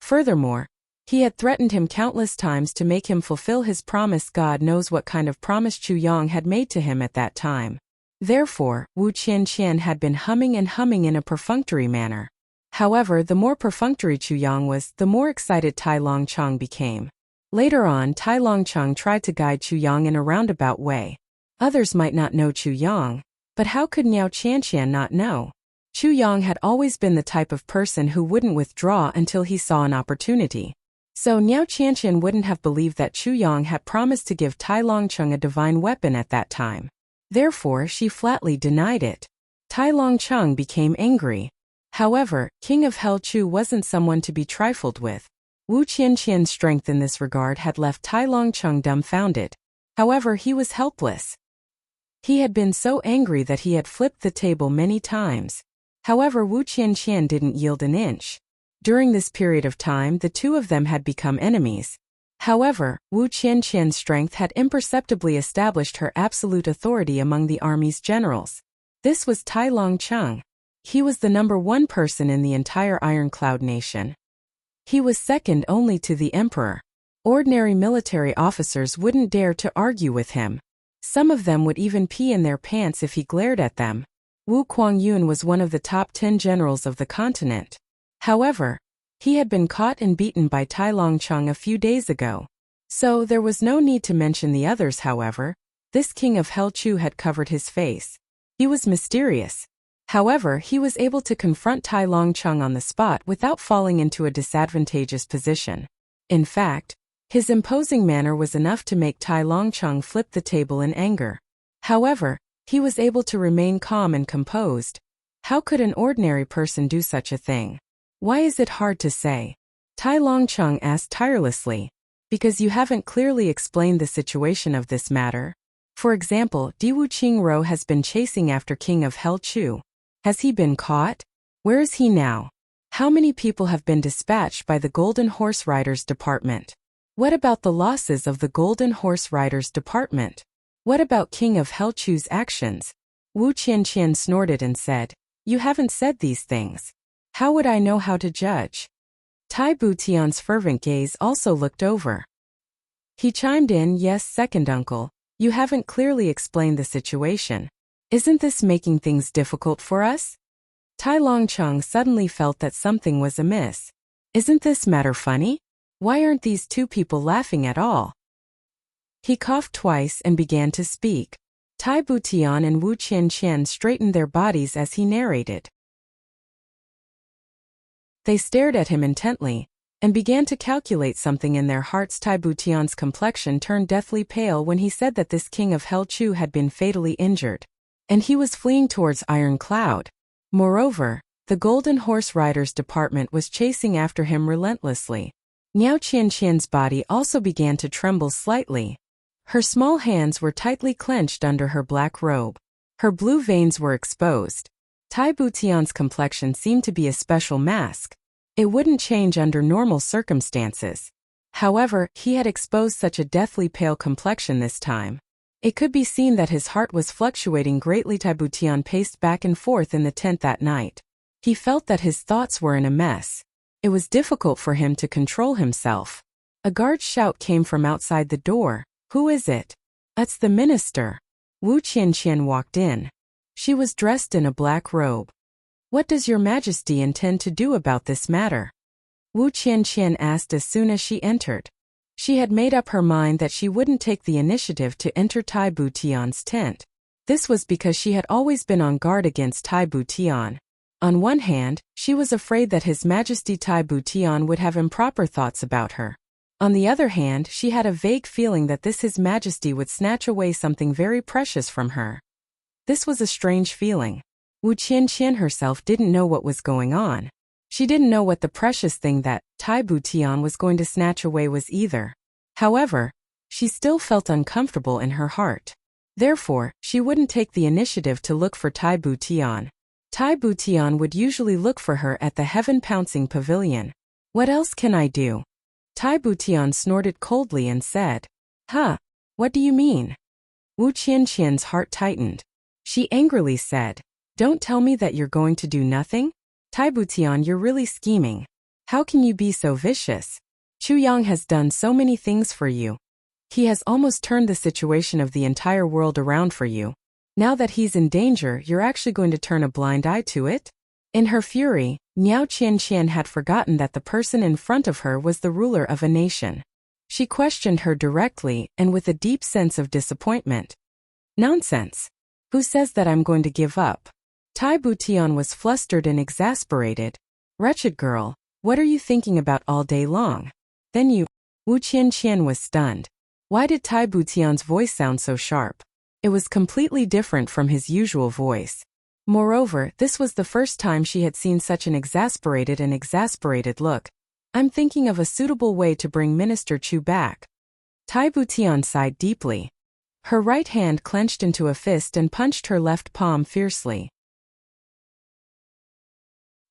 Furthermore, he had threatened him countless times to make him fulfill his promise. God knows what kind of promise Chu Yang had made to him at that time. Therefore, Wu Qianqian had been humming and humming in a perfunctory manner. However, the more perfunctory Chu Yang was, the more excited Tai Longcheng became. Later on, Tai Longcheng tried to guide Chu Yang in a roundabout way. Others might not know Chu Yang, but how could Niao Qianqian not know? Chu Yang had always been the type of person who wouldn't withdraw until he saw an opportunity. So Niao Qianqian wouldn't have believed that Chu Yang had promised to give Tai Longcheng a divine weapon at that time. Therefore, she flatly denied it. Tai Longcheng became angry. However, King of Helchu wasn't someone to be trifled with. Wu Qianqian's strength in this regard had left Tai Longcheng dumbfounded. However, he was helpless. He had been so angry that he had flipped the table many times. However, Wu Qianqian didn't yield an inch. During this period of time, the two of them had become enemies. However, Wu Qianqian's strength had imperceptibly established her absolute authority among the army's generals. This was Tai Longcheng. He was the #1 person in the entire Iron Cloud nation. He was second only to the emperor. Ordinary military officers wouldn't dare to argue with him. Some of them would even pee in their pants if he glared at them. Wu Kuangyun was one of the top 10 generals of the continent. However, he had been caught and beaten by Tai Longcheng a few days ago. So there was no need to mention the others. However, this king of Helchu had covered his face. He was mysterious. However, he was able to confront Tai Longcheng on the spot without falling into a disadvantageous position. In fact, his imposing manner was enough to make Tai Longcheng flip the table in anger. However, he was able to remain calm and composed. How could an ordinary person do such a thing? Why is it hard to say? Tai Longcheng asked tirelessly. Because you haven't clearly explained the situation of this matter. For example, Diwu Qingro has been chasing after King of Hell Chu. Has he been caught? Where is he now? How many people have been dispatched by the Golden Horse Riders Department? What about the losses of the Golden Horse Riders Department? What about King of Hell Chu's actions? Wu Qianqian snorted and said, You haven't said these things. How would I know how to judge? Tai Butian's fervent gaze also looked over. He chimed in, Yes, second uncle, you haven't clearly explained the situation. Isn't this making things difficult for us? Tai Longcheng suddenly felt that something was amiss. Isn't this matter funny? Why aren't these two people laughing at all? He coughed twice and began to speak. Tai Butian and Wu Qianqian straightened their bodies as he narrated. They stared at him intently, and began to calculate something in their hearts. Tai Butian's complexion turned deathly pale when he said that this King of Hell Chu had been fatally injured, and he was fleeing towards Iron Cloud. Moreover, the Golden Horse Riders Department was chasing after him relentlessly. Niao Qianqian's body also began to tremble slightly. Her small hands were tightly clenched under her black robe. Her blue veins were exposed. Tai Butian's complexion seemed to be a special mask. It wouldn't change under normal circumstances. However, he had exposed such a deathly pale complexion this time. It could be seen that his heart was fluctuating greatly. Tai Butian paced back and forth in the tent that night. He felt that his thoughts were in a mess. It was difficult for him to control himself. A guard's shout came from outside the door. Who is it? It's the minister. Wu Qianqian walked in. She was dressed in a black robe. What does your majesty intend to do about this matter? Wu Qianqian asked as soon as she entered. She had made up her mind that she wouldn't take the initiative to enter Tai Butian's tent. This was because she had always been on guard against Tai Butian. On one hand, she was afraid that His Majesty Tai Butian would have improper thoughts about her. On the other hand, she had a vague feeling that this His Majesty would snatch away something very precious from her. This was a strange feeling. Wu Qianqian herself didn't know what was going on. She didn't know what the precious thing that Tai Butian was going to snatch away was either. However, she still felt uncomfortable in her heart. Therefore, she wouldn't take the initiative to look for Tai Butian. Tai Butian would usually look for her at the Heaven Pouncing Pavilion. What else can I do? Tai Butian snorted coldly and said, Huh, what do you mean? Wu Qianqian's heart tightened. She angrily said, Don't tell me that you're going to do nothing? Tai Butian, you're really scheming. How can you be so vicious? Chu Yang has done so many things for you. He has almost turned the situation of the entire world around for you. Now that he's in danger, you're actually going to turn a blind eye to it? In her fury, Niao Qianqian had forgotten that the person in front of her was the ruler of a nation. She questioned her directly and with a deep sense of disappointment. Nonsense. Who says that I'm going to give up? Tai Butian was flustered and exasperated. Wretched girl, what are you thinking about all day long? Then you... Wu Qianqian was stunned. Why did Tai Butian's voice sound so sharp? It was completely different from his usual voice. Moreover, this was the first time she had seen such an exasperated look. I'm thinking of a suitable way to bring Minister Chu back. Tai Butian sighed deeply. Her right hand clenched into a fist and punched her left palm fiercely.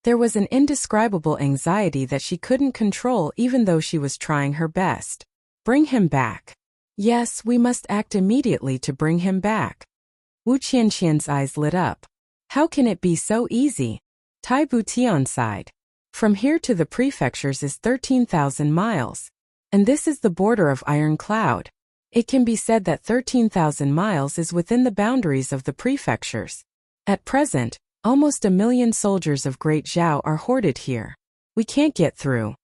There was an indescribable anxiety that she couldn't control even though she was trying her best. Bring him back. Yes, we must act immediately to bring him back. Wu Qianqian's eyes lit up. How can it be so easy? Tai Butian sighed. From here to the prefectures is 13,000 miles. And this is the border of Iron Cloud. It can be said that 13,000 miles is within the boundaries of the prefectures. At present, almost 1 million soldiers of Great Zhao are hoarded here. We can't get through.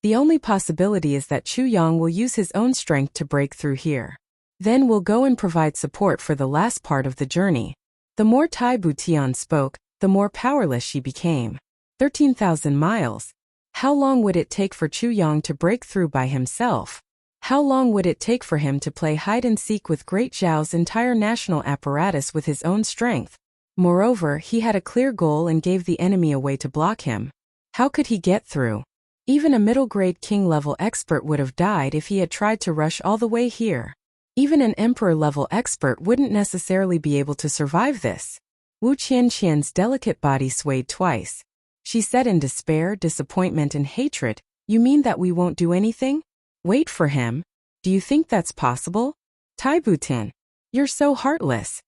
The only possibility is that Chu Yang will use his own strength to break through here. Then we'll go and provide support for the last part of the journey. The more Tai Butian spoke, the more powerless she became. 13,000 miles. How long would it take for Chu Yang to break through by himself? How long would it take for him to play hide-and-seek with Great Zhao's entire national apparatus with his own strength? Moreover, he had a clear goal and gave the enemy a way to block him. How could he get through? Even a middle-grade king-level expert would have died if he had tried to rush all the way here. Even an emperor-level expert wouldn't necessarily be able to survive this. Wu Qianqian's delicate body swayed twice. She said in despair, disappointment and hatred, "You mean that we won't do anything? Wait for him? Do you think that's possible? Tai Butian, you're so heartless."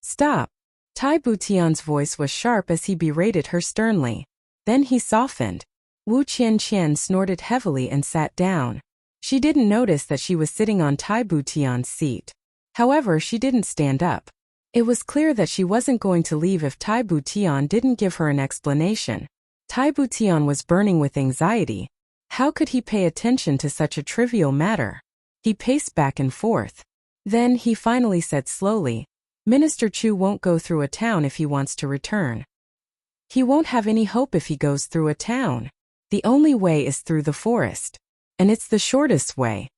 "Stop." Tai Butian's voice was sharp as he berated her sternly. Then he softened. Wu Qianqian snorted heavily and sat down. She didn't notice that she was sitting on Tai Butian's seat. However, she didn't stand up. It was clear that she wasn't going to leave if Tai Butian didn't give her an explanation. Tai Butian was burning with anxiety. How could he pay attention to such a trivial matter? He paced back and forth. Then he finally said slowly, "Minister Chu won't go through a town if he wants to return. He won't have any hope if he goes through a town. The only way is through the forest. And it's the shortest way."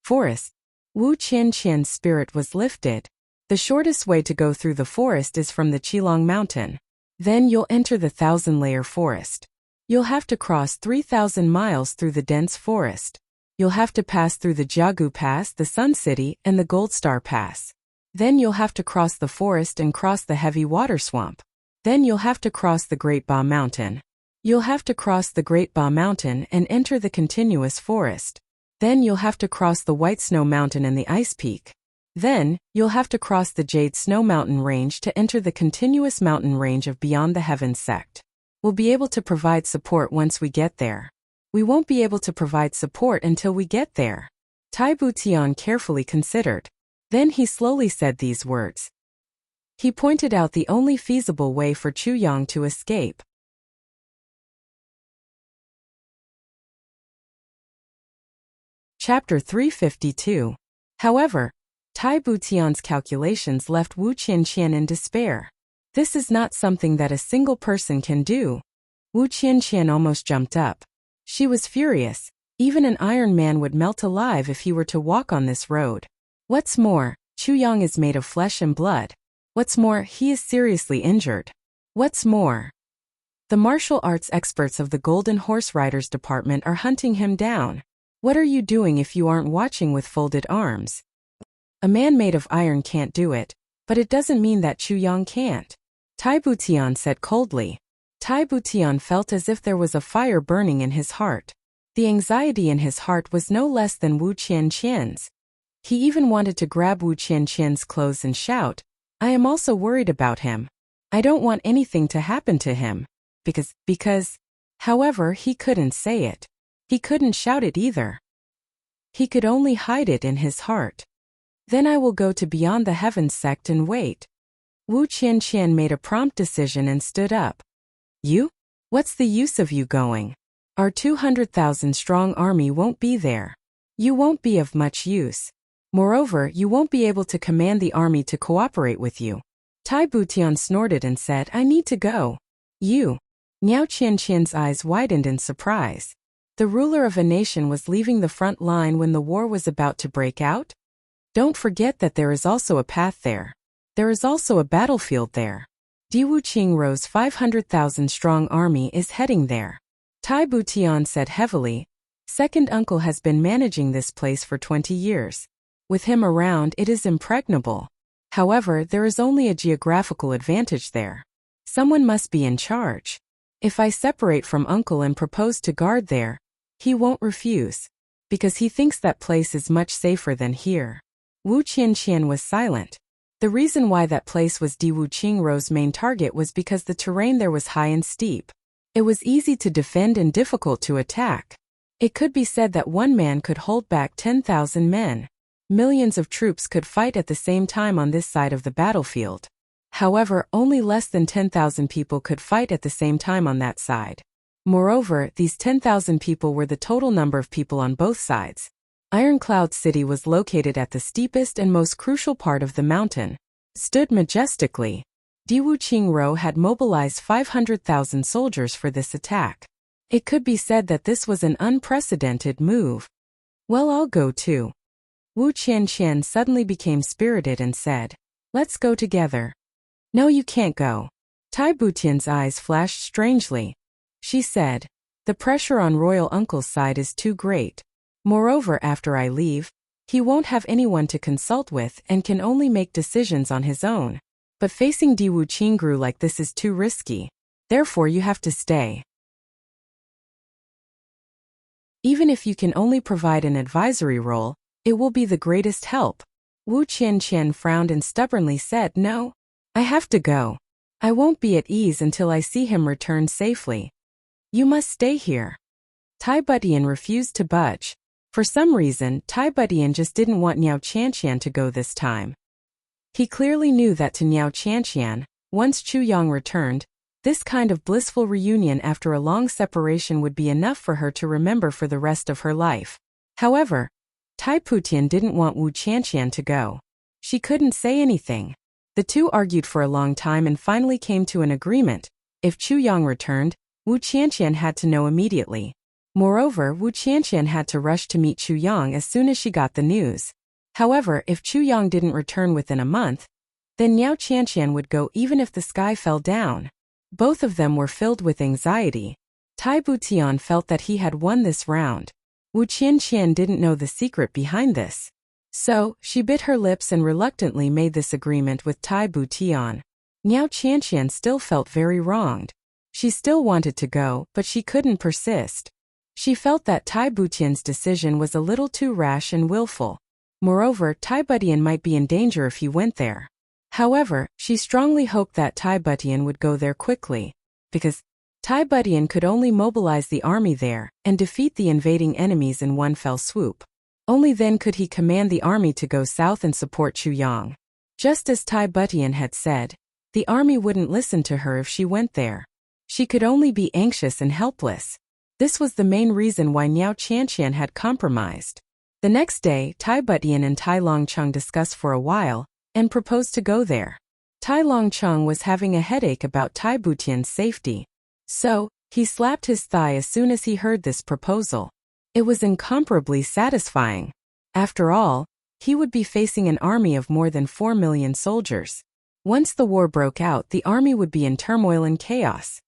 Forest. Wu Qianqian's spirit was lifted. The shortest way to go through the forest is from the Qilong Mountain. Then you'll enter the 1,000-layer forest. You'll have to cross 3,000 miles through the dense forest. You'll have to pass through the Jiagu Pass, the Sun City, and the Gold Star Pass. Then you'll have to cross the forest and cross the heavy water swamp. Then you'll have to cross the Great Ba Mountain. You'll have to cross the Great Ba Mountain and enter the continuous forest. Then you'll have to cross the White Snow Mountain and the Ice Peak. Then, you'll have to cross the Jade Snow Mountain Range to enter the continuous mountain range of Beyond the Heavens sect. We'll be able to provide support once we get there. We won't be able to provide support until we get there. Tai Butian carefully considered. Then he slowly said these words. He pointed out the only feasible way for Chu Yang to escape. Chapter 352. However, Tai Butian's calculations left Wu Qianqian in despair. This is not something that a single person can do. Wu Qianqian almost jumped up. She was furious. Even an iron man would melt alive if he were to walk on this road. What's more, Chu Yang is made of flesh and blood. What's more, he is seriously injured. What's more, the martial arts experts of the Golden Horse Riders Department are hunting him down. What are you doing if you aren't watching with folded arms? A man made of iron can't do it, but it doesn't mean that Chu Yang can't. Tai Butian said coldly. Tai Butian felt as if there was a fire burning in his heart. The anxiety in his heart was no less than Wu Qianqian's. He even wanted to grab Wu Qianqian's clothes and shout, "I am also worried about him. I don't want anything to happen to him. Because. However, he couldn't say it. He couldn't shout it either. He could only hide it in his heart. Then I will go to Beyond the Heavens sect and wait. Wu Qianqian made a prompt decision and stood up. You? What's the use of you going? Our 200,000 strong army won't be there. You won't be of much use. Moreover, you won't be able to command the army to cooperate with you. Tai Butian snorted and said, I need to go. You? Niao Qianqian's eyes widened in surprise. The ruler of a nation was leaving the front line when the war was about to break out? Don't forget that there is also a path there. There is also a battlefield there. Diwu Qingrou's 500,000 strong army is heading there. Tai Butian said heavily, Second uncle has been managing this place for 20 years. With him around, it is impregnable. However, there is only a geographical advantage there. Someone must be in charge. If I separate from uncle and propose to guard there, he won't refuse. Because he thinks that place is much safer than here. Wu Qianqian was silent. The reason why that place was Diwu Qingrou's main target was because the terrain there was high and steep. It was easy to defend and difficult to attack. It could be said that one man could hold back 10,000 men. Millions of troops could fight at the same time on this side of the battlefield. However, only less than 10,000 people could fight at the same time on that side. Moreover, these 10,000 people were the total number of people on both sides. Ironcloud City was located at the steepest and most crucial part of the mountain. Stood majestically. Diwu Qingro had mobilized 500,000 soldiers for this attack. It could be said that this was an unprecedented move. Well, I'll go too. Wu Qianqian suddenly became spirited and said, "Let's go together." "No, you can't go." Tai Butian's eyes flashed strangely. She said, "The pressure on royal uncle's side is too great. Moreover, after I leave, he won't have anyone to consult with and can only make decisions on his own. But facing Diwu Qingru like this is too risky. Therefore you have to stay. Even if you can only provide an advisory role, it will be the greatest help." Wu Qianqian frowned and stubbornly said, "No. I have to go. I won't be at ease until I see him return safely. You must stay here." Tai Butian refused to budge. For some reason, Tai Butian just didn't want Niao Qianqian to go this time. He clearly knew that to Niao Qianqian, once Chu Yang returned, this kind of blissful reunion after a long separation would be enough for her to remember for the rest of her life. However, Tai Butian didn't want Wu Qianqian to go. She couldn't say anything. The two argued for a long time and finally came to an agreement. If Chu Yang returned, Wu Qianqian had to know immediately. Moreover, Wu Qianqian had to rush to meet Chu Yang as soon as she got the news. However, if Chu Yang didn't return within a month, then Niao Qianqian would go even if the sky fell down. Both of them were filled with anxiety. Tai Butian felt that he had won this round. Wu Qianqian didn't know the secret behind this. So, she bit her lips and reluctantly made this agreement with Tai Butian. Niao Qianqian still felt very wronged. She still wanted to go, but she couldn't persist. She felt that Tai Butian's decision was a little too rash and willful. Moreover, Tai Butian might be in danger if he went there. However, she strongly hoped that Tai Butian would go there quickly, because Tai Butian could only mobilize the army there and defeat the invading enemies in one fell swoop. Only then could he command the army to go south and support Chu Yang. Just as Tai Butian had said, the army wouldn't listen to her if she went there. She could only be anxious and helpless. This was the main reason why Niao Qianqian had compromised. The next day, Tai Butian and Tai Longcheng discussed for a while and proposed to go there. Tai Longcheng was having a headache about Tai Butian's safety. So, he slapped his thigh as soon as he heard this proposal. It was incomparably satisfying. After all, he would be facing an army of more than 4 million soldiers. Once the war broke out, the army would be in turmoil and chaos.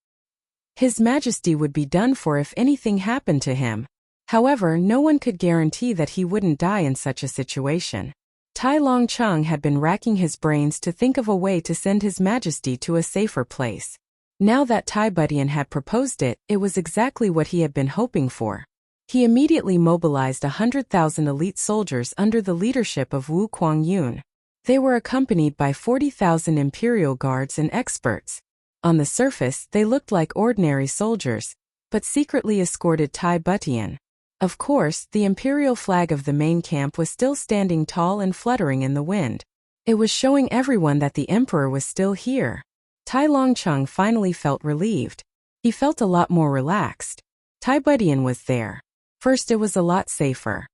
His Majesty would be done for if anything happened to him. However, no one could guarantee that he wouldn't die in such a situation. Tai Longcheng had been racking his brains to think of a way to send His Majesty to a safer place. Now that Tai Butian had proposed it, it was exactly what he had been hoping for. He immediately mobilized 100,000 elite soldiers under the leadership of Wu Kuangyun. They were accompanied by 40,000 imperial guards and experts. On the surface, they looked like ordinary soldiers, but secretly escorted Tai Butian. Of course, the imperial flag of the main camp was still standing tall and fluttering in the wind. It was showing everyone that the emperor was still here. Tai Longcheng finally felt relieved. He felt a lot more relaxed. Tai Butian was there. First, it was a lot safer.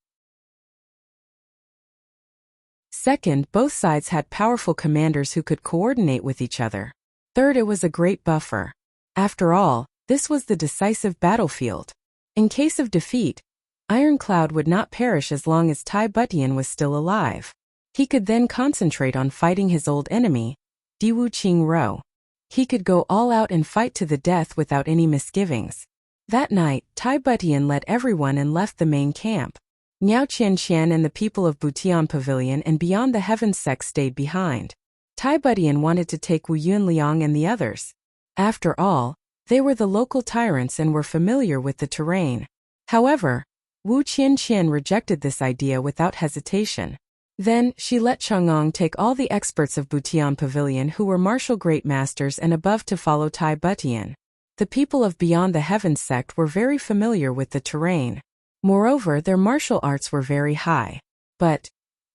Second, both sides had powerful commanders who could coordinate with each other. Third, it was a great buffer. After all, this was the decisive battlefield. In case of defeat, Ironclad would not perish as long as Tai Butian was still alive. He could then concentrate on fighting his old enemy, Diwu Qingro. He could go all out and fight to the death without any misgivings. That night, Tai Butian led everyone and left the main camp. Niao Qianqian and the people of Butian Pavilion and beyond the Heaven Sect stayed behind. Tai Butian wanted to take Wu Yunliang and the others. After all, they were the local tyrants and were familiar with the terrain. However, Wu Qianqian rejected this idea without hesitation. Then, she let Chang'ong take all the experts of Butian Pavilion who were martial great masters and above to follow Tai Butian. The people of Beyond the Heaven Sect were very familiar with the terrain. Moreover, their martial arts were very high. But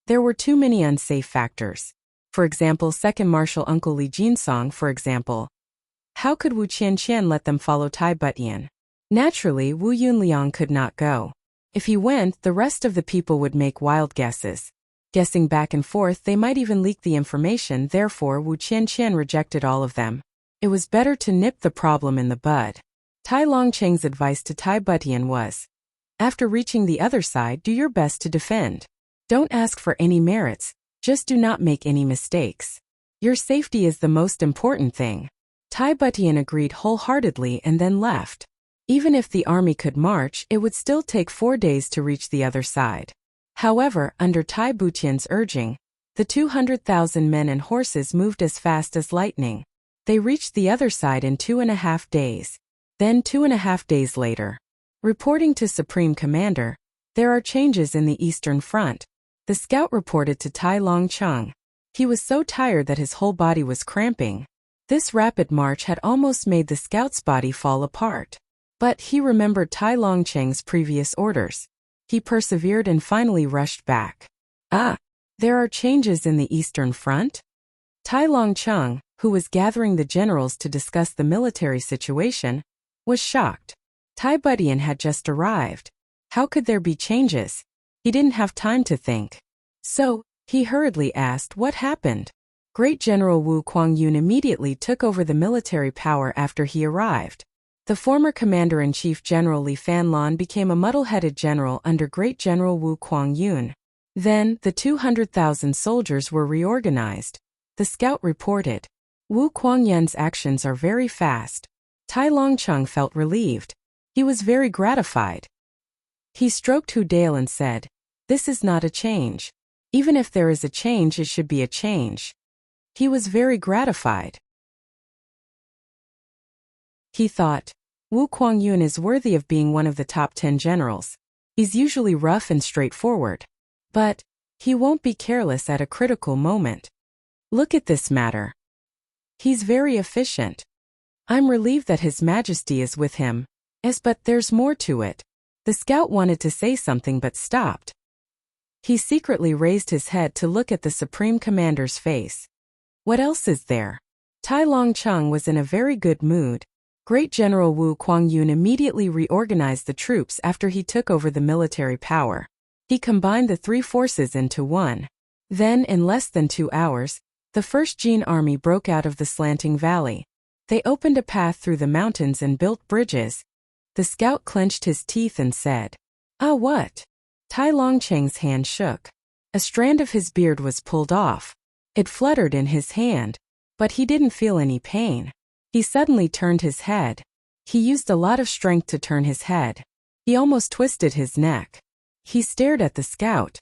there were too many unsafe factors. For example, second martial uncle Li Jinsong, for example. How could Wu Qianqian let them follow Tai Butian? Naturally, Wu Yunliang could not go. If he went, the rest of the people would make wild guesses. guessing back and forth. They might even leak the information, therefore Wu Qianqian rejected all of them. It was better to nip the problem in the bud. Tai Longcheng's advice to Tai Butian was, after reaching the other side, do your best to defend. Don't ask for any merits, just do not make any mistakes. Your safety is the most important thing. Tai Butian agreed wholeheartedly and then left. Even if the army could march, it would still take 4 days to reach the other side. However, under Tai Butian's urging, the 200,000 men and horses moved as fast as lightning. They reached the other side in 2.5 days. Then 2.5 days later. Reporting to Supreme Commander, there are changes in the Eastern Front. The scout reported to Tai Longcheng. He was so tired that his whole body was cramping. This rapid march had almost made the scout's body fall apart. But he remembered Tai Longcheng's previous orders. He persevered and finally rushed back. There are changes in the Eastern Front? Tai Longcheng, who was gathering the generals to discuss the military situation, was shocked. Tai Butian had just arrived. How could there be changes? He didn't have time to think. So, he hurriedly asked what happened. Great General Wu Quangyun immediately took over the military power after he arrived. The former Commander-in-Chief General Li Fanlon became a muddle-headed general under Great General Wu Quangyun. Then, the 200,000 soldiers were reorganized. The scout reported. Wu Quangyun's actions are very fast. Tai Longcheng felt relieved. He was very gratified. He stroked Hu Dale and said, "This is not a change. Even if there is a change, it should be a change." He was very gratified. He thought, Wu Quangyun is worthy of being one of the top 10 generals. He's usually rough and straightforward. But he won't be careless at a critical moment. Look at this matter. He's very efficient. I'm relieved that His Majesty is with him. But there's more to it. The scout wanted to say something but stopped. He secretly raised his head to look at the Supreme Commander's face. What else is there? Tai Longcheng was in a very good mood. Great General Wu Quangyun immediately reorganized the troops after he took over the military power. He combined the 3 forces into one. Then, in less than 2 hours, the First Jin Army broke out of the slanting valley. They opened a path through the mountains and built bridges. The scout clenched his teeth and said, What? Tai Longcheng's hand shook. A strand of his beard was pulled off. It fluttered in his hand, but he didn't feel any pain. He suddenly turned his head. He used a lot of strength to turn his head. He almost twisted his neck. He stared at the scout.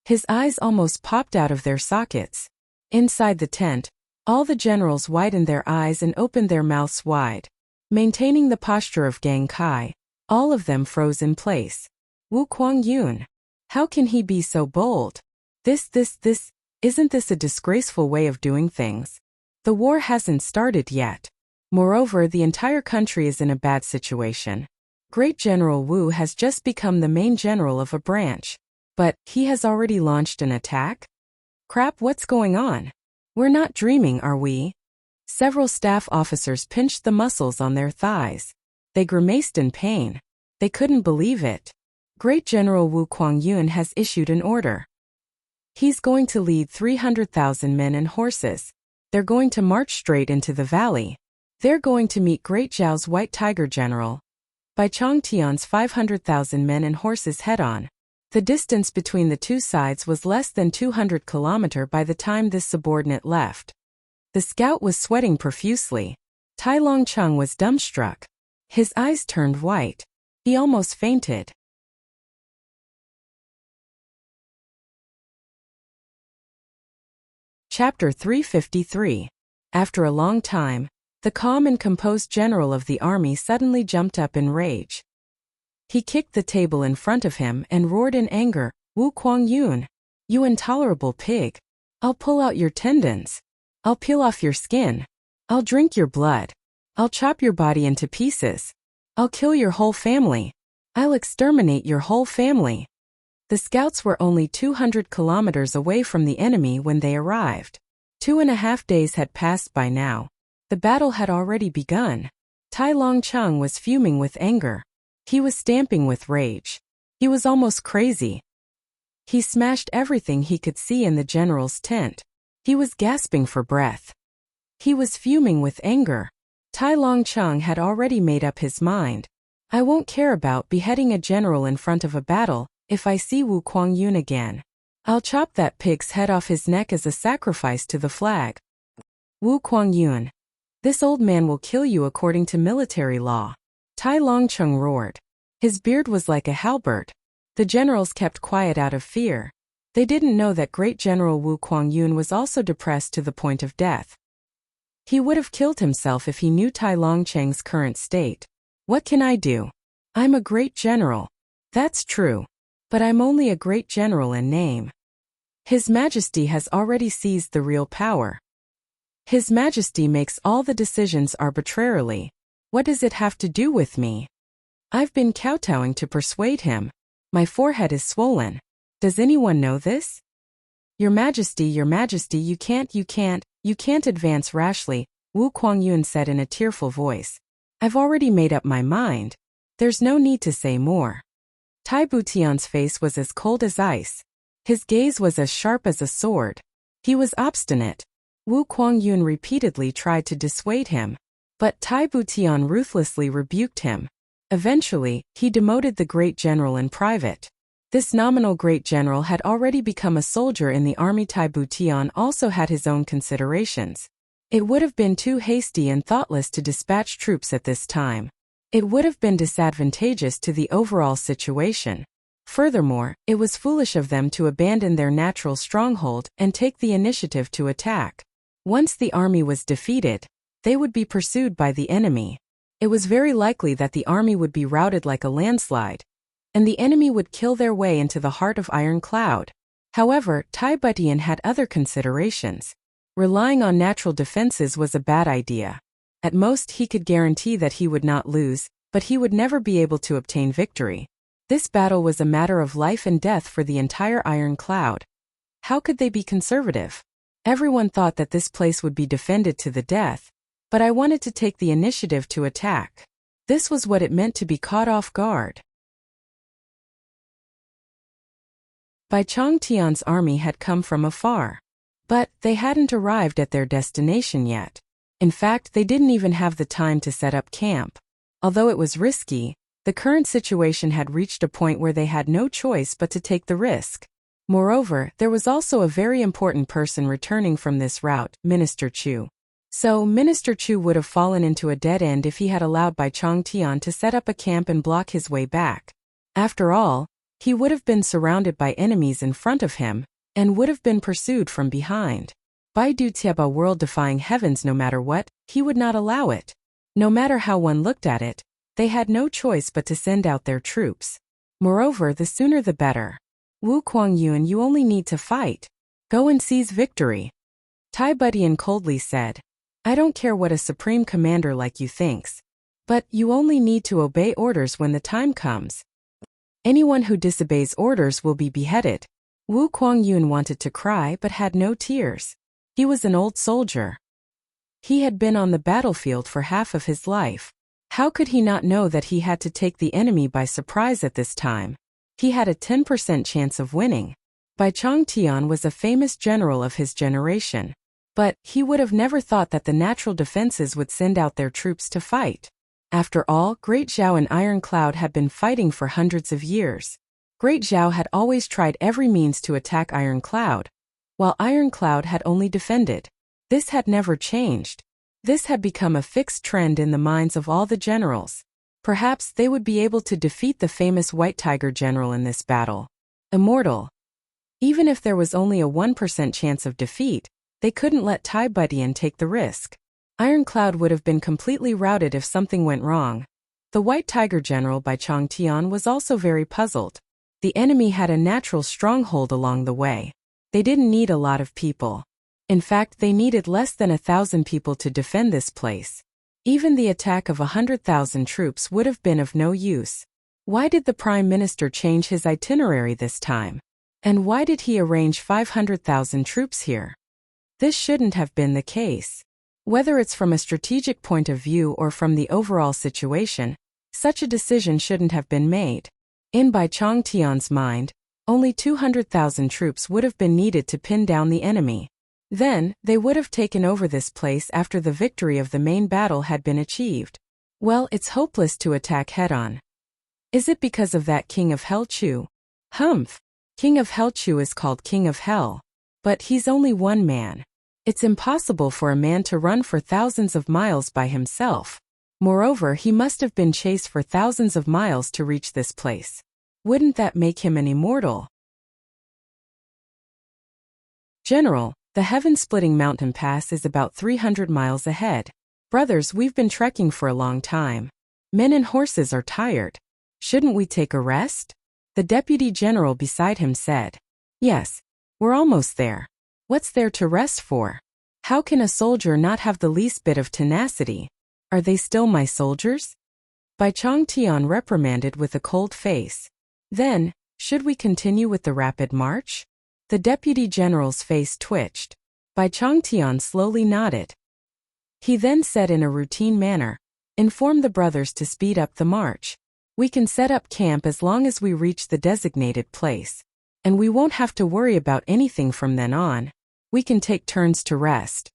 His eyes almost popped out of their sockets. Inside the tent, all the generals widened their eyes and opened their mouths wide. Maintaining the posture of Gang Kai, all of them froze in place. Wu Quangyun. How can he be so bold? Isn't this a disgraceful way of doing things? The war hasn't started yet. Moreover, the entire country is in a bad situation. Great General Wu has just become the main general of a branch. But he has already launched an attack? Crap, what's going on? We're not dreaming, are we? Several staff officers pinched the muscles on their thighs. They grimaced in pain. They couldn't believe it. Great General Wu Quangyun has issued an order. He's going to lead 300,000 men and horses. They're going to march straight into the valley. They're going to meet Great Zhao's White Tiger General. By Chang Tian's 500,000 men and horses head-on. The distance between the two sides was less than 200 kilometers by the time this subordinate left. The scout was sweating profusely. Tai Longcheng was dumbstruck. His eyes turned white. He almost fainted. Chapter 353. After a long time, the calm and composed general of the army suddenly jumped up in rage. He kicked the table in front of him and roared in anger, Wu Quangyun, you intolerable pig. I'll pull out your tendons. I'll peel off your skin. I'll drink your blood. I'll chop your body into pieces. I'll kill your whole family. I'll exterminate your whole family. The scouts were only 200 kilometers away from the enemy when they arrived. 2.5 days had passed by now. The battle had already begun. Tai Longcheng was fuming with anger. He was stamping with rage. He was almost crazy. He smashed everything he could see in the general's tent. He was gasping for breath. He was fuming with anger. Tai Longcheng had already made up his mind. I won't care about beheading a general in front of a battle if I see Wu Kuangyun again. I'll chop that pig's head off his neck as a sacrifice to the flag. Wu Kuangyun. This old man will kill you according to military law. Tai Longcheng roared. His beard was like a halberd. The generals kept quiet out of fear. They didn't know that great General Wu Kuangyun was also depressed to the point of death. He would have killed himself if he knew Tai Longcheng's current state. What can I do? I'm a great general. That's true. But I'm only a great general in name. His Majesty has already seized the real power. His Majesty makes all the decisions arbitrarily. What does it have to do with me? I've been kowtowing to persuade him. My forehead is swollen. Does anyone know this? Your Majesty, you can't advance rashly, Wu Kuangyun said in a tearful voice. I've already made up my mind. There's no need to say more. Tai Butian's face was as cold as ice. His gaze was as sharp as a sword. He was obstinate. Wu Kuangyun repeatedly tried to dissuade him, but Tai Butian ruthlessly rebuked him. Eventually, he demoted the great general in private. This nominal great general had already become a soldier in the army. Tai Butian also had his own considerations. It would have been too hasty and thoughtless to dispatch troops at this time. It would have been disadvantageous to the overall situation. Furthermore, it was foolish of them to abandon their natural stronghold and take the initiative to attack. Once the army was defeated, they would be pursued by the enemy. It was very likely that the army would be routed like a landslide, and the enemy would kill their way into the heart of Iron Cloud. However, Tai Butian had other considerations. Relying on natural defenses was a bad idea. At most he could guarantee that he would not lose, but he would never be able to obtain victory. This battle was a matter of life and death for the entire Iron Cloud. How could they be conservative? Everyone thought that this place would be defended to the death, but I wanted to take the initiative to attack. This was what it meant to be caught off guard. Bai Chongtian's army had come from afar. But they hadn't arrived at their destination yet. In fact, they didn't even have the time to set up camp. Although it was risky, the current situation had reached a point where they had no choice but to take the risk. Moreover, there was also a very important person returning from this route, Minister Chu. So, Minister Chu would have fallen into a dead end if he had allowed Bai Chongtian to set up a camp and block his way back. After all, he would have been surrounded by enemies in front of him, and would have been pursued from behind. Bai Dutieba world-defying heavens, no matter what, he would not allow it. No matter how one looked at it, they had no choice but to send out their troops. Moreover, the sooner the better. Wu Kuangyun, you only need to fight. Go and seize victory. Tai Butian coldly said. I don't care what a supreme commander like you thinks. But you only need to obey orders when the time comes. Anyone who disobeys orders will be beheaded. Wu Kuangyun wanted to cry but had no tears. He was an old soldier. He had been on the battlefield for half of his life. How could he not know that he had to take the enemy by surprise at this time? He had a 10% chance of winning. Bai Chongtian was a famous general of his generation. But he would have never thought that the natural defenses would send out their troops to fight. After all, Great Zhao and Iron Cloud had been fighting for hundreds of years. Great Zhao had always tried every means to attack Iron Cloud, while Iron Cloud had only defended. This had never changed. This had become a fixed trend in the minds of all the generals. Perhaps they would be able to defeat the famous White Tiger general in this battle. Immortal. Even if there was only a 1% chance of defeat, they couldn't let Tai Butian take the risk. Iron Cloud would have been completely routed if something went wrong. The White Tiger general Bai Chongtian was also very puzzled. The enemy had a natural stronghold along the way. They didn't need a lot of people. In fact, they needed less than 1,000 people to defend this place. Even the attack of 100,000 troops would have been of no use. Why did the Prime Minister change his itinerary this time? And why did he arrange 500,000 troops here? This shouldn't have been the case. Whether it's from a strategic point of view or from the overall situation, such a decision shouldn't have been made. In Bai Chongtian's mind, Only 200,000 troops would have been needed to pin down the enemy. Then, they would have taken over this place after the victory of the main battle had been achieved. Well, it's hopeless to attack head-on. Is it because of that King of Hell Chu? Humph! King of Hell Chu is called King of Hell. But he's only one man. It's impossible for a man to run for thousands of miles by himself. Moreover, he must have been chased for thousands of miles to reach this place. Wouldn't that make him an immortal? General, the heaven-splitting mountain pass is about 300 miles ahead. Brothers, we've been trekking for a long time. Men and horses are tired. Shouldn't we take a rest? The deputy general beside him said. Yes, we're almost there. What's there to rest for? How can a soldier not have the least bit of tenacity? Are they still my soldiers? Bai Chongtian reprimanded with a cold face. Then, should we continue with the rapid march? The deputy general's face twitched. Bai Chongtian slowly nodded. He then said in a routine manner, inform the brothers to speed up the march. We can set up camp as long as we reach the designated place. And we won't have to worry about anything from then on. We can take turns to rest.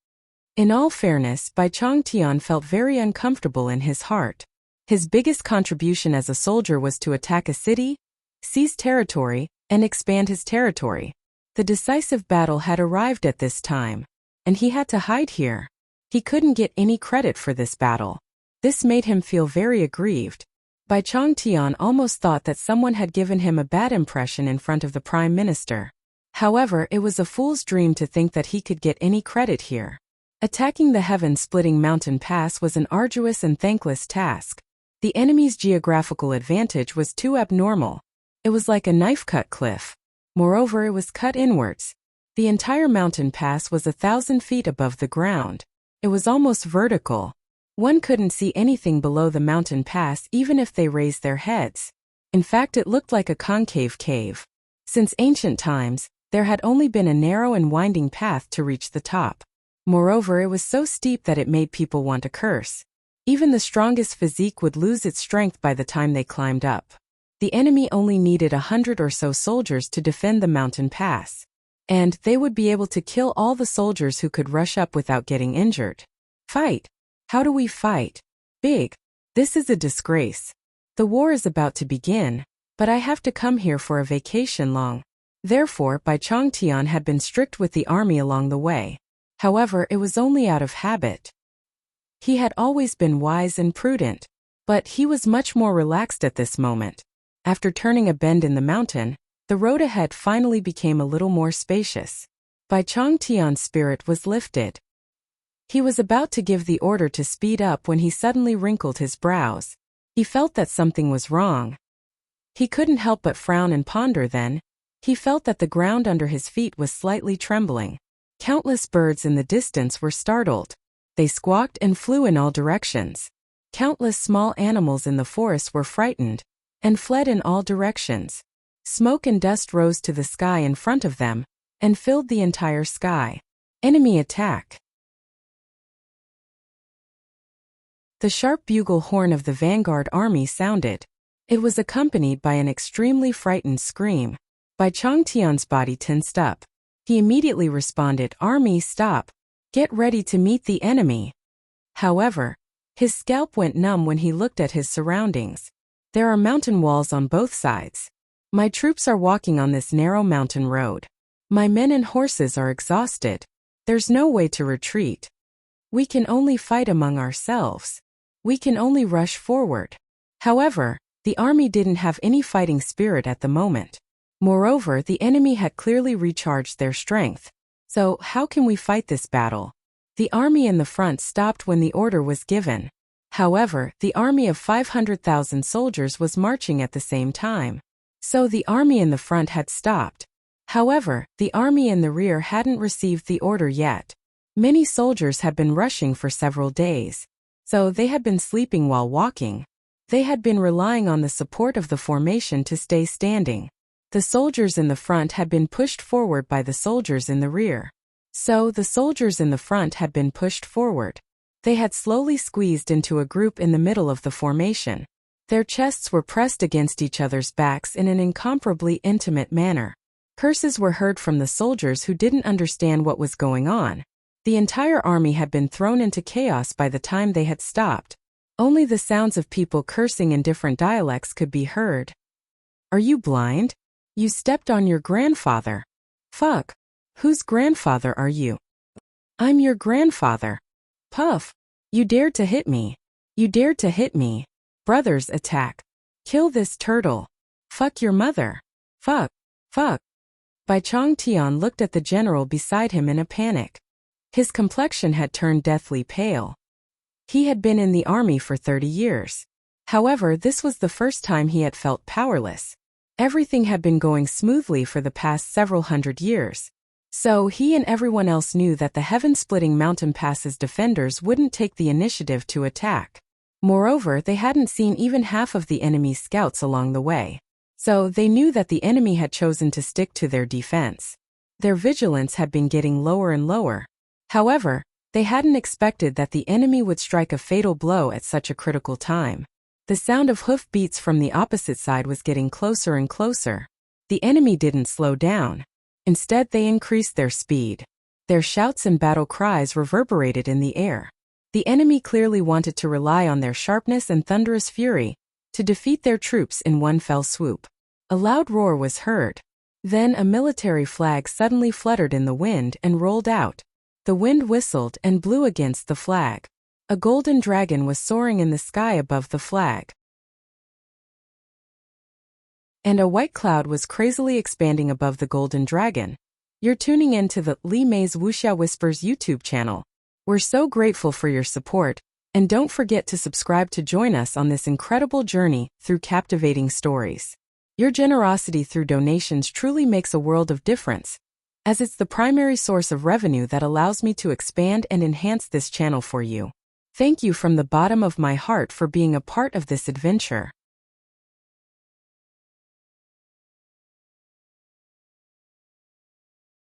In all fairness, Bai Chongtian felt very uncomfortable in his heart. His biggest contribution as a soldier was to attack a city, seize territory, and expand his territory. The decisive battle had arrived at this time, and he had to hide here. He couldn't get any credit for this battle. This made him feel very aggrieved. Bai Chongtian almost thought that someone had given him a bad impression in front of the prime minister. However, it was a fool's dream to think that he could get any credit here. Attacking the heaven-splitting mountain pass was an arduous and thankless task. The enemy's geographical advantage was too abnormal. It was like a knife-cut cliff. Moreover, it was cut inwards. The entire mountain pass was 1,000 feet above the ground. It was almost vertical. One couldn't see anything below the mountain pass even if they raised their heads. In fact, it looked like a concave cave. Since ancient times, there had only been a narrow and winding path to reach the top. Moreover, it was so steep that it made people want to curse. Even the strongest physique would lose its strength by the time they climbed up. The enemy only needed 100 or so soldiers to defend the mountain pass. And they would be able to kill all the soldiers who could rush up without getting injured. Fight! How do we fight? Big. This is a disgrace. The war is about to begin, but I have to come here for a vacation long. Therefore, Bai Chongtian had been strict with the army along the way. However, it was only out of habit. He had always been wise and prudent, but he was much more relaxed at this moment. After turning a bend in the mountain, the road ahead finally became a little more spacious. Bai Chongtian's spirit was lifted. He was about to give the order to speed up when he suddenly wrinkled his brows. He felt that something was wrong. He couldn't help but frown and ponder then. He felt that the ground under his feet was slightly trembling. Countless birds in the distance were startled. They squawked and flew in all directions. Countless small animals in the forest were frightened and fled in all directions. Smoke and dust rose to the sky in front of them and filled the entire sky. Enemy attack! The sharp bugle horn of the vanguard army sounded. It was accompanied by an extremely frightened scream. Bai Chongtian's body tensed up. He immediately responded, "Army, stop. Get ready to meet the enemy." However, his scalp went numb when he looked at his surroundings. There are mountain walls on both sides. My troops are walking on this narrow mountain road. My men and horses are exhausted. There's no way to retreat. We can only fight among ourselves. We can only rush forward. However, the army didn't have any fighting spirit at the moment. Moreover, the enemy had clearly recharged their strength. So, how can we fight this battle? The army in the front stopped when the order was given. However, the army of 500,000 soldiers was marching at the same time. So the army in the front had stopped. However, the army in the rear hadn't received the order yet. Many soldiers had been rushing for several days. So they had been sleeping while walking. They had been relying on the support of the formation to stay standing. The soldiers in the front had been pushed forward by the soldiers in the rear. So the soldiers in the front had been pushed forward. They had slowly squeezed into a group in the middle of the formation. Their chests were pressed against each other's backs in an incomparably intimate manner. Curses were heard from the soldiers who didn't understand what was going on. The entire army had been thrown into chaos by the time they had stopped. Only the sounds of people cursing in different dialects could be heard. Are you blind? You stepped on your grandfather. Fuck. Whose grandfather are you? I'm your grandfather. Puff. You dared to hit me. You dared to hit me. Brothers attack. Kill this turtle. Fuck your mother. Fuck. Fuck. Bai Chong Tian looked at the general beside him in a panic. His complexion had turned deathly pale. He had been in the army for 30 years. However, this was the first time he had felt powerless. Everything had been going smoothly for the past several hundred years. So he and everyone else knew that the heaven-splitting mountain pass's defenders wouldn't take the initiative to attack. Moreover, they hadn't seen even half of the enemy's scouts along the way. So they knew that the enemy had chosen to stick to their defense. Their vigilance had been getting lower and lower. However, they hadn't expected that the enemy would strike a fatal blow at such a critical time. The sound of hoof beats from the opposite side was getting closer and closer. The enemy didn't slow down. Instead, they increased their speed. Their shouts and battle cries reverberated in the air. The enemy clearly wanted to rely on their sharpness and thunderous fury to defeat their troops in one fell swoop. A loud roar was heard. Then a military flag suddenly fluttered in the wind and rolled out. The wind whistled and blew against the flag. A golden dragon was soaring in the sky above the flag. And a white cloud was crazily expanding above the golden dragon. You're tuning in to the Li Mei's Wuxia Whispers YouTube channel. We're so grateful for your support, and don't forget to subscribe to join us on this incredible journey through captivating stories. Your generosity through donations truly makes a world of difference, as it's the primary source of revenue that allows me to expand and enhance this channel for you. Thank you from the bottom of my heart for being a part of this adventure.